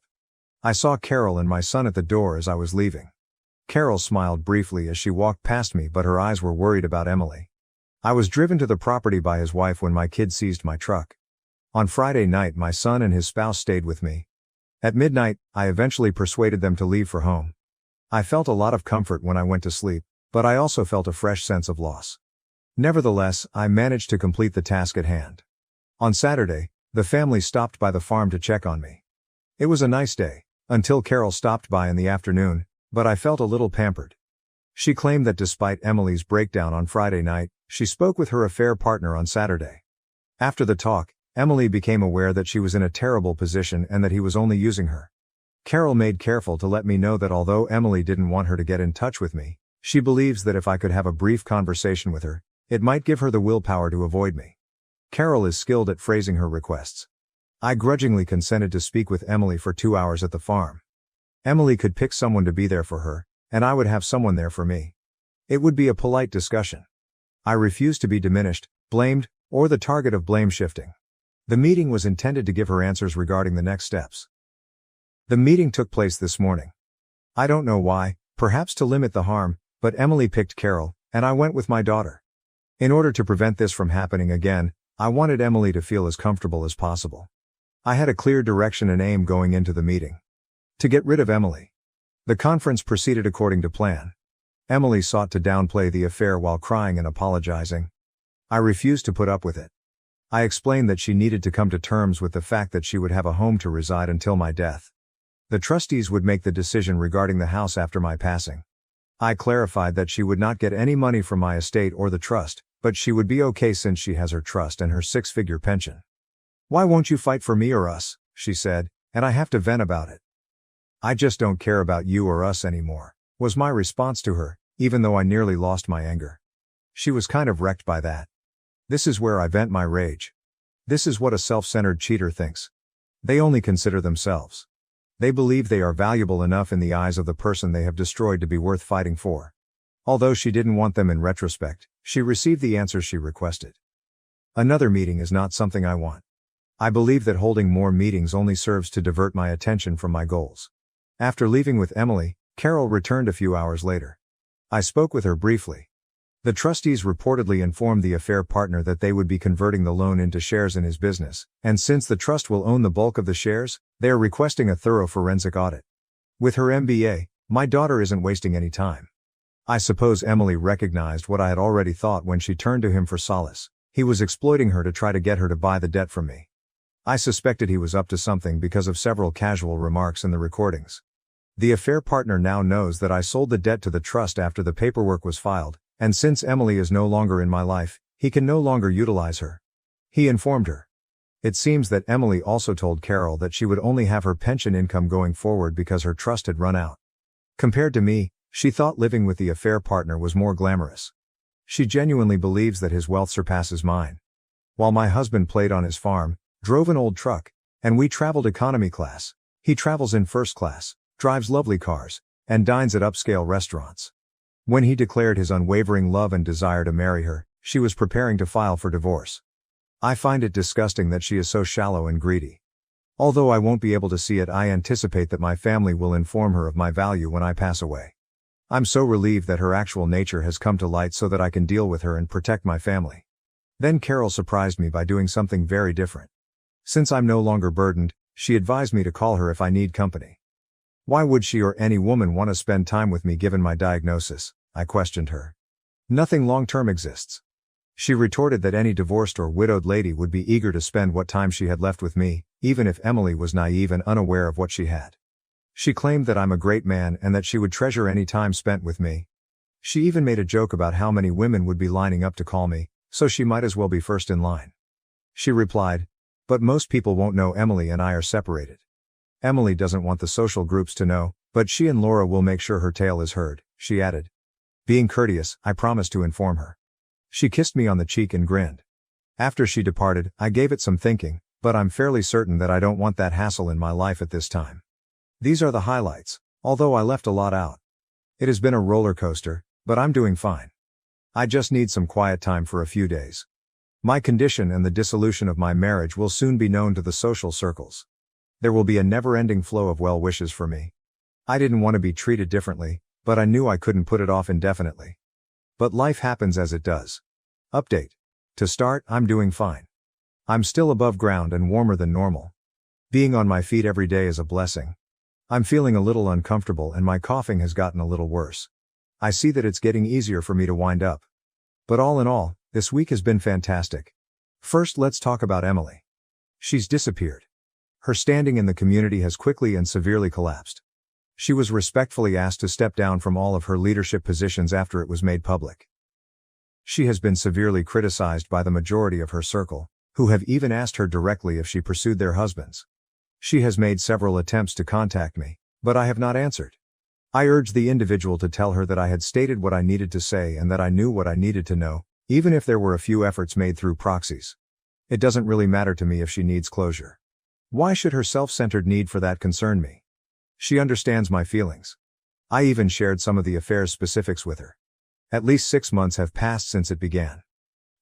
I saw Carol and my son at the door as I was leaving. Carol smiled briefly as she walked past me, but her eyes were worried about Emily. I was driven to the property by his wife when my kid seized my truck. On Friday night, my son and his spouse stayed with me. At midnight, I eventually persuaded them to leave for home. I felt a lot of comfort when I went to sleep, but I also felt a fresh sense of loss. Nevertheless, I managed to complete the task at hand. On Saturday, the family stopped by the farm to check on me. It was a nice day, until Carol stopped by in the afternoon, but I felt a little pampered. She claimed that despite Emily's breakdown on Friday night, she spoke with her affair partner on Saturday. After the talk, Emily became aware that she was in a terrible position and that he was only using her. Carol made careful to let me know that although Emily didn't want her to get in touch with me, she believes that if I could have a brief conversation with her, it might give her the willpower to avoid me. Carol is skilled at phrasing her requests. I grudgingly consented to speak with Emily for 2 hours at the farm. Emily could pick someone to be there for her, and I would have someone there for me. It would be a polite discussion. I refused to be diminished, blamed, or the target of blame shifting. The meeting was intended to give her answers regarding the next steps. The meeting took place this morning. I don't know why, perhaps to limit the harm, but Emily picked Carol, and I went with my daughter. In order to prevent this from happening again, I wanted Emily to feel as comfortable as possible. I had a clear direction and aim going into the meeting. To get rid of Emily. The conference proceeded according to plan. Emily sought to downplay the affair while crying and apologizing. I refused to put up with it. I explained that she needed to come to terms with the fact that she would have a home to reside until my death. The trustees would make the decision regarding the house after my passing. I clarified that she would not get any money from my estate or the trust, but she would be okay since she has her trust and her 6-figure pension. "Why won't you fight for me or us?" she said, and I have to vent about it. "I just don't care about you or us anymore," was my response to her, even though I nearly lost my anger. She was kind of wrecked by that. This is where I vent my rage. This is what a self-centered cheater thinks. They only consider themselves. They believe they are valuable enough in the eyes of the person they have destroyed to be worth fighting for. Although she didn't want them in retrospect, she received the answers she requested. Another meeting is not something I want. I believe that holding more meetings only serves to divert my attention from my goals. After leaving with Emily, Carol returned a few hours later. I spoke with her briefly. The trustees reportedly informed the affair partner that they would be converting the loan into shares in his business, and since the trust will own the bulk of the shares, they are requesting a thorough forensic audit. With her MBA, my daughter isn't wasting any time. I suppose Emily recognized what I had already thought when she turned to him for solace. He was exploiting her to try to get her to buy the debt from me. I suspected he was up to something because of several casual remarks in the recordings. The affair partner now knows that I sold the debt to the trust after the paperwork was filed, and since Emily is no longer in my life, he can no longer utilize her. He informed her. It seems that Emily also told Carol that she would only have her pension income going forward because her trust had run out. Compared to me, she thought living with the affair partner was more glamorous. She genuinely believes that his wealth surpasses mine. While my husband played on his farm, drove an old truck, and we traveled economy class, he travels in first class, drives lovely cars, and dines at upscale restaurants. When he declared his unwavering love and desire to marry her, she was preparing to file for divorce. I find it disgusting that she is so shallow and greedy. Although I won't be able to see it, I anticipate that my family will inform her of my value when I pass away. I'm so relieved that her actual nature has come to light so that I can deal with her and protect my family. Then Carol surprised me by doing something very different. Since I'm no longer burdened, she advised me to call her if I need company. Why would she or any woman want to spend time with me given my diagnosis? I questioned her. Nothing long-term exists. She retorted that any divorced or widowed lady would be eager to spend what time she had left with me, even if Emily was naive and unaware of what she had. She claimed that I'm a great man and that she would treasure any time spent with me. She even made a joke about how many women would be lining up to call me, so she might as well be first in line. She replied, "But most people won't know Emily and I are separated. Emily doesn't want the social groups to know, but she and Laura will make sure her tale is heard," she added. Being courteous, I promised to inform her. She kissed me on the cheek and grinned. After she departed, I gave it some thinking, but I'm fairly certain that I don't want that hassle in my life at this time. These are the highlights, although I left a lot out. It has been a roller coaster, but I'm doing fine. I just need some quiet time for a few days. My condition and the dissolution of my marriage will soon be known to the social circles. There will be a never-ending flow of well wishes for me. I didn't want to be treated differently, but I knew I couldn't put it off indefinitely. But life happens as it does. Update. To start, I'm doing fine. I'm still above ground and warmer than normal. Being on my feet every day is a blessing. I'm feeling a little uncomfortable and my coughing has gotten a little worse. I see that it's getting easier for me to wind up. But all in all, this week has been fantastic. First, let's talk about Emily. She's disappeared. Her standing in the community has quickly and severely collapsed. She was respectfully asked to step down from all of her leadership positions after it was made public. She has been severely criticized by the majority of her circle, who have even asked her directly if she pursued their husbands. She has made several attempts to contact me, but I have not answered. I urged the individual to tell her that I had stated what I needed to say and that I knew what I needed to know, even if there were a few efforts made through proxies. It doesn't really matter to me if she needs closure. Why should her self-centered need for that concern me? She understands my feelings. I even shared some of the affair's specifics with her. At least 6 months have passed since it began.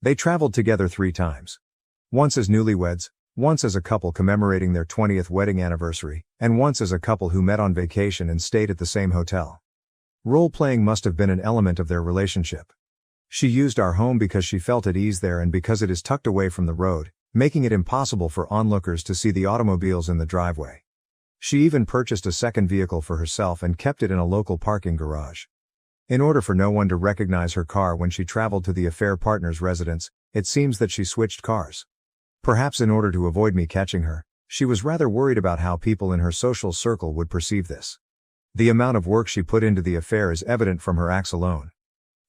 They traveled together 3 times. Once as newlyweds, once as a couple commemorating their 20th wedding anniversary, and once as a couple who met on vacation and stayed at the same hotel. Role-playing must have been an element of their relationship. She used our home because she felt at ease there and because it is tucked away from the road, making it impossible for onlookers to see the automobiles in the driveway. She even purchased a second vehicle for herself and kept it in a local parking garage. In order for no one to recognize her car when she traveled to the affair partner's residence, it seems that she switched cars. Perhaps in order to avoid me catching her, she was rather worried about how people in her social circle would perceive this. The amount of work she put into the affair is evident from her acts alone.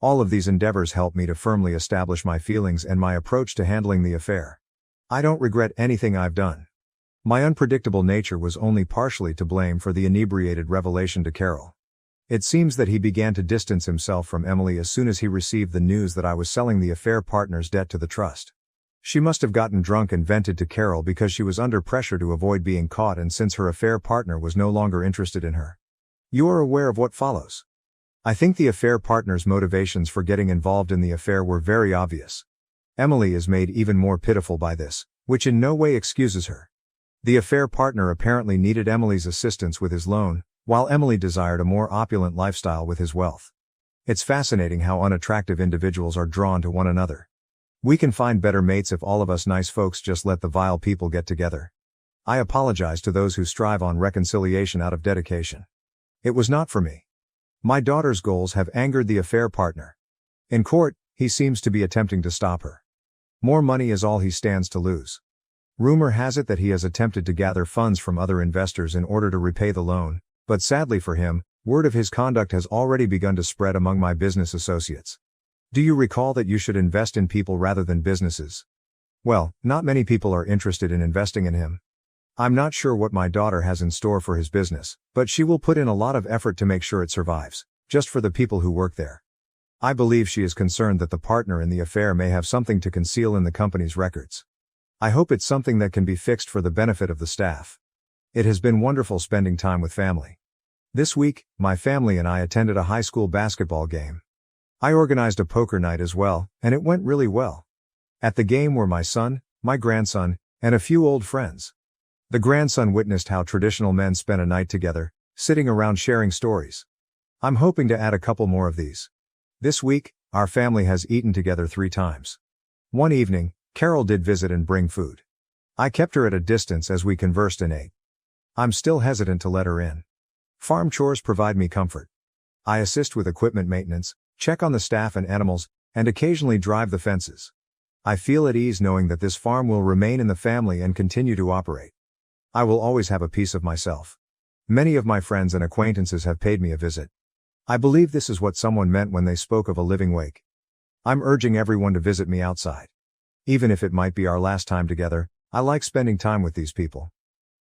All of these endeavors help me to firmly establish my feelings and my approach to handling the affair. I don't regret anything I've done. My unpredictable nature was only partially to blame for the inebriated revelation to Carol. It seems that he began to distance himself from Emily as soon as he received the news that I was selling the affair partner's debt to the trust. She must have gotten drunk and vented to Carol because she was under pressure to avoid being caught and since her affair partner was no longer interested in her. You are aware of what follows. I think the affair partner's motivations for getting involved in the affair were very obvious. Emily is made even more pitiful by this, which in no way excuses her. The affair partner apparently needed Emily's assistance with his loan, while Emily desired a more opulent lifestyle with his wealth. It's fascinating how unattractive individuals are drawn to one another. We can find better mates if all of us nice folks just let the vile people get together. I apologize to those who strive on reconciliation out of dedication. It was not for me. My daughter's goals have angered the affair partner. In court, he seems to be attempting to stop her. More money is all he stands to lose. Rumor has it that he has attempted to gather funds from other investors in order to repay the loan, but sadly for him, word of his conduct has already begun to spread among my business associates. Do you recall that you should invest in people rather than businesses? Well, not many people are interested in investing in him. I'm not sure what my daughter has in store for his business, but she will put in a lot of effort to make sure it survives, just for the people who work there. I believe she is concerned that the partner in the affair may have something to conceal in the company's records. I hope it's something that can be fixed for the benefit of the staff. It has been wonderful spending time with family. This week, my family and I attended a high school basketball game. I organized a poker night as well, and it went really well. At the game were my son, my grandson, and a few old friends. The grandson witnessed how traditional men spent a night together, sitting around sharing stories. I'm hoping to add a couple more of these. This week, our family has eaten together 3 times. One evening, Carol did visit and bring food. I kept her at a distance as we conversed and ate. I'm still hesitant to let her in. Farm chores provide me comfort. I assist with equipment maintenance, check on the staff and animals, and occasionally drive the fences. I feel at ease knowing that this farm will remain in the family and continue to operate. I will always have a piece of myself. Many of my friends and acquaintances have paid me a visit. I believe this is what someone meant when they spoke of a living wake. I'm urging everyone to visit me outside. Even if it might be our last time together, I like spending time with these people.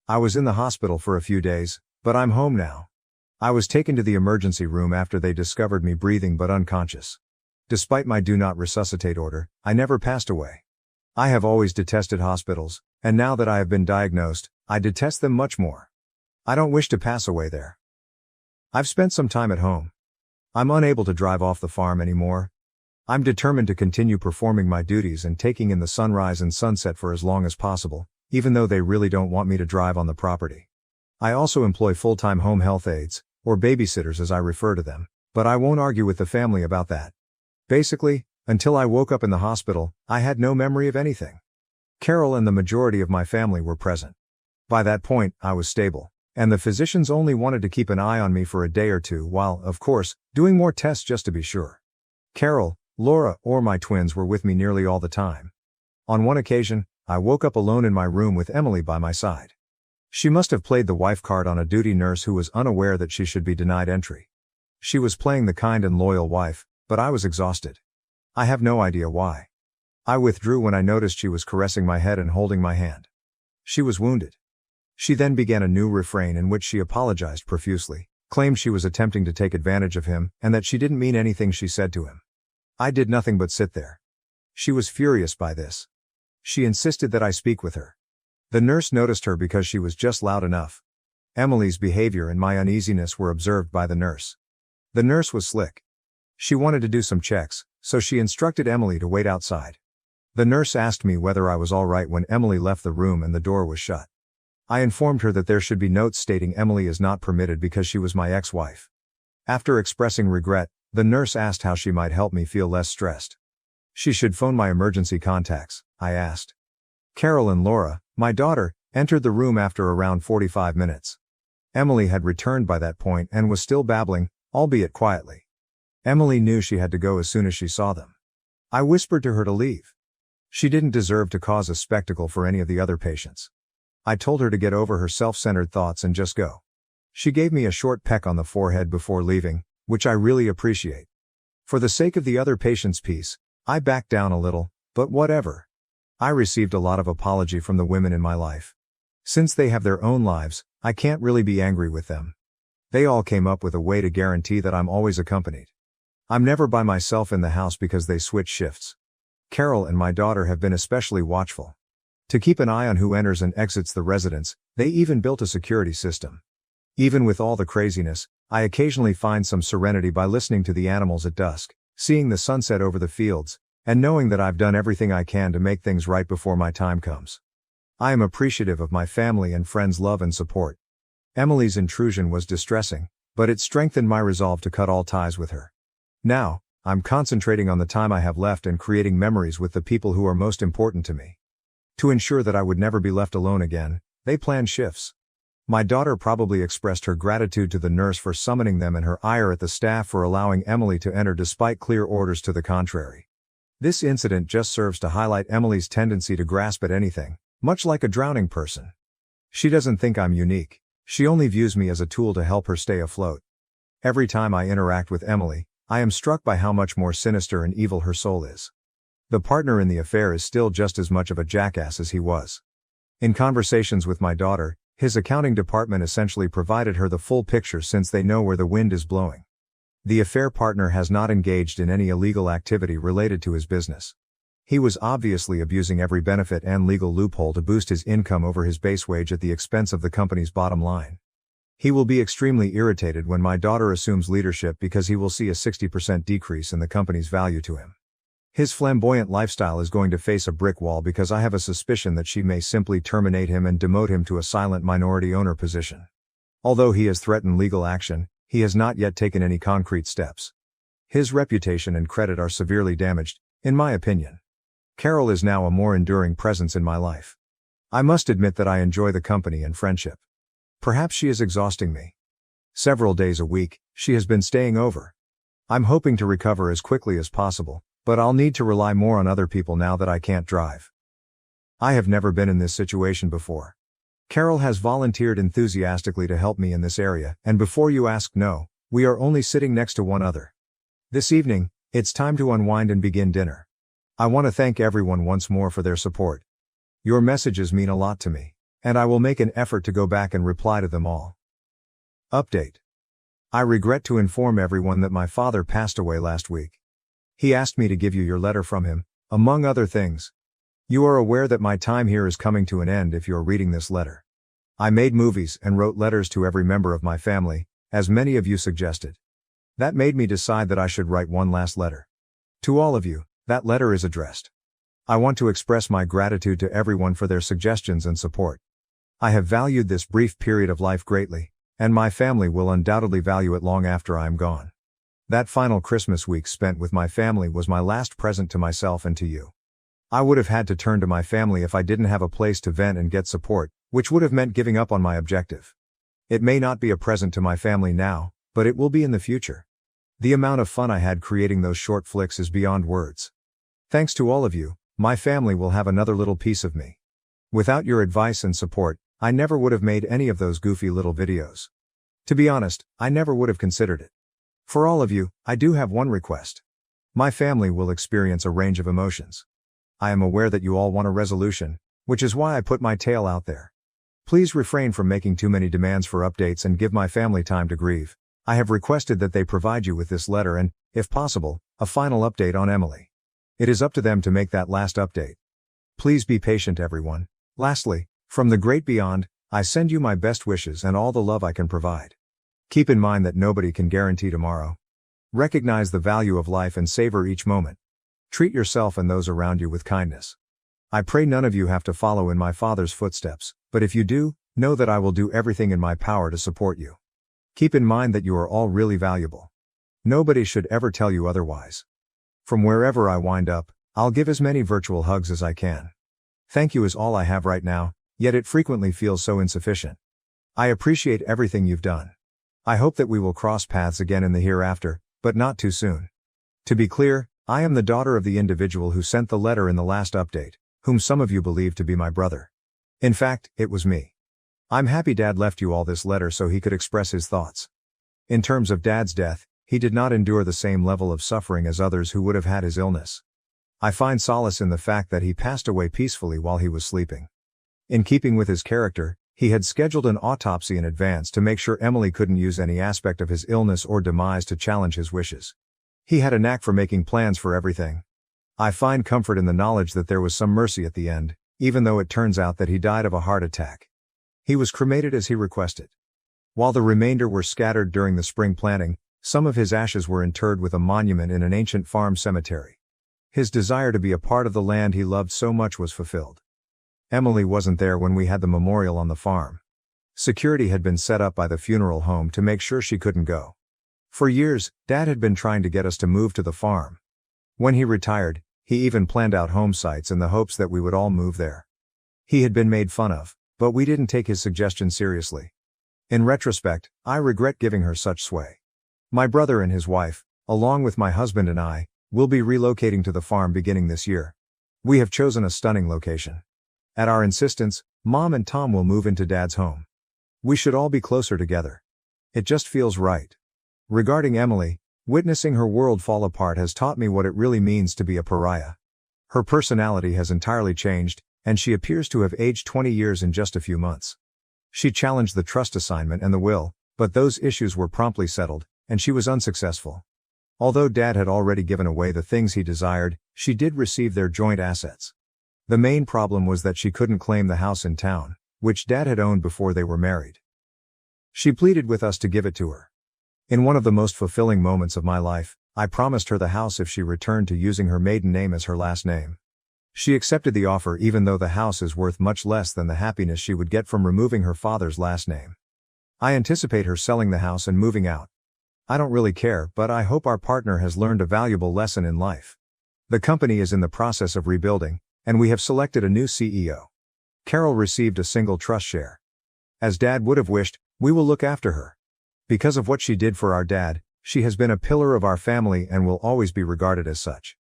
I was in the hospital for a few days, but I'm home now. I was taken to the emergency room after they discovered me breathing but unconscious. Despite my do not resuscitate order, I never passed away. I have always detested hospitals, and now that I have been diagnosed, I detest them much more. I don't wish to pass away there. I've spent some time at home. I'm unable to drive off the farm anymore. I'm determined to continue performing my duties and taking in the sunrise and sunset for as long as possible, even though they really don't want me to drive on the property. I also employ full-time home health aides, or babysitters as I refer to them, but I won't argue with the family about that. Basically, until I woke up in the hospital, I had no memory of anything. Carol and the majority of my family were present. By that point, I was stable, and the physicians only wanted to keep an eye on me for a day or two while, of course, doing more tests just to be sure. Carol, Laura, or my twins were with me nearly all the time. On one occasion, I woke up alone in my room with Emily by my side. She must have played the wife card on a duty nurse who was unaware that she should be denied entry. She was playing the kind and loyal wife, but I was exhausted. I have no idea why. I withdrew when I noticed she was caressing my head and holding my hand. She was wounded. She then began a new refrain in which she apologized profusely, claimed she was attempting to take advantage of him, and that she didn't mean anything she said to him. I did nothing but sit there. She was furious by this. She insisted that I speak with her. The nurse noticed her because she was just loud enough. Emily's behavior and my uneasiness were observed by the nurse. The nurse was slick. She wanted to do some checks, so she instructed Emily to wait outside. The nurse asked me whether I was all right when Emily left the room and the door was shut. I informed her that there should be notes stating Emily is not permitted because she was my ex-wife. After expressing regret, the nurse asked how she might help me feel less stressed. She should phone my emergency contacts, I asked. Carol and Laura, my daughter, entered the room after around 45 minutes. Emily had returned by that point and was still babbling, albeit quietly. Emily knew she had to go as soon as she saw them. I whispered to her to leave. She didn't deserve to cause a spectacle for any of the other patients. I told her to get over her self-centered thoughts and just go. She gave me a short peck on the forehead before leaving, which I really appreciate. For the sake of the other patient's peace, I backed down a little, but whatever. I received a lot of apology from the women in my life. Since they have their own lives, I can't really be angry with them. They all came up with a way to guarantee that I'm always accompanied. I'm never by myself in the house because they switch shifts. Carol and my daughter have been especially watchful. To keep an eye on who enters and exits the residence, they even built a security system. Even with all the craziness, I occasionally find some serenity by listening to the animals at dusk, seeing the sunset over the fields, and knowing that I've done everything I can to make things right before my time comes. I am appreciative of my family and friends' love and support. Emily's intrusion was distressing, but it strengthened my resolve to cut all ties with her. Now, I'm concentrating on the time I have left and creating memories with the people who are most important to me. To ensure that I would never be left alone again, they planned shifts. My daughter probably expressed her gratitude to the nurse for summoning them and her ire at the staff for allowing Emily to enter despite clear orders to the contrary. This incident just serves to highlight Emily's tendency to grasp at anything, much like a drowning person. She doesn't think I'm unique. She only views me as a tool to help her stay afloat. Every time I interact with Emily, I am struck by how much more sinister and evil her soul is. The partner in the affair is still just as much of a jackass as he was. In conversations with my daughter, his accounting department essentially provided her the full picture since they know where the wind is blowing. The affair partner has not engaged in any illegal activity related to his business. He was obviously abusing every benefit and legal loophole to boost his income over his base wage at the expense of the company's bottom line. He will be extremely irritated when my daughter assumes leadership because he will see a 60% decrease in the company's value to him. His flamboyant lifestyle is going to face a brick wall because I have a suspicion that she may simply terminate him and demote him to a silent minority owner position. Although he has threatened legal action, he has not yet taken any concrete steps. His reputation and credit are severely damaged, in my opinion. Carol is now a more enduring presence in my life. I must admit that I enjoy the company and friendship. Perhaps she is exhausting me. Several days a week, she has been staying over. I'm hoping to recover as quickly as possible, but I'll need to rely more on other people now that I can't drive. I have never been in this situation before. Carol has volunteered enthusiastically to help me in this area, and before you ask, no, we are only sitting next to one other. This evening, it's time to unwind and begin dinner. I want to thank everyone once more for their support. Your messages mean a lot to me, and I will make an effort to go back and reply to them all. Update. I regret to inform everyone that my father passed away last week. He asked me to give you your letter from him, among other things. You are aware that my time here is coming to an end if you are reading this letter. I made movies and wrote letters to every member of my family, as many of you suggested. That made me decide that I should write one last letter. To all of you, that letter is addressed. I want to express my gratitude to everyone for their suggestions and support. I have valued this brief period of life greatly, and my family will undoubtedly value it long after I am gone. That final Christmas week spent with my family was my last present to myself and to you. I would have had to turn to my family if I didn't have a place to vent and get support, which would have meant giving up on my objective. It may not be a present to my family now, but it will be in the future. The amount of fun I had creating those short flicks is beyond words. Thanks to all of you, my family will have another little piece of me. Without your advice and support, I never would have made any of those goofy little videos. To be honest, I never would have considered it. For all of you, I do have one request. My family will experience a range of emotions. I am aware that you all want a resolution, which is why I put my tale out there. Please refrain from making too many demands for updates and give my family time to grieve. I have requested that they provide you with this letter and, if possible, a final update on Emily. It is up to them to make that last update. Please be patient, everyone. Lastly, from the great beyond, I send you my best wishes and all the love I can provide. Keep in mind that nobody can guarantee tomorrow. Recognize the value of life and savor each moment. Treat yourself and those around you with kindness. I pray none of you have to follow in my father's footsteps, but if you do, know that I will do everything in my power to support you. Keep in mind that you are all really valuable. Nobody should ever tell you otherwise. From wherever I wind up, I'll give as many virtual hugs as I can. Thank you is all I have right now, yet it frequently feels so insufficient. I appreciate everything you've done. I hope that we will cross paths again in the hereafter, but not too soon. To be clear, I am the daughter of the individual who sent the letter in the last update, whom some of you believe to be my brother. In fact, it was me. I'm happy Dad left you all this letter so he could express his thoughts. In terms of Dad's death, he did not endure the same level of suffering as others who would have had his illness. I find solace in the fact that he passed away peacefully while he was sleeping. In keeping with his character, he had scheduled an autopsy in advance to make sure Emily couldn't use any aspect of his illness or demise to challenge his wishes. He had a knack for making plans for everything. I find comfort in the knowledge that there was some mercy at the end, even though it turns out that he died of a heart attack. He was cremated as he requested. While the remainder were scattered during the spring planting, some of his ashes were interred with a monument in an ancient farm cemetery. His desire to be a part of the land he loved so much was fulfilled. Emily wasn't there when we had the memorial on the farm. Security had been set up by the funeral home to make sure she couldn't go. For years, Dad had been trying to get us to move to the farm. When he retired, he even planned out home sites in the hopes that we would all move there. He had been made fun of, but we didn't take his suggestion seriously. In retrospect, I regret giving her such sway. My brother and his wife, along with my husband and I, will be relocating to the farm beginning this year. We have chosen a stunning location. At our insistence, Mom and Tom will move into Dad's home. We should all be closer together. It just feels right. Regarding Emily, witnessing her world fall apart has taught me what it really means to be a pariah. Her personality has entirely changed, and she appears to have aged 20 years in just a few months. She challenged the trust assignment and the will, but those issues were promptly settled, and she was unsuccessful. Although Dad had already given away the things he desired, she did receive their joint assets. The main problem was that she couldn't claim the house in town, which Dad had owned before they were married. She pleaded with us to give it to her. In one of the most fulfilling moments of my life, I promised her the house if she returned to using her maiden name as her last name. She accepted the offer even though the house is worth much less than the happiness she would get from removing her father's last name. I anticipate her selling the house and moving out. I don't really care, but I hope our partner has learned a valuable lesson in life. The company is in the process of rebuilding, and we have selected a new CEO. Carol received a single trust share. As Dad would have wished, we will look after her. Because of what she did for our dad, she has been a pillar of our family and will always be regarded as such.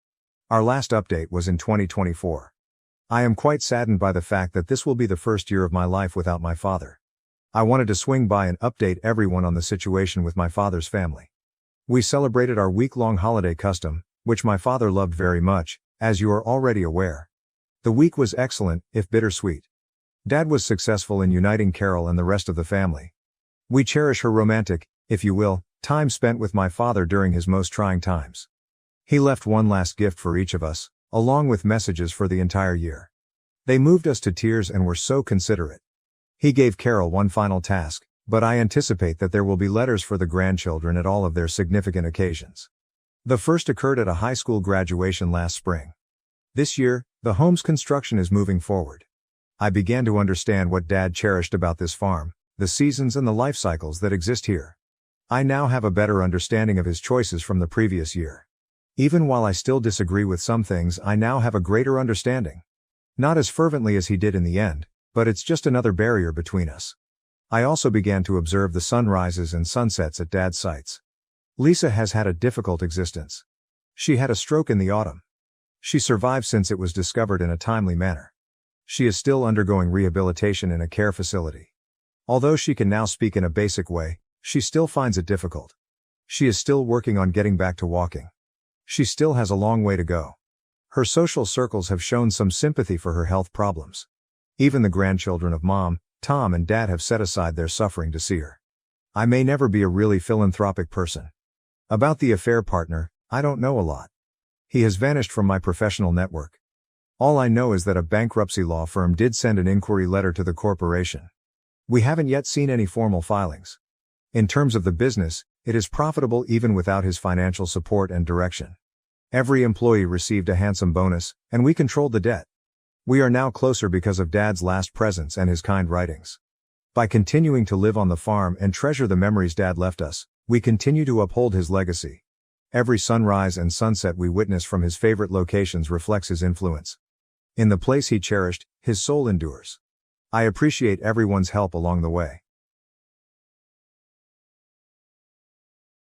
Our last update was in 2024. I am quite saddened by the fact that this will be the first year of my life without my father. I wanted to swing by and update everyone on the situation with my father's family. We celebrated our week-long holiday custom, which my father loved very much, as you are already aware. The week was excellent, if bittersweet. Dad was successful in uniting Carol and the rest of the family. We cherish her romantic, if you will, time spent with my father during his most trying times. He left one last gift for each of us, along with messages for the entire year. They moved us to tears and were so considerate. He gave Carol one final task, but I anticipate that there will be letters for the grandchildren at all of their significant occasions. The first occurred at a high school graduation last spring. This year, the home's construction is moving forward. I began to understand what Dad cherished about this farm, the seasons and the life cycles that exist here. I now have a better understanding of his choices from the previous year. Even while I still disagree with some things, I now have a greater understanding. Not as fervently as he did in the end, but it's just another barrier between us. I also began to observe the sunrises and sunsets at Dad's sites. Lisa has had a difficult existence. She had a stroke in the autumn. She survived since it was discovered in a timely manner. She is still undergoing rehabilitation in a care facility. Although she can now speak in a basic way, she still finds it difficult. She is still working on getting back to walking. She still has a long way to go. Her social circles have shown some sympathy for her health problems. Even the grandchildren of Mom, Tom and Dad have set aside their suffering to see her. I may never be a really philanthropic person. About the affair partner, I don't know a lot. He has vanished from my professional network. All I know is that a bankruptcy law firm did send an inquiry letter to the corporation. We haven't yet seen any formal filings. In terms of the business, it is profitable even without his financial support and direction. Every employee received a handsome bonus, and we controlled the debt. We are now closer because of Dad's last presence and his kind writings. By continuing to live on the farm and treasure the memories Dad left us, we continue to uphold his legacy. Every sunrise and sunset we witness from his favorite locations reflects his influence. In the place he cherished, his soul endures. I appreciate everyone's help along the way.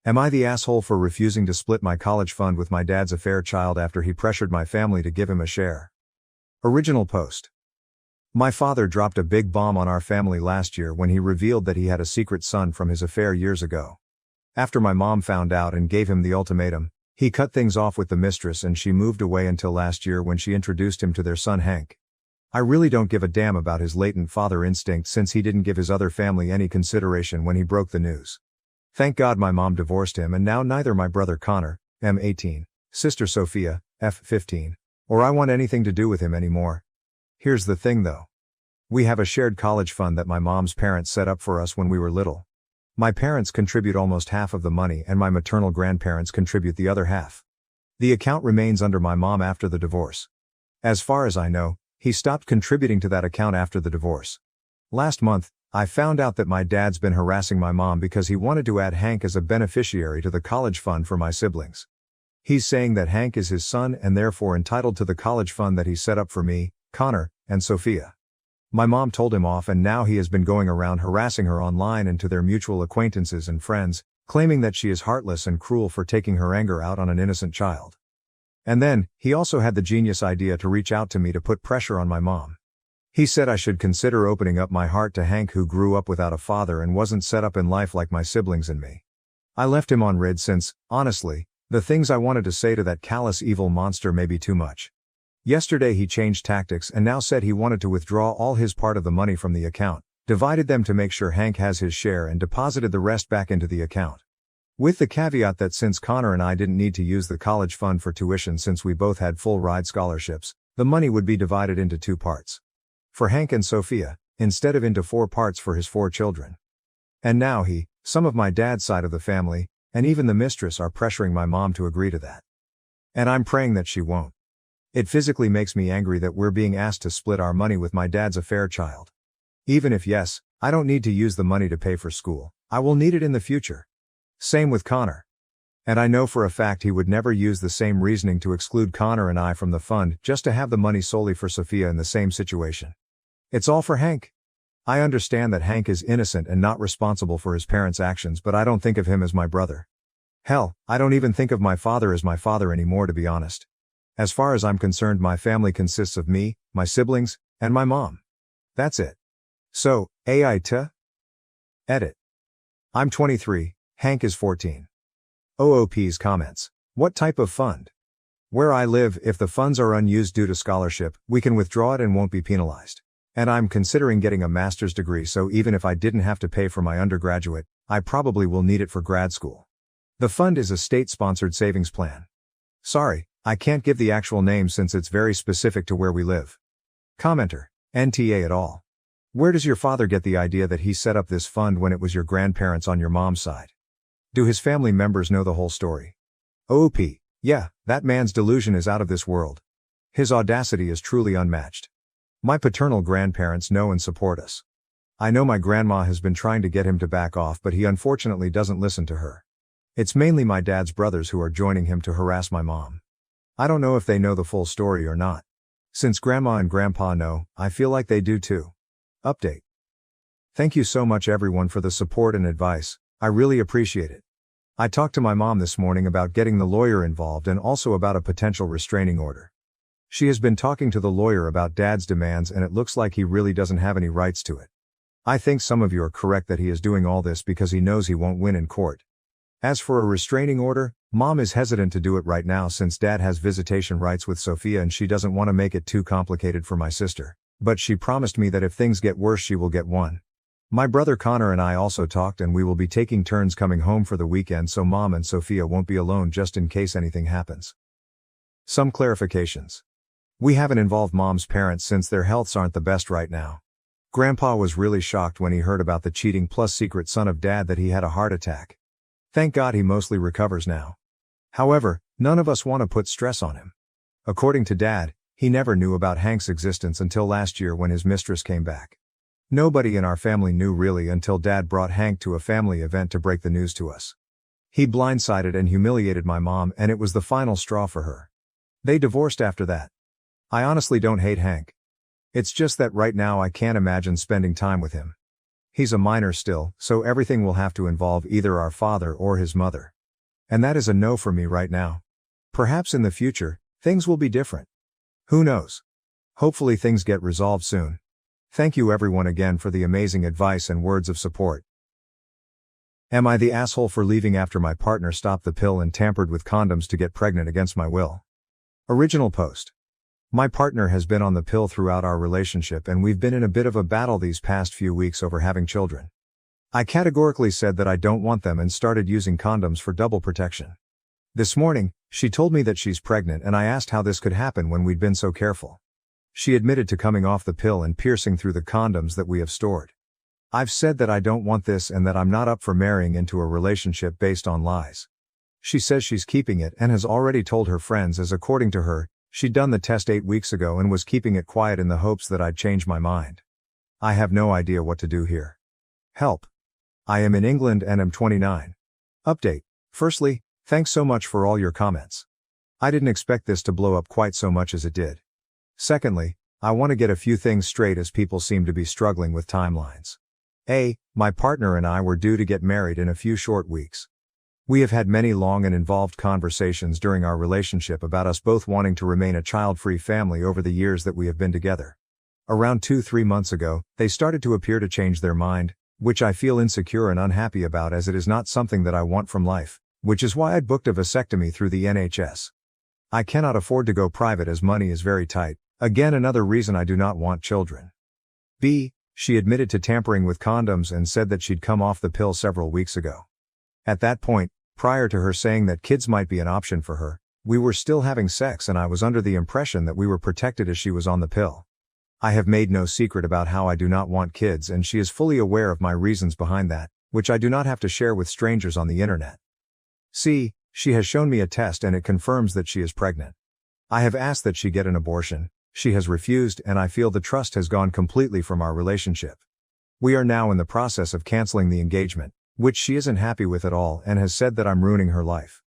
Am I the asshole for refusing to split my college fund with my dad's affair child after he pressured my family to give him a share? Original post. My father dropped a big bomb on our family last year when he revealed that he had a secret son from his affair years ago. After my mom found out and gave him the ultimatum, he cut things off with the mistress and she moved away until last year when she introduced him to their son Hank. I really don't give a damn about his latent father instinct since he didn't give his other family any consideration when he broke the news. Thank God my mom divorced him and now neither my brother Connor, M18, sister Sophia, F15, or I want anything to do with him anymore. Here's the thing though. We have a shared college fund that my mom's parents set up for us when we were little. My parents contribute almost half of the money and my maternal grandparents contribute the other half. The account remains under my mom after the divorce. As far as I know, he stopped contributing to that account after the divorce. Last month, I found out that my dad's been harassing my mom because he wanted to add Hank as a beneficiary to the college fund for my siblings. He's saying that Hank is his son and therefore entitled to the college fund that he set up for me, Connor, and Sophia. My mom told him off and now he has been going around harassing her online and to their mutual acquaintances and friends, claiming that she is heartless and cruel for taking her anger out on an innocent child. And then, he also had the genius idea to reach out to me to put pressure on my mom. He said I should consider opening up my heart to Hank who grew up without a father and wasn't set up in life like my siblings and me. I left him on read since, honestly, the things I wanted to say to that callous evil monster may be too much. Yesterday he changed tactics and now said he wanted to withdraw all his part of the money from the account, divided them to make sure Hank has his share and deposited the rest back into the account. With the caveat that since Connor and I didn't need to use the college fund for tuition since we both had full ride scholarships, the money would be divided into 2 parts. For Hank and Sophia, instead of into 4 parts for his 4 children. And now he, some of my dad's side of the family, and even the mistress are pressuring my mom to agree to that. And I'm praying that she won't. It physically makes me angry that we're being asked to split our money with my dad's affair child. Even if yes, I don't need to use the money to pay for school, I will need it in the future. Same with Connor. And I know for a fact he would never use the same reasoning to exclude Connor and I from the fund just to have the money solely for Sophia in the same situation. It's all for Hank. I understand that Hank is innocent and not responsible for his parents' actions, but I don't think of him as my brother. Hell, I don't even think of my father as my father anymore, to be honest. As far as I'm concerned, my family consists of me, my siblings, and my mom. That's it. So, AITA? Edit. I'm 23, Hank is 14. OOP's comments. What type of fund? Where I live, if the funds are unused due to scholarship, we can withdraw it and won't be penalized. And I'm considering getting a master's degree, so even if I didn't have to pay for my undergraduate, I probably will need it for grad school. The fund is a state-sponsored savings plan. Sorry, I can't give the actual name since it's very specific to where we live. Commenter. NTA et al. Where does your father get the idea that he set up this fund when it was your grandparents on your mom's side? Do his family members know the whole story? OOP. Yeah, that man's delusion is out of this world. His audacity is truly unmatched. My paternal grandparents know and support us. I know my grandma has been trying to get him to back off, but he unfortunately doesn't listen to her. It's mainly my dad's brothers who are joining him to harass my mom. I don't know if they know the full story or not. Since grandma and grandpa know, I feel like they do too. Update. Thank you so much everyone for the support and advice, I really appreciate it. I talked to my mom this morning about getting the lawyer involved and also about a potential restraining order. She has been talking to the lawyer about dad's demands and it looks like he really doesn't have any rights to it. I think some of you are correct that he is doing all this because he knows he won't win in court. As for a restraining order, mom is hesitant to do it right now since dad has visitation rights with Sophia and she doesn't want to make it too complicated for my sister, but she promised me that if things get worse she will get one. My brother Connor and I also talked and we will be taking turns coming home for the weekend so mom and Sophia won't be alone just in case anything happens. Some clarifications. We haven't involved mom's parents since their healths aren't the best right now. Grandpa was really shocked when he heard about the cheating plus secret son of dad that he had a heart attack. Thank God he mostly recovers now. However, none of us want to put stress on him. According to dad, he never knew about Hank's existence until last year when his mistress came back. Nobody in our family knew really until dad brought Hank to a family event to break the news to us. He blindsided and humiliated my mom and it was the final straw for her. They divorced after that. I honestly don't hate Hank. It's just that right now I can't imagine spending time with him. He's a minor still, so everything will have to involve either our father or his mother. And that is a no for me right now. Perhaps in the future, things will be different. Who knows? Hopefully things get resolved soon. Thank you everyone again for the amazing advice and words of support. Am I the asshole for leaving after my partner stopped the pill and tampered with condoms to get pregnant against my will? Original post. My partner has been on the pill throughout our relationship and we've been in a bit of a battle these past few weeks over having children. I categorically said that I don't want them and started using condoms for double protection. This morning, she told me that she's pregnant and I asked how this could happen when we'd been so careful. She admitted to coming off the pill and piercing through the condoms that we have stored. I've said that I don't want this and that I'm not up for marrying into a relationship based on lies. She says she's keeping it and has already told her friends as according to her, she'd done the test 8 weeks ago and was keeping it quiet in the hopes that I'd change my mind. I have no idea what to do here. Help. I am in England and am 29. Update. Firstly, thanks so much for all your comments. I didn't expect this to blow up quite so much as it did. Secondly, I want to get a few things straight as people seem to be struggling with timelines. My partner and I were due to get married in a few short weeks. We have had many long and involved conversations during our relationship about us both wanting to remain a child-free family over the years that we have been together. Around 2-3 months ago, they started to appear to change their mind, which I feel insecure and unhappy about as it is not something that I want from life, which is why I'd booked a vasectomy through the NHS. I cannot afford to go private as money is very tight, again another reason I do not want children. She admitted to tampering with condoms and said that she'd come off the pill several weeks ago. At that point, prior to her saying that kids might be an option for her, we were still having sex and I was under the impression that we were protected as she was on the pill. I have made no secret about how I do not want kids and she is fully aware of my reasons behind that, which I do not have to share with strangers on the internet. She has shown me a test and it confirms that she is pregnant. I have asked that she get an abortion. She has refused and I feel the trust has gone completely from our relationship. We are now in the process of canceling the engagement, which she isn't happy with at all and has said that I'm ruining her life.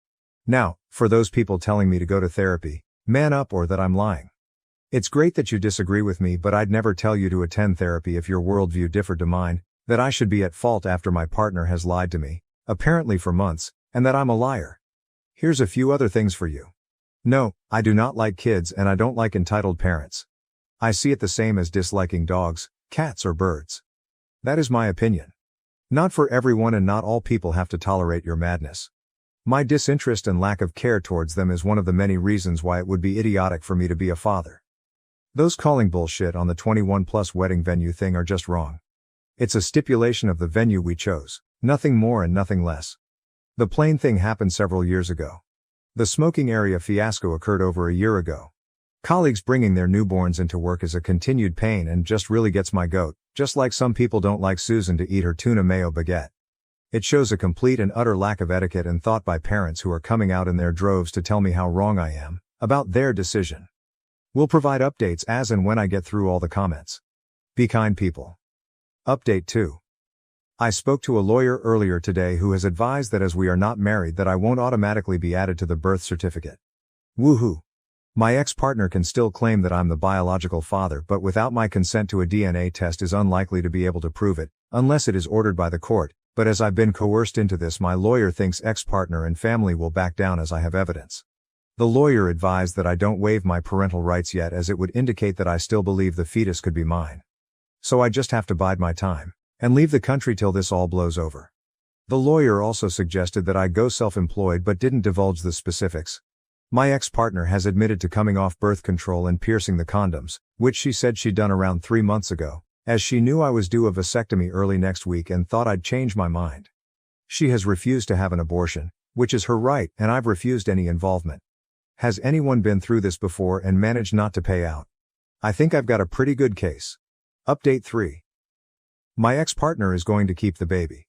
Now, for those people telling me to go to therapy, man up or that I'm lying. It's great that you disagree with me, but I'd never tell you to attend therapy if your worldview differed to mine, that I should be at fault after my partner has lied to me, apparently for months, and that I'm a liar. Here's a few other things for you. No, I do not like kids and I don't like entitled parents. I see it the same as disliking dogs, cats or birds. That is my opinion. Not for everyone and not all people have to tolerate your madness. My disinterest and lack of care towards them is one of the many reasons why it would be idiotic for me to be a father. Those calling bullshit on the 21+ wedding venue thing are just wrong. It's a stipulation of the venue we chose, nothing more and nothing less. The plain thing happened several years ago. The smoking area fiasco occurred over a year ago. Colleagues bringing their newborns into work is a continued pain and just really gets my goat, just like some people don't like Susan to eat her tuna mayo baguette. It shows a complete and utter lack of etiquette and thought by parents who are coming out in their droves to tell me how wrong I am about their decision. We'll provide updates as and when I get through all the comments. Be kind, people. Update 2. I spoke to a lawyer earlier today who has advised that as we are not married that I won't automatically be added to the birth certificate. Woohoo! My ex-partner can still claim that I'm the biological father, but without my consent to a DNA test is unlikely to be able to prove it, unless it is ordered by the court, but as I've been coerced into this, my lawyer thinks ex-partner and family will back down as I have evidence. The lawyer advised that I don't waive my parental rights yet, as it would indicate that I still believe the fetus could be mine. So I just have to bide my time and leave the country till this all blows over. The lawyer also suggested that I go self-employed but didn't divulge the specifics. My ex-partner has admitted to coming off birth control and piercing the condoms, which she said she'd done around 3 months ago, as she knew I was due a vasectomy early next week and thought I'd change my mind. She has refused to have an abortion, which is her right, and I've refused any involvement. Has anyone been through this before and managed not to pay out? I think I've got a pretty good case. Update 3. My ex-partner is going to keep the baby.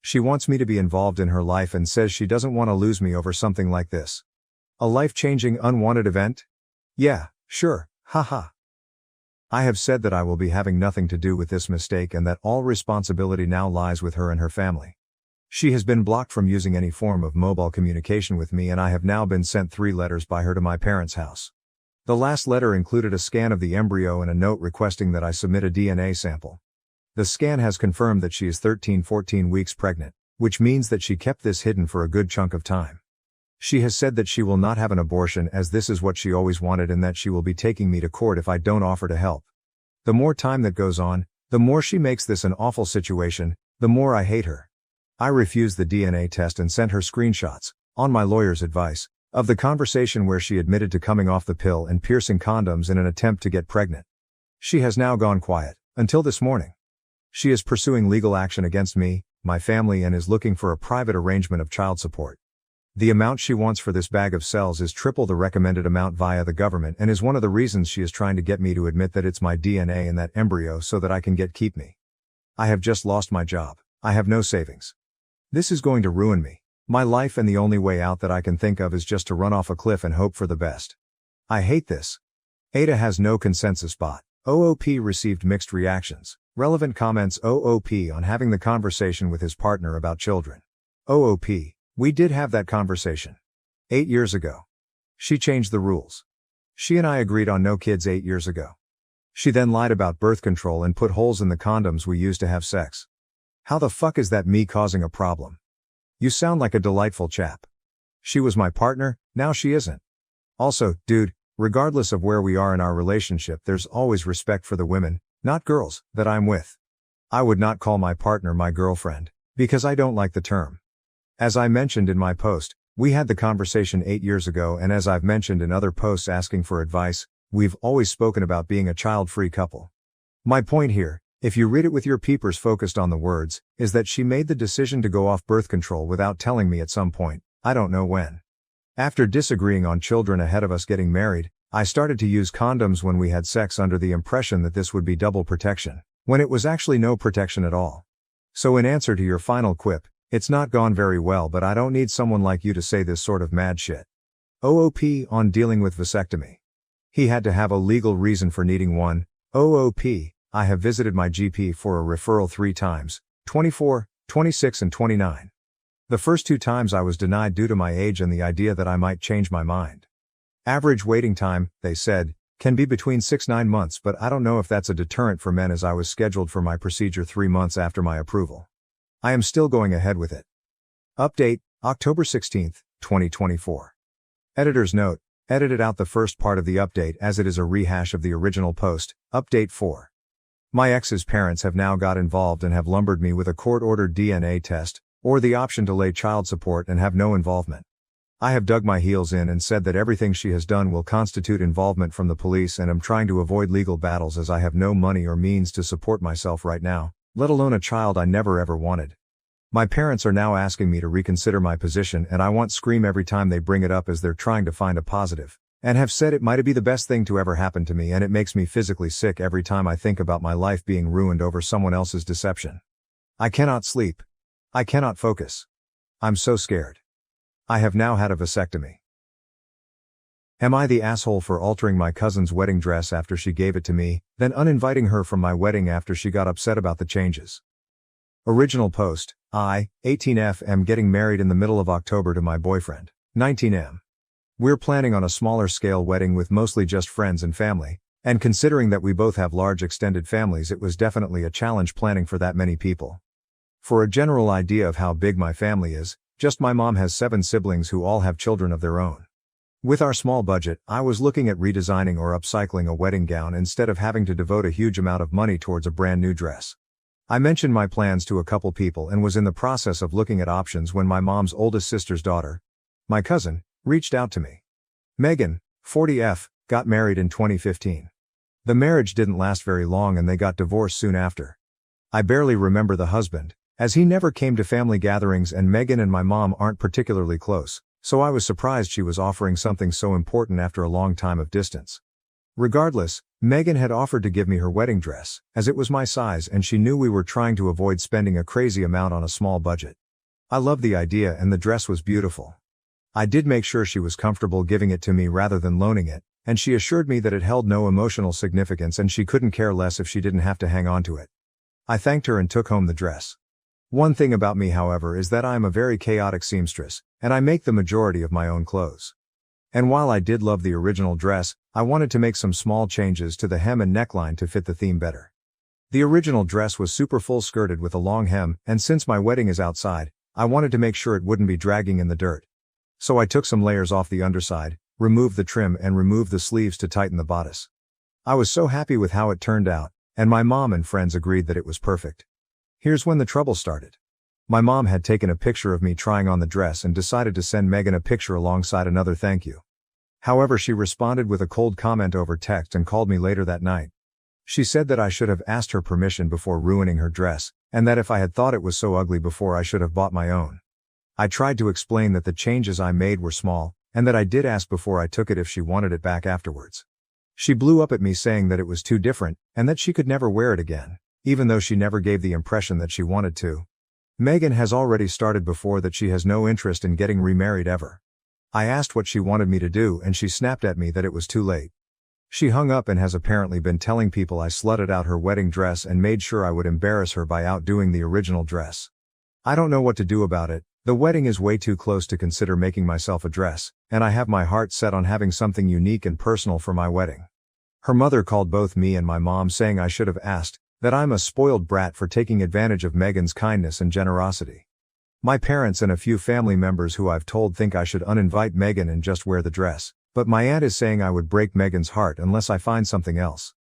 She wants me to be involved in her life and says she doesn't want to lose me over something like this. A life-changing unwanted event? Yeah, sure, haha. I have said that I will be having nothing to do with this mistake and that all responsibility now lies with her and her family. She has been blocked from using any form of mobile communication with me, and I have now been sent 3 letters by her to my parents' house. The last letter included a scan of the embryo and a note requesting that I submit a DNA sample. The scan has confirmed that she is 13-14 weeks pregnant, which means that she kept this hidden for a good chunk of time. She has said that she will not have an abortion as this is what she always wanted, and that she will be taking me to court if I don't offer to help. The more time that goes on, the more she makes this an awful situation, the more I hate her. I refused the DNA test and sent her screenshots, on my lawyer's advice, of the conversation where she admitted to coming off the pill and piercing condoms in an attempt to get pregnant. She has now gone quiet, until this morning. She is pursuing legal action against me, my family, and is looking for a private arrangement of child support. The amount she wants for this bag of cells is triple the recommended amount via the government, and is one of the reasons she is trying to get me to admit that it's my DNA in that embryo so that I can keep me. I have just lost my job. I have no savings. This is going to ruin me, my life, and the only way out that I can think of is just to run off a cliff and hope for the best. I hate this. AITA has no consensus bot. OOP received mixed reactions. Relevant comments. OOP on having the conversation with his partner about children. OOP, we did have that conversation. 8 years ago. She changed the rules. She and I agreed on no kids 8 years ago. She then lied about birth control and put holes in the condoms we used to have sex. How the fuck is that me causing a problem? You sound like a delightful chap. She was my partner, now she isn't. Also, dude, regardless of where we are in our relationship, there's always respect for the women, not girls, that I'm with. I would not call my partner my girlfriend, because I don't like the term. As I mentioned in my post, we had the conversation 8 years ago, and as I've mentioned in other posts asking for advice, we've always spoken about being a child-free couple. My point here, if you read it with your peepers focused on the words, is that she made the decision to go off birth control without telling me at some point, I don't know when. After disagreeing on children ahead of us getting married, I started to use condoms when we had sex under the impression that this would be double protection, when it was actually no protection at all. So in answer to your final quip, it's not gone very well, but I don't need someone like you to say this sort of mad shit. OOP on dealing with vasectomy. He had to have a legal reason for needing one. OOP, I have visited my GP for a referral 3 times, 24, 26 and 29. The first 2 times I was denied due to my age and the idea that I might change my mind. Average waiting time, they said, Can be between 6-9 months, but I don't know if that's a deterrent for men, as I was scheduled for my procedure 3 months after my approval. I am still going ahead with it. Update, October 16, 2024. Editor's note: edited out the first part of the update as it is a rehash of the original post. Update 4. My ex's parents have now got involved and have lumbered me with a court-ordered DNA test, or the option to lay child support and have no involvement. I have dug my heels in and said that everything she has done will constitute involvement from the police, and am trying to avoid legal battles as I have no money or means to support myself right now, let alone a child I never ever wanted. My parents are now asking me to reconsider my position, and I want to scream every time they bring it up, as they're trying to find a positive, and have said it might be the best thing to ever happen to me, and it makes me physically sick every time I think about my life being ruined over someone else's deception. I cannot sleep. I cannot focus. I'm so scared. I have now had a vasectomy. Am I the asshole for altering my cousin's wedding dress after she gave it to me, then uninviting her from my wedding after she got upset about the changes? Original post: I, 18F, am getting married in the middle of October to my boyfriend, 19M. We're planning on a smaller scale wedding with mostly just friends and family, and considering that we both have large extended families, it was definitely a challenge planning for that many people. For a general idea of how big my family is, just my mom has 7 siblings who all have children of their own. With our small budget, I was looking at redesigning or upcycling a wedding gown instead of having to devote a huge amount of money towards a brand new dress. I mentioned my plans to a couple people and was in the process of looking at options when my mom's oldest sister's daughter, my cousin, reached out to me. Megan, 40F, got married in 2015. The marriage didn't last very long and they got divorced soon after. I barely remember the husband, as he never came to family gatherings, and Megan and my mom aren't particularly close, so I was surprised she was offering something so important after a long time of distance. Regardless, Megan had offered to give me her wedding dress, as it was my size and she knew we were trying to avoid spending a crazy amount on a small budget. I loved the idea and the dress was beautiful. I did make sure she was comfortable giving it to me rather than loaning it, and she assured me that it held no emotional significance and she couldn't care less if she didn't have to hang on to it. I thanked her and took home the dress. One thing about me, however, is that I am a very chaotic seamstress, and I make the majority of my own clothes. And while I did love the original dress, I wanted to make some small changes to the hem and neckline to fit the theme better. The original dress was super full skirted with a long hem, and since my wedding is outside, I wanted to make sure it wouldn't be dragging in the dirt. So I took some layers off the underside, removed the trim and removed the sleeves to tighten the bodice. I was so happy with how it turned out, and my mom and friends agreed that it was perfect. Here's when the trouble started. My mom had taken a picture of me trying on the dress and decided to send Megan a picture alongside another thank you. However, she responded with a cold comment over text and called me later that night. She said that I should have asked her permission before ruining her dress, and that if I had thought it was so ugly before, I should have bought my own. I tried to explain that the changes I made were small, and that I did ask before I took it if she wanted it back afterwards. She blew up at me saying that it was too different, and that she could never wear it again, even though she never gave the impression that she wanted to. Megan has already started before that she has no interest in getting remarried ever. I asked what she wanted me to do and she snapped at me that it was too late. She hung up and has apparently been telling people I slutted out her wedding dress and made sure I would embarrass her by outdoing the original dress. I don't know what to do about it. The wedding is way too close to consider making myself a dress, and I have my heart set on having something unique and personal for my wedding. Her mother called both me and my mom saying I should have asked, that I'm a spoiled brat for taking advantage of Megan's kindness and generosity. My parents and a few family members who I've told think I should uninvite Megan and just wear the dress, but my aunt is saying I would break Megan's heart unless I find something else.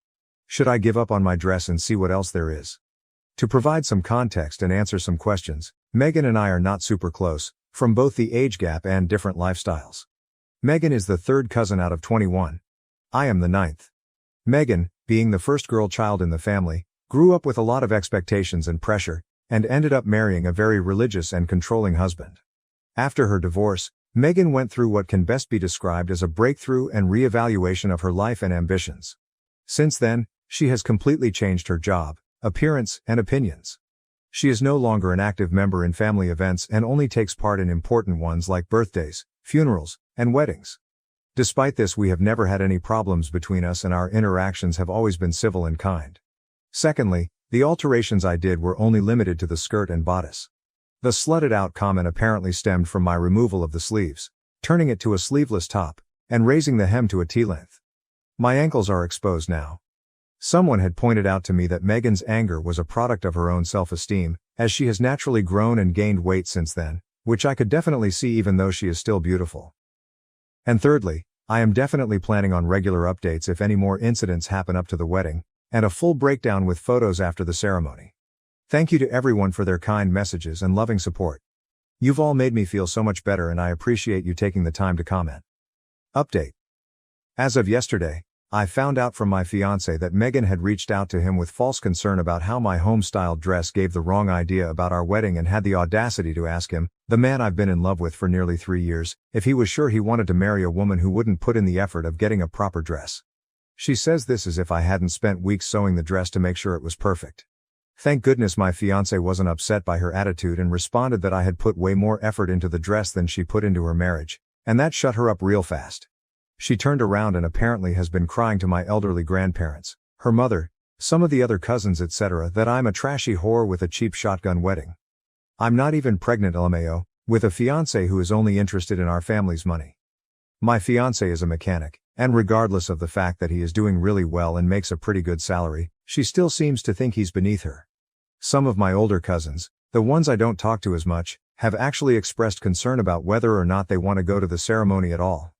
Should I give up on my dress and see what else there is? To provide some context and answer some questions, Megan and I are not super close, from both the age gap and different lifestyles. Megan is the third cousin out of 21. I am the 9th. Megan, being the first girl child in the family, grew up with a lot of expectations and pressure, and ended up marrying a very religious and controlling husband. After her divorce, Megan went through what can best be described as a breakthrough and reevaluation of her life and ambitions. Since then, she has completely changed her job, appearance, and opinions. She is no longer an active member in family events and only takes part in important ones like birthdays, funerals, and weddings. Despite this, we have never had any problems between us and our interactions have always been civil and kind. Secondly, the alterations I did were only limited to the skirt and bodice. The slutted out comment apparently stemmed from my removal of the sleeves, turning it to a sleeveless top, and raising the hem to a T-length. My ankles are exposed now. Someone had pointed out to me that Megan's anger was a product of her own self-esteem, as she has naturally grown and gained weight since then, which I could definitely see even though she is still beautiful. And thirdly, I am definitely planning on regular updates if any more incidents happen up to the wedding, and a full breakdown with photos after the ceremony. Thank you to everyone for their kind messages and loving support. You've all made me feel so much better and I appreciate you taking the time to comment. Update. As of yesterday, I found out from my fiancé that Megan had reached out to him with false concern about how my home-styled dress gave the wrong idea about our wedding and had the audacity to ask him, the man I've been in love with for nearly 3 years, if he was sure he wanted to marry a woman who wouldn't put in the effort of getting a proper dress. She says this as if I hadn't spent weeks sewing the dress to make sure it was perfect. Thank goodness my fiancé wasn't upset by her attitude and responded that I had put way more effort into the dress than she put into her marriage, and that shut her up real fast. She turned around and apparently has been crying to my elderly grandparents, her mother, some of the other cousins etc. that I'm a trashy whore with a cheap shotgun wedding. I'm not even pregnant LMAO, with a fiancé who is only interested in our family's money. My fiancé is a mechanic, and regardless of the fact that he is doing really well and makes a pretty good salary, she still seems to think he's beneath her. Some of my older cousins, the ones I don't talk to as much, have actually expressed concern about whether or not they want to go to the ceremony at all.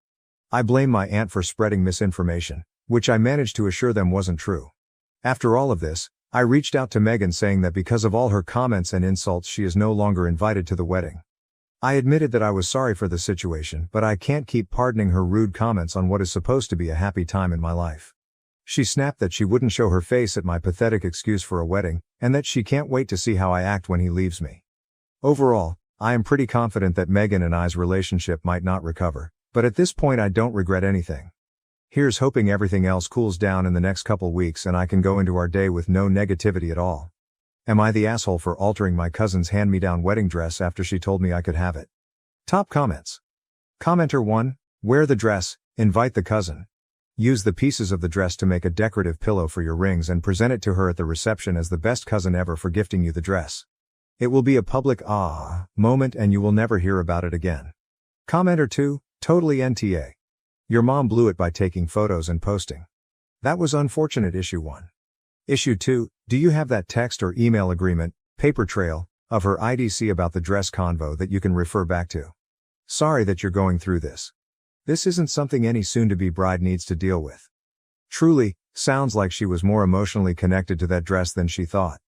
I blame my aunt for spreading misinformation, which I managed to assure them wasn't true. After all of this, I reached out to Megan saying that because of all her comments and insults she is no longer invited to the wedding. I admitted that I was sorry for the situation, but I can't keep pardoning her rude comments on what is supposed to be a happy time in my life. She snapped that she wouldn't show her face at my pathetic excuse for a wedding, and that she can't wait to see how I act when he leaves me. Overall, I am pretty confident that Megan and I's relationship might not recover, but at this point I don't regret anything. Here's hoping everything else cools down in the next couple weeks and I can go into our day with no negativity at all. Am I the asshole for altering my cousin's hand-me-down wedding dress after she told me I could have it? Top comments. Commenter 1, wear the dress, invite the cousin. Use the pieces of the dress to make a decorative pillow for your rings and present it to her at the reception as the best cousin ever for gifting you the dress. It will be a public moment and you will never hear about it again. Commenter 2, totally NTA. Your mom blew it by taking photos and posting. That was unfortunate. Issue 1. Issue 2, do you have that text or email agreement, paper trail, of her IDC about the dress convo that you can refer back to? Sorry that you're going through this. This isn't something any soon-to-be bride needs to deal with. Truly, sounds like she was more emotionally connected to that dress than she thought.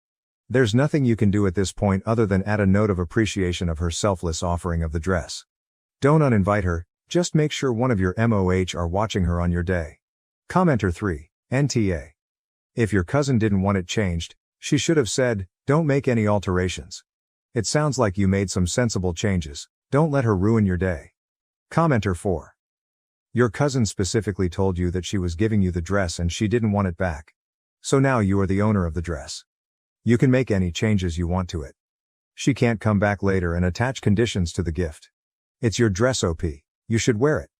There's nothing you can do at this point other than add a note of appreciation of her selfless offering of the dress. Don't uninvite her, just make sure one of your MOH are watching her on your day. Commenter 3, NTA. If your cousin didn't want it changed, she should have said, don't make any alterations. It sounds like you made some sensible changes, don't let her ruin your day. Commenter 4. Your cousin specifically told you that she was giving you the dress and she didn't want it back. So now you are the owner of the dress. You can make any changes you want to it. She can't come back later and attach conditions to the gift. It's your dress OP, you should wear it.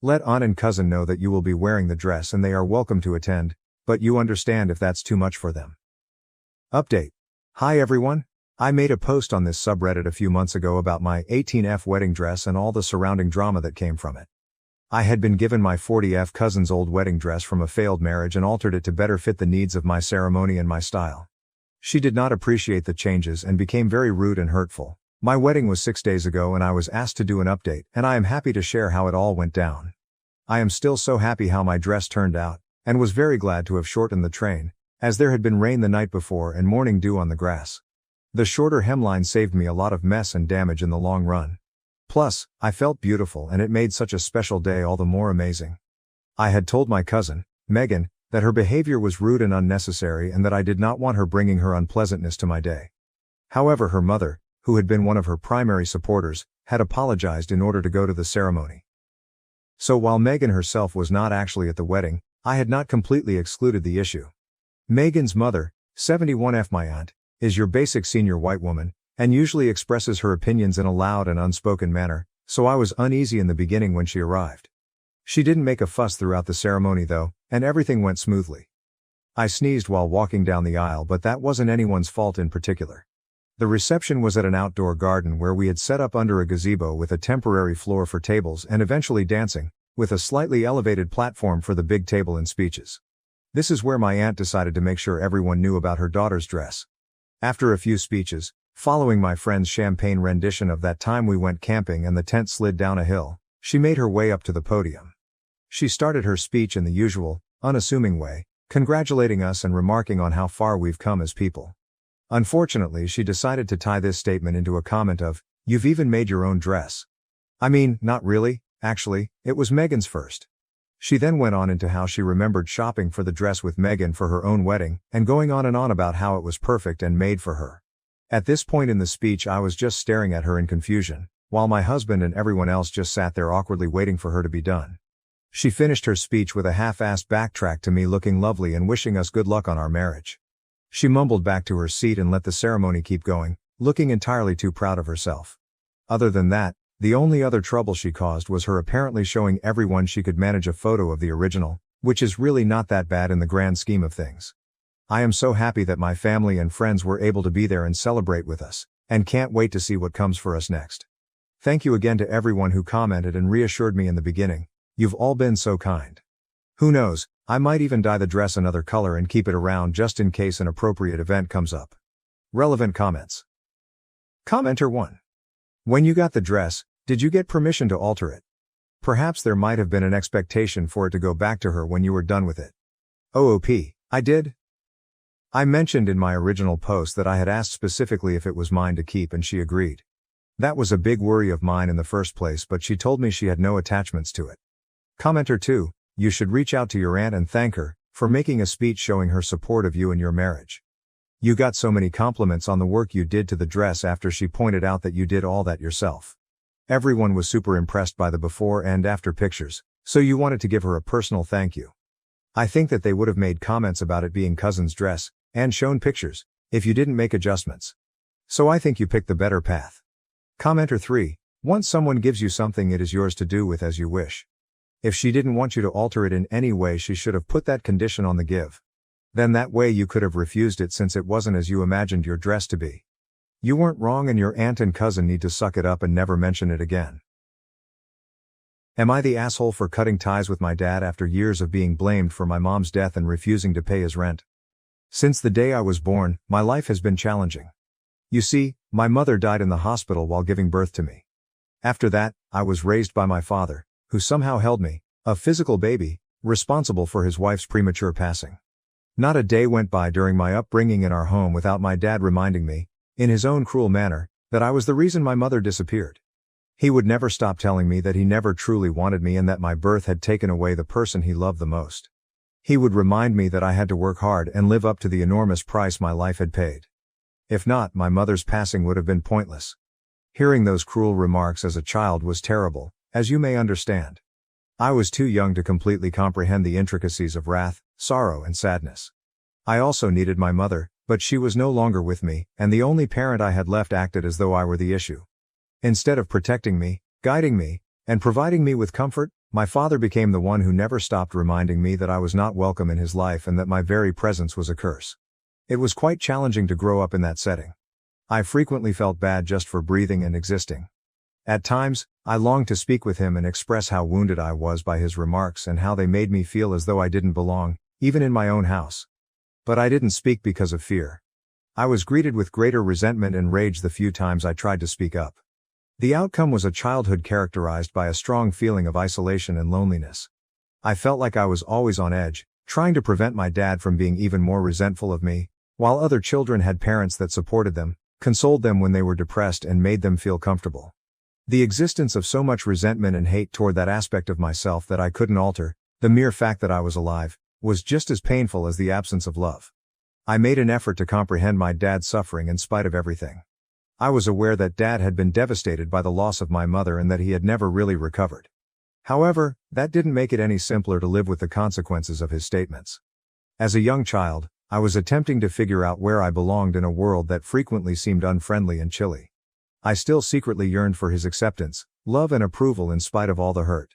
Let aunt and cousin know that you will be wearing the dress and they are welcome to attend, but you understand if that's too much for them. Update. Hi everyone. I made a post on this subreddit a few months ago about my 18F wedding dress and all the surrounding drama that came from it. I had been given my 40F cousin's old wedding dress from a failed marriage and altered it to better fit the needs of my ceremony and my style. She did not appreciate the changes and became very rude and hurtful. My wedding was 6 days ago and I was asked to do an update, and I am happy to share how it all went down. I am still so happy how my dress turned out, and was very glad to have shortened the train, as there had been rain the night before and morning dew on the grass. The shorter hemline saved me a lot of mess and damage in the long run. Plus, I felt beautiful and it made such a special day all the more amazing. I had told my cousin, Megan, that her behavior was rude and unnecessary and that I did not want her bringing her unpleasantness to my day. However, her mother, who had been one of her primary supporters, had apologized in order to go to the ceremony. So while Megan herself was not actually at the wedding, I had not completely excluded the issue. Megan's mother, 71F my aunt, is your basic senior white woman, and usually expresses her opinions in a loud and unspoken manner, so I was uneasy in the beginning when she arrived. She didn't make a fuss throughout the ceremony though, and everything went smoothly. I sneezed while walking down the aisle, but that wasn't anyone's fault in particular. The reception was at an outdoor garden where we had set up under a gazebo with a temporary floor for tables and eventually dancing, with a slightly elevated platform for the big table and speeches. This is where my aunt decided to make sure everyone knew about her daughter's dress. After a few speeches, following my friend's champagne rendition of that time we went camping and the tent slid down a hill, she made her way up to the podium. She started her speech in the usual, unassuming way, congratulating us and remarking on how far we've come as people. Unfortunately, she decided to tie this statement into a comment of, "You've even made your own dress." I mean, not really, actually, it was Megan's first. She then went on into how she remembered shopping for the dress with Megan for her own wedding, and going on and on about how it was perfect and made for her. At this point in the speech I was just staring at her in confusion, while my husband and everyone else just sat there awkwardly waiting for her to be done. She finished her speech with a half-assed backtrack to me looking lovely and wishing us good luck on our marriage. She mumbled back to her seat and let the ceremony keep going, looking entirely too proud of herself. Other than that, the only other trouble she caused was her apparently showing everyone she could manage a photo of the original, which is really not that bad in the grand scheme of things. I am so happy that my family and friends were able to be there and celebrate with us, and can't wait to see what comes for us next. Thank you again to everyone who commented and reassured me in the beginning. You've all been so kind. Who knows, I might even dye the dress another color and keep it around just in case an appropriate event comes up. Relevant comments. Commenter 1. When you got the dress, did you get permission to alter it? Perhaps there might have been an expectation for it to go back to her when you were done with it. OOP, I did. I mentioned in my original post that I had asked specifically if it was mine to keep and she agreed. That was a big worry of mine in the first place, but she told me she had no attachments to it. Commenter 2, you should reach out to your aunt and thank her for making a speech showing her support of you and your marriage. You got so many compliments on the work you did to the dress after she pointed out that you did all that yourself. Everyone was super impressed by the before and after pictures, so you wanted to give her a personal thank you. I think that they would have made comments about it being cousin's dress, and shown pictures, if you didn't make adjustments. So I think you picked the better path. Commenter 3, once someone gives you something it is yours to do with as you wish. If she didn't want you to alter it in any way she should have put that condition on the give. Then that way you could have refused it since it wasn't as you imagined your dress to be. You weren't wrong and your aunt and cousin need to suck it up and never mention it again. Am I the asshole for cutting ties with my dad after years of being blamed for my mom's death and refusing to pay his rent? Since the day I was born, my life has been challenging. You see, my mother died in the hospital while giving birth to me. After that, I was raised by my father, who somehow held me, a physical baby, responsible for his wife's premature passing. Not a day went by during my upbringing in our home without my dad reminding me, in his own cruel manner, that I was the reason my mother disappeared. He would never stop telling me that he never truly wanted me and that my birth had taken away the person he loved the most. He would remind me that I had to work hard and live up to the enormous price my life had paid. If not, my mother's passing would have been pointless. Hearing those cruel remarks as a child was terrible, as you may understand. I was too young to completely comprehend the intricacies of wrath, sorrow and sadness. I also needed my mother, but she was no longer with me, and the only parent I had left acted as though I were the issue. Instead of protecting me, guiding me, and providing me with comfort, my father became the one who never stopped reminding me that I was not welcome in his life and that my very presence was a curse. It was quite challenging to grow up in that setting. I frequently felt bad just for breathing and existing. At times, I longed to speak with him and express how wounded I was by his remarks and how they made me feel as though I didn't belong, even in my own house. But I didn't speak because of fear. I was greeted with greater resentment and rage the few times I tried to speak up. The outcome was a childhood characterized by a strong feeling of isolation and loneliness. I felt like I was always on edge, trying to prevent my dad from being even more resentful of me, while other children had parents that supported them, consoled them when they were depressed and made them feel comfortable. The existence of so much resentment and hate toward that aspect of myself that I couldn't alter, the mere fact that I was alive, was just as painful as the absence of love. I made an effort to comprehend my dad's suffering in spite of everything. I was aware that Dad had been devastated by the loss of my mother and that he had never really recovered. However, that didn't make it any simpler to live with the consequences of his statements. As a young child, I was attempting to figure out where I belonged in a world that frequently seemed unfriendly and chilly. I still secretly yearned for his acceptance, love and approval in spite of all the hurt.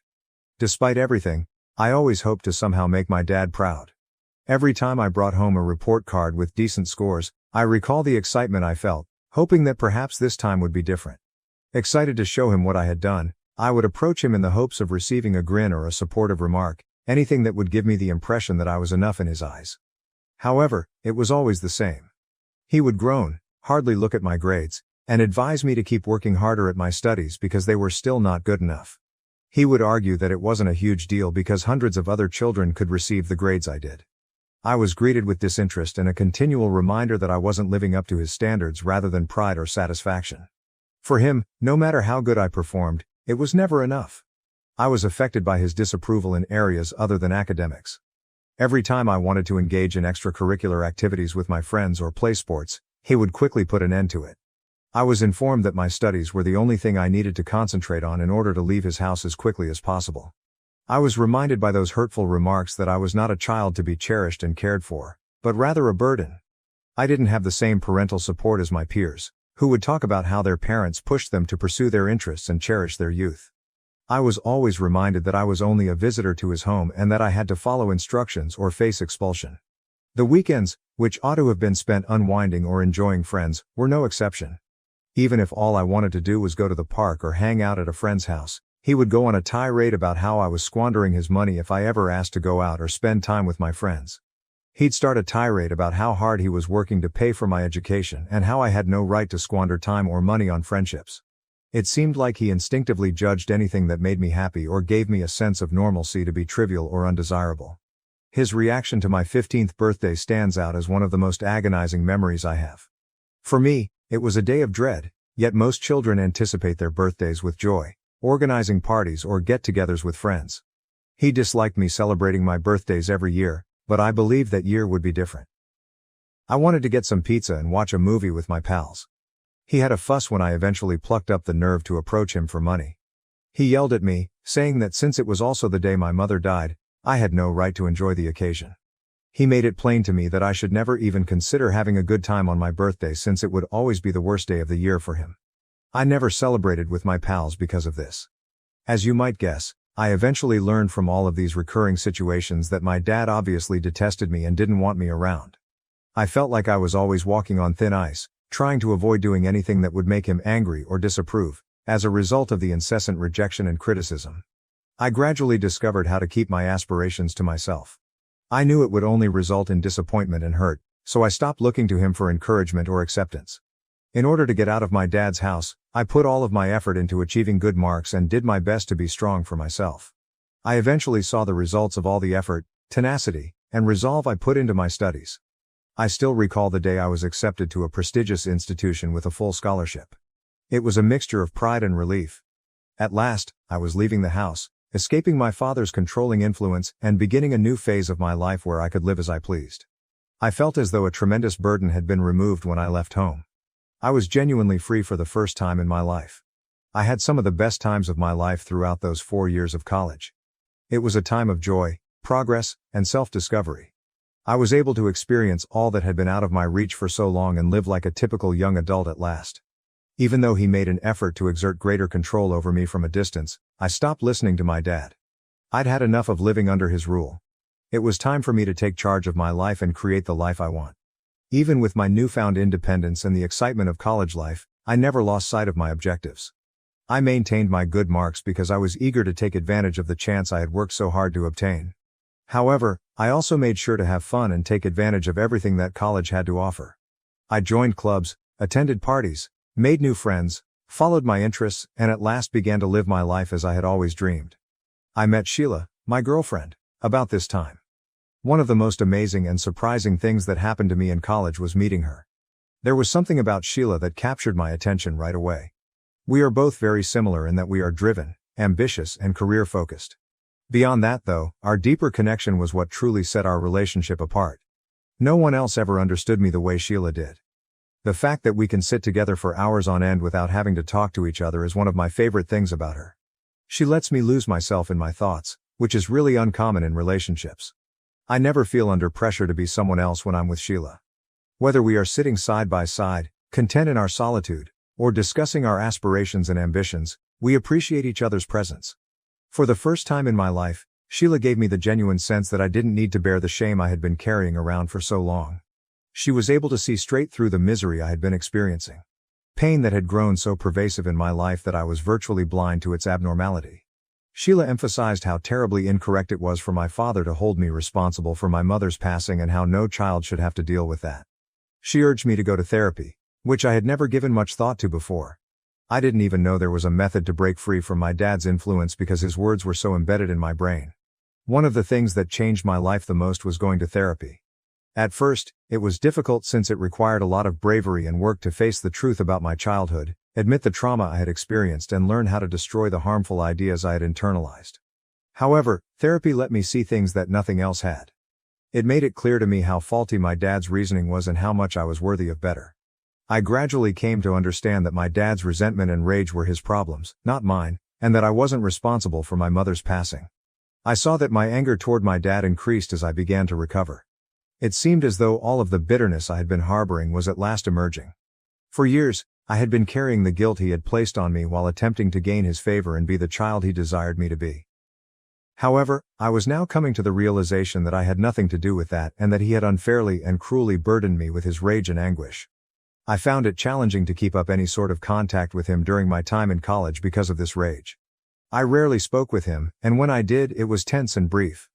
Despite everything, I always hoped to somehow make my dad proud. Every time I brought home a report card with decent scores, I recall the excitement I felt, hoping that perhaps this time would be different. Excited to show him what I had done, I would approach him in the hopes of receiving a grin or a supportive remark, anything that would give me the impression that I was enough in his eyes. However, it was always the same. He would groan, hardly look at my grades, and advise me to keep working harder at my studies because they were still not good enough. He would argue that it wasn't a huge deal because hundreds of other children could receive the grades I did. I was greeted with disinterest and a continual reminder that I wasn't living up to his standards rather than pride or satisfaction. For him, no matter how good I performed, it was never enough. I was affected by his disapproval in areas other than academics. Every time I wanted to engage in extracurricular activities with my friends or play sports, he would quickly put an end to it. I was informed that my studies were the only thing I needed to concentrate on in order to leave his house as quickly as possible. I was reminded by those hurtful remarks that I was not a child to be cherished and cared for, but rather a burden. I didn't have the same parental support as my peers, who would talk about how their parents pushed them to pursue their interests and cherish their youth. I was always reminded that I was only a visitor to his home and that I had to follow instructions or face expulsion. The weekends, which ought to have been spent unwinding or enjoying friends, were no exception. Even if all I wanted to do was go to the park or hang out at a friend's house, he would go on a tirade about how I was squandering his money if I ever asked to go out or spend time with my friends. He'd start a tirade about how hard he was working to pay for my education and how I had no right to squander time or money on friendships. It seemed like he instinctively judged anything that made me happy or gave me a sense of normalcy to be trivial or undesirable. His reaction to my 15th birthday stands out as one of the most agonizing memories I have. For me, it was a day of dread, yet most children anticipate their birthdays with joy, organizing parties or get-togethers with friends. He disliked me celebrating my birthdays every year, but I believed that year would be different. I wanted to get some pizza and watch a movie with my pals. He had a fuss when I eventually plucked up the nerve to approach him for money. He yelled at me, saying that since it was also the day my mother died, I had no right to enjoy the occasion. He made it plain to me that I should never even consider having a good time on my birthday since it would always be the worst day of the year for him. I never celebrated with my pals because of this. As you might guess, I eventually learned from all of these recurring situations that my dad obviously detested me and didn't want me around. I felt like I was always walking on thin ice, trying to avoid doing anything that would make him angry or disapprove, as a result of the incessant rejection and criticism. I gradually discovered how to keep my aspirations to myself. I knew it would only result in disappointment and hurt, so I stopped looking to him for encouragement or acceptance. In order to get out of my dad's house, I put all of my effort into achieving good marks and did my best to be strong for myself. I eventually saw the results of all the effort, tenacity, and resolve I put into my studies. I still recall the day I was accepted to a prestigious institution with a full scholarship. It was a mixture of pride and relief. At last, I was leaving the house, escaping my father's controlling influence and beginning a new phase of my life where I could live as I pleased. I felt as though a tremendous burden had been removed when I left home. I was genuinely free for the first time in my life. I had some of the best times of my life throughout those 4 years of college. It was a time of joy, progress, and self-discovery. I was able to experience all that had been out of my reach for so long and live like a typical young adult at last. Even though he made an effort to exert greater control over me from a distance, I stopped listening to my dad. I'd had enough of living under his rule. It was time for me to take charge of my life and create the life I want. Even with my newfound independence and the excitement of college life, I never lost sight of my objectives. I maintained my good marks because I was eager to take advantage of the chance I had worked so hard to obtain. However, I also made sure to have fun and take advantage of everything that college had to offer. I joined clubs, attended parties, made new friends, followed my interests, and at last began to live my life as I had always dreamed. I met Sheila, my girlfriend, about this time. One of the most amazing and surprising things that happened to me in college was meeting her. There was something about Sheila that captured my attention right away. We are both very similar in that we are driven, ambitious, and career-focused. Beyond that though, our deeper connection was what truly set our relationship apart. No one else ever understood me the way Sheila did. The fact that we can sit together for hours on end without having to talk to each other is one of my favorite things about her. She lets me lose myself in my thoughts, which is really uncommon in relationships. I never feel under pressure to be someone else when I'm with Sheila. Whether we are sitting side by side, content in our solitude, or discussing our aspirations and ambitions, we appreciate each other's presence. For the first time in my life, Sheila gave me the genuine sense that I didn't need to bear the shame I had been carrying around for so long. She was able to see straight through the misery I had been experiencing. pain that had grown so pervasive in my life that I was virtually blind to its abnormality. Sheila emphasized how terribly incorrect it was for my father to hold me responsible for my mother's passing and how no child should have to deal with that. She urged me to go to therapy, which I had never given much thought to before. I didn't even know there was a method to break free from my dad's influence because his words were so embedded in my brain. One of the things that changed my life the most was going to therapy. At first, it was difficult since it required a lot of bravery and work to face the truth about my childhood, admit the trauma I had experienced and learn how to destroy the harmful ideas I had internalized. However, therapy let me see things that nothing else had. It made it clear to me how faulty my dad's reasoning was and how much I was worthy of better. I gradually came to understand that my dad's resentment and rage were his problems, not mine, and that I wasn't responsible for my mother's passing. I saw that my anger toward my dad increased as I began to recover. It seemed as though all of the bitterness I had been harboring was at last emerging. For years, I had been carrying the guilt he had placed on me while attempting to gain his favor and be the child he desired me to be. However, I was now coming to the realization that I had nothing to do with that and that he had unfairly and cruelly burdened me with his rage and anguish. I found it challenging to keep up any sort of contact with him during my time in college because of this rage. I rarely spoke with him, and when I did, it was tense and brief.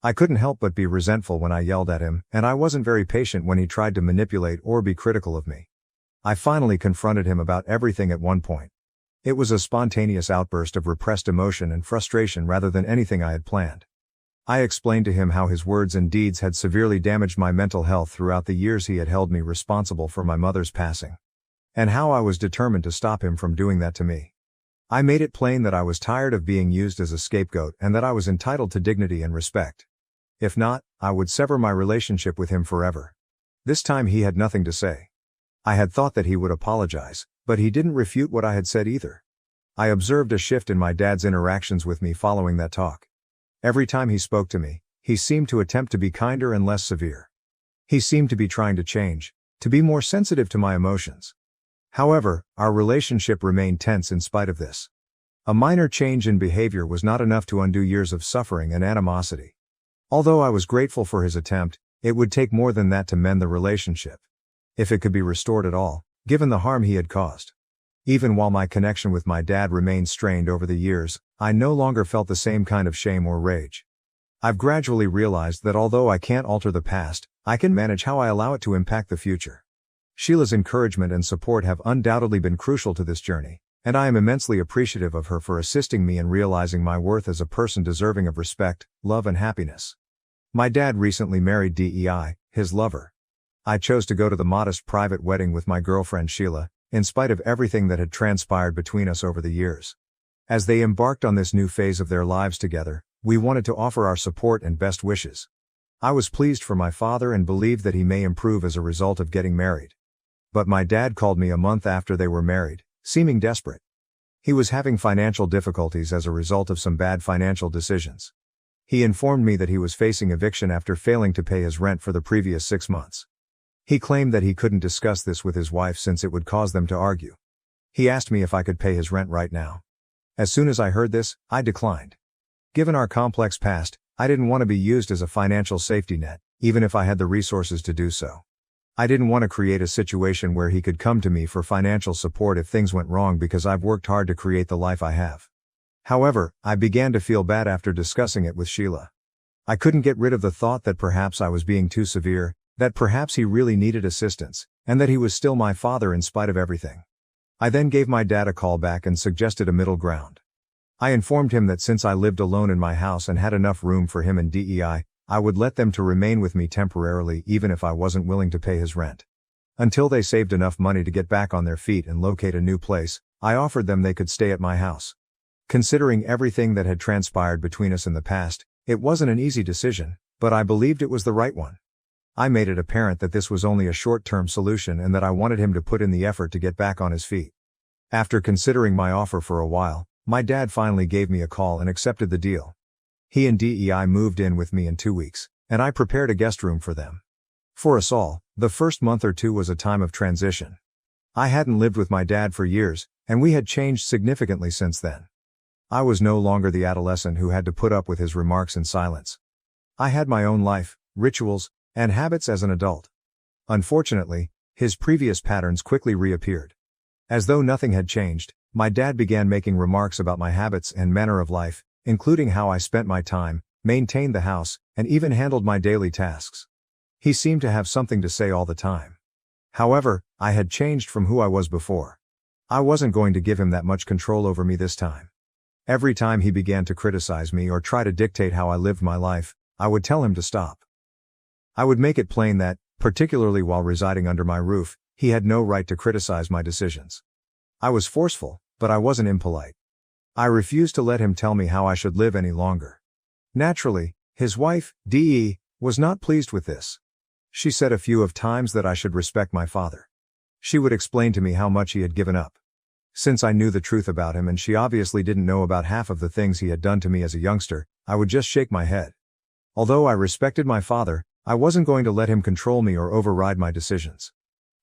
I couldn't help but be resentful when I yelled at him, and I wasn't very patient when he tried to manipulate or be critical of me. I finally confronted him about everything at one point. It was a spontaneous outburst of repressed emotion and frustration rather than anything I had planned. I explained to him how his words and deeds had severely damaged my mental health throughout the years he had held me responsible for my mother's passing. And how I was determined to stop him from doing that to me. I made it plain that I was tired of being used as a scapegoat and that I was entitled to dignity and respect. If not, I would sever my relationship with him forever. This time he had nothing to say. I had thought that he would apologize, but he didn't refute what I had said either. I observed a shift in my dad's interactions with me following that talk. Every time he spoke to me, he seemed to attempt to be kinder and less severe. He seemed to be trying to change, to be more sensitive to my emotions. However, our relationship remained tense in spite of this. A minor change in behavior was not enough to undo years of suffering and animosity. Although I was grateful for his attempt, it would take more than that to mend the relationship. If it could be restored at all, given the harm he had caused. Even while my connection with my dad remained strained over the years, I no longer felt the same kind of shame or rage. I've gradually realized that although I can't alter the past, I can manage how I allow it to impact the future. Sheila's encouragement and support have undoubtedly been crucial to this journey, and I am immensely appreciative of her for assisting me in realizing my worth as a person deserving of respect, love and happiness. My dad recently married DEI, his lover. I chose to go to the modest private wedding with my girlfriend Sheila, in spite of everything that had transpired between us over the years. As they embarked on this new phase of their lives together, we wanted to offer our support and best wishes. I was pleased for my father and believed that he may improve as a result of getting married. But my dad called me a month after they were married, seeming desperate. He was having financial difficulties as a result of some bad financial decisions. He informed me that he was facing eviction after failing to pay his rent for the previous 6 months. He claimed that he couldn't discuss this with his wife since it would cause them to argue. He asked me if I could pay his rent right now. As soon as I heard this, I declined. Given our complex past, I didn't want to be used as a financial safety net, even if I had the resources to do so. I didn't want to create a situation where he could come to me for financial support if things went wrong because I've worked hard to create the life I have. However, I began to feel bad after discussing it with Sheila. I couldn't get rid of the thought that perhaps I was being too severe, that perhaps he really needed assistance, and that he was still my father in spite of everything. I then gave my dad a call back and suggested a middle ground. I informed him that since I lived alone in my house and had enough room for him and DEI, I would let them to remain with me temporarily even if I wasn't willing to pay his rent. Until they saved enough money to get back on their feet and locate a new place, I offered them they could stay at my house. Considering everything that had transpired between us in the past, it wasn't an easy decision, but I believed it was the right one. I made it apparent that this was only a short-term solution and that I wanted him to put in the effort to get back on his feet. After considering my offer for a while, my dad finally gave me a call and accepted the deal. He and DEI moved in with me in 2 weeks, and I prepared a guest room for them. For us all, the first month or two was a time of transition. I hadn't lived with my dad for years, and we had changed significantly since then. I was no longer the adolescent who had to put up with his remarks in silence. I had my own life, rituals, and habits as an adult. Unfortunately, his previous patterns quickly reappeared. As though nothing had changed, my dad began making remarks about my habits and manner of life, including how I spent my time, maintained the house, and even handled my daily tasks. He seemed to have something to say all the time. However, I had changed from who I was before. I wasn't going to give him that much control over me this time. Every time he began to criticize me or try to dictate how I lived my life, I would tell him to stop. I would make it plain that, particularly while residing under my roof, he had no right to criticize my decisions. I was forceful, but I wasn't impolite. I refused to let him tell me how I should live any longer. Naturally, his wife, Dee, was not pleased with this. She said a few of times that I should respect my father. She would explain to me how much he had given up. Since I knew the truth about him and she obviously didn't know about half of the things he had done to me as a youngster, I would just shake my head. Although I respected my father, I wasn't going to let him control me or override my decisions.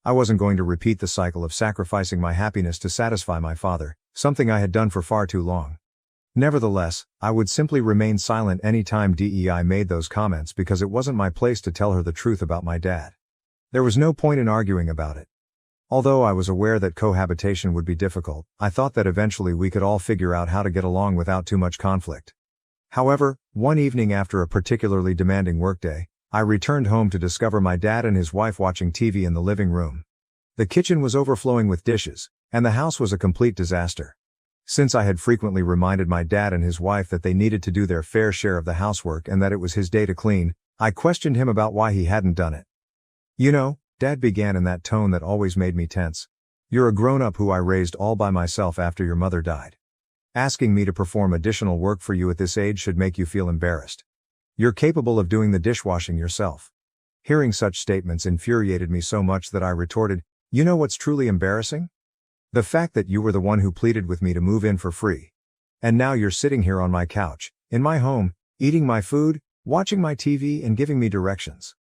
I wasn't going to repeat the cycle of sacrificing my happiness to satisfy my father, something I had done for far too long. Nevertheless, I would simply remain silent any time DEI made those comments because it wasn't my place to tell her the truth about my dad. There was no point in arguing about it. Although I was aware that cohabitation would be difficult, I thought that eventually we could all figure out how to get along without too much conflict. However, one evening after a particularly demanding workday, I returned home to discover my dad and his wife watching TV in the living room. The kitchen was overflowing with dishes, and the house was a complete disaster. Since I had frequently reminded my dad and his wife that they needed to do their fair share of the housework and that it was his day to clean, I questioned him about why he hadn't done it. "You know," Dad began in that tone that always made me tense, "you're a grown-up who I raised all by myself after your mother died. Asking me to perform additional work for you at this age should make you feel embarrassed. You're capable of doing the dishwashing yourself." Hearing such statements infuriated me so much that I retorted, "You know what's truly embarrassing? The fact that you were the one who pleaded with me to move in for free. And now you're sitting here on my couch, in my home, eating my food, watching my TV and giving me directions.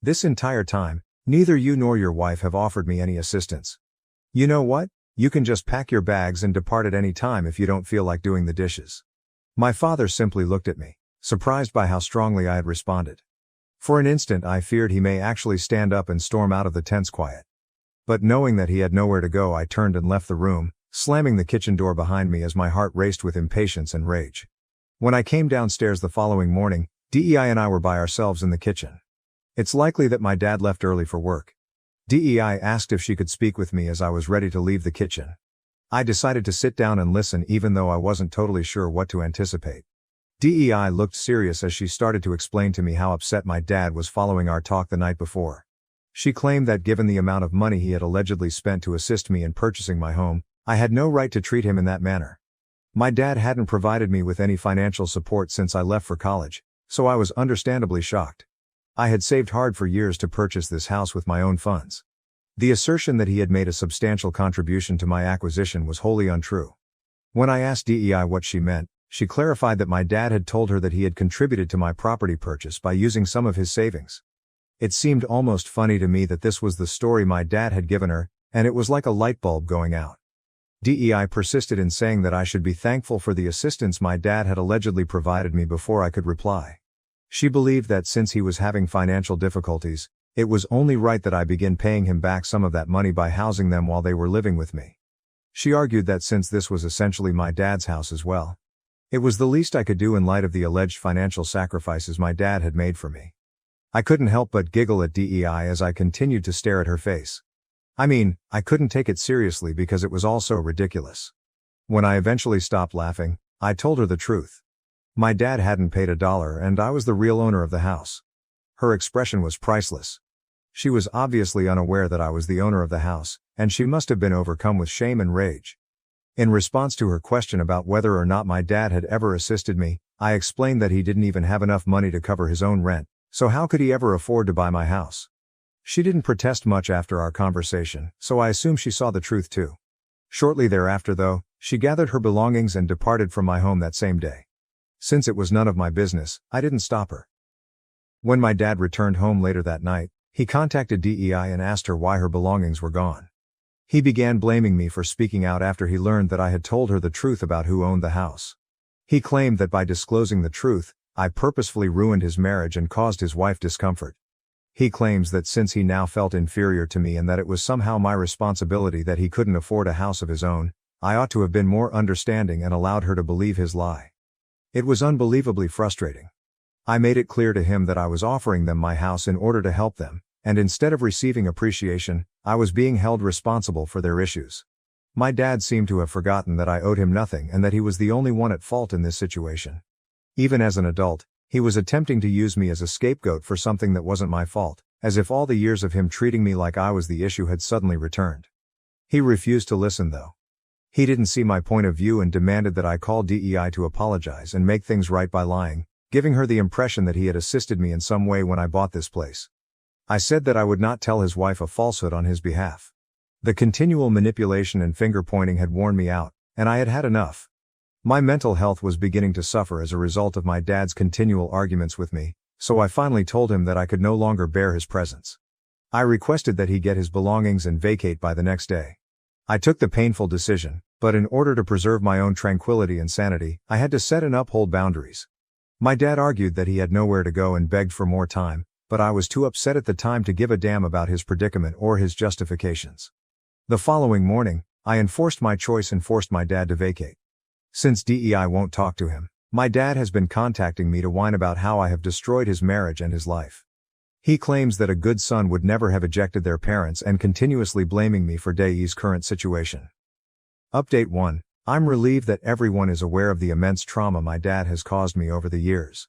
This entire time, neither you nor your wife have offered me any assistance. You know what? You can just pack your bags and depart at any time if you don't feel like doing the dishes." My father simply looked at me, surprised by how strongly I had responded. For an instant I feared he may actually stand up and storm out of the tense quiet. But knowing that he had nowhere to go, I turned and left the room, slamming the kitchen door behind me as my heart raced with impatience and rage. When I came downstairs the following morning, DEI and I were by ourselves in the kitchen. It's likely that my dad left early for work. DEI asked if she could speak with me as I was ready to leave the kitchen. I decided to sit down and listen even though I wasn't totally sure what to anticipate. DEI looked serious as she started to explain to me how upset my dad was following our talk the night before. She claimed that given the amount of money he had allegedly spent to assist me in purchasing my home, I had no right to treat him in that manner. My dad hadn't provided me with any financial support since I left for college, so I was understandably shocked. I had saved hard for years to purchase this house with my own funds. The assertion that he had made a substantial contribution to my acquisition was wholly untrue. When I asked DEI what she meant, she clarified that my dad had told her that he had contributed to my property purchase by using some of his savings. It seemed almost funny to me that this was the story my dad had given her, and it was like a light bulb going out. DEI persisted in saying that I should be thankful for the assistance my dad had allegedly provided me before I could reply. She believed that since he was having financial difficulties, it was only right that I begin paying him back some of that money by housing them while they were living with me. She argued that since this was essentially my dad's house as well, it was the least I could do in light of the alleged financial sacrifices my dad had made for me. I couldn't help but giggle at DEI as I continued to stare at her face. I mean, I couldn't take it seriously because it was all so ridiculous. When I eventually stopped laughing, I told her the truth. My dad hadn't paid $1 and I was the real owner of the house. Her expression was priceless. She was obviously unaware that I was the owner of the house, and she must have been overcome with shame and rage. In response to her question about whether or not my dad had ever assisted me, I explained that he didn't even have enough money to cover his own rent, so how could he ever afford to buy my house? She didn't protest much after our conversation, so I assume she saw the truth too. Shortly thereafter though, she gathered her belongings and departed from my home that same day. Since it was none of my business, I didn't stop her. When my dad returned home later that night, he contacted DEI and asked her why her belongings were gone. He began blaming me for speaking out after he learned that I had told her the truth about who owned the house. He claimed that by disclosing the truth, I purposefully ruined his marriage and caused his wife discomfort. He claims that since he now felt inferior to me and that it was somehow my responsibility that he couldn't afford a house of his own, I ought to have been more understanding and allowed her to believe his lie. It was unbelievably frustrating. I made it clear to him that I was offering them my house in order to help them, and instead of receiving appreciation, I was being held responsible for their issues. My dad seemed to have forgotten that I owed him nothing and that he was the only one at fault in this situation. Even as an adult, he was attempting to use me as a scapegoat for something that wasn't my fault, as if all the years of him treating me like I was the issue had suddenly returned. He refused to listen though. He didn't see my point of view and demanded that I call DEI to apologize and make things right by lying, giving her the impression that he had assisted me in some way when I bought this place. I said that I would not tell his wife a falsehood on his behalf. The continual manipulation and finger-pointing had worn me out, and I had had enough. My mental health was beginning to suffer as a result of my dad's continual arguments with me, so I finally told him that I could no longer bear his presence. I requested that he get his belongings and vacate by the next day. I took the painful decision, but in order to preserve my own tranquility and sanity, I had to set and uphold boundaries. My dad argued that he had nowhere to go and begged for more time, but I was too upset at the time to give a damn about his predicament or his justifications. The following morning, I enforced my choice and forced my dad to vacate. Since DEI won't talk to him, my dad has been contacting me to whine about how I have destroyed his marriage and his life. He claims that a good son would never have ejected their parents and continuously blaming me for DEI's current situation. Update 1. I'm relieved that everyone is aware of the immense trauma my dad has caused me over the years.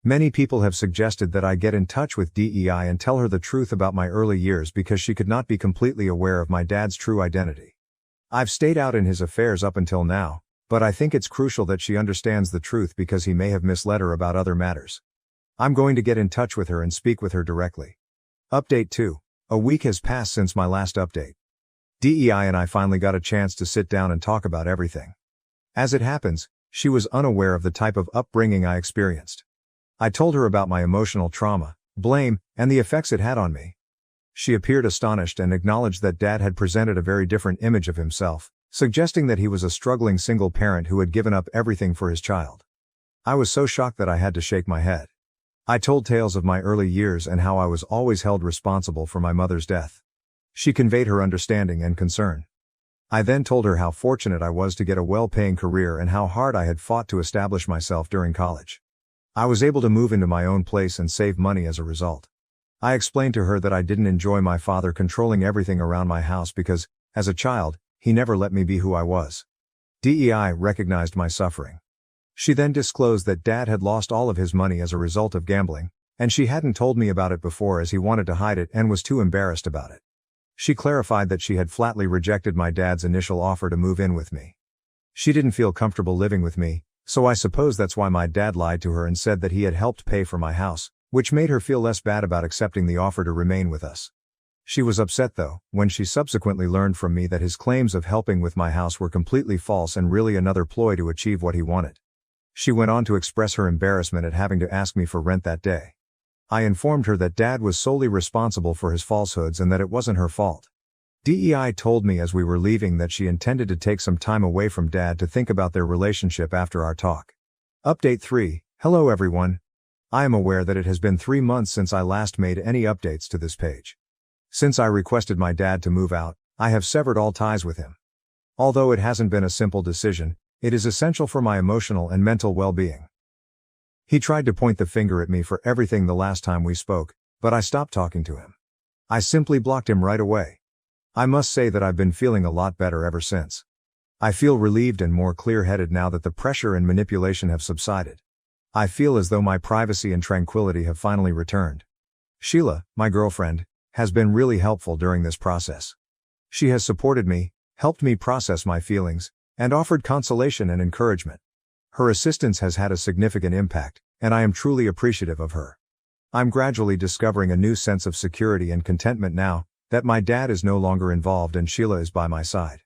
Many people have suggested that I get in touch with DEI and tell her the truth about my early years because she could not be completely aware of my dad's true identity. I've stayed out in his affairs up until now, but I think it's crucial that she understands the truth because he may have misled her about other matters. I'm going to get in touch with her and speak with her directly. Update 2. A week has passed since my last update. DEI and I finally got a chance to sit down and talk about everything. As it happens, she was unaware of the type of upbringing I experienced. I told her about my emotional trauma, blame, and the effects it had on me. She appeared astonished and acknowledged that Dad had presented a very different image of himself, suggesting that he was a struggling single parent who had given up everything for his child. I was so shocked that I had to shake my head. I told tales of my early years and how I was always held responsible for my mother's death. She conveyed her understanding and concern. I then told her how fortunate I was to get a well-paying career and how hard I had fought to establish myself during college. I was able to move into my own place and save money as a result. I explained to her that I didn't enjoy my father controlling everything around my house because, as a child, he never let me be who I was. DEI recognized my suffering. She then disclosed that Dad had lost all of his money as a result of gambling, and she hadn't told me about it before as he wanted to hide it and was too embarrassed about it. She clarified that she had flatly rejected my dad's initial offer to move in with me. She didn't feel comfortable living with me, so I suppose that's why my dad lied to her and said that he had helped pay for my house, which made her feel less bad about accepting the offer to remain with us. She was upset though, when she subsequently learned from me that his claims of helping with my house were completely false and really another ploy to achieve what he wanted. She went on to express her embarrassment at having to ask me for rent that day. I informed her that Dad was solely responsible for his falsehoods and that it wasn't her fault. DEI told me as we were leaving that she intended to take some time away from Dad to think about their relationship after our talk. Update 3. Hello everyone. I am aware that it has been 3 months since I last made any updates to this page. Since I requested my dad to move out, I have severed all ties with him. Although it hasn't been a simple decision, it is essential for my emotional and mental well-being. He tried to point the finger at me for everything the last time we spoke, but I stopped talking to him. I simply blocked him right away. I must say that I've been feeling a lot better ever since. I feel relieved and more clear-headed now that the pressure and manipulation have subsided. I feel as though my privacy and tranquility have finally returned. Sheila, my girlfriend, has been really helpful during this process. She has supported me, helped me process my feelings, and offered consolation and encouragement. Her assistance has had a significant impact, and I am truly appreciative of her. I'm gradually discovering a new sense of security and contentment now that my dad is no longer involved and Sheila is by my side.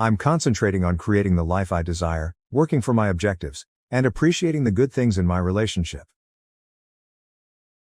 I'm concentrating on creating the life I desire, working for my objectives, and appreciating the good things in my relationship.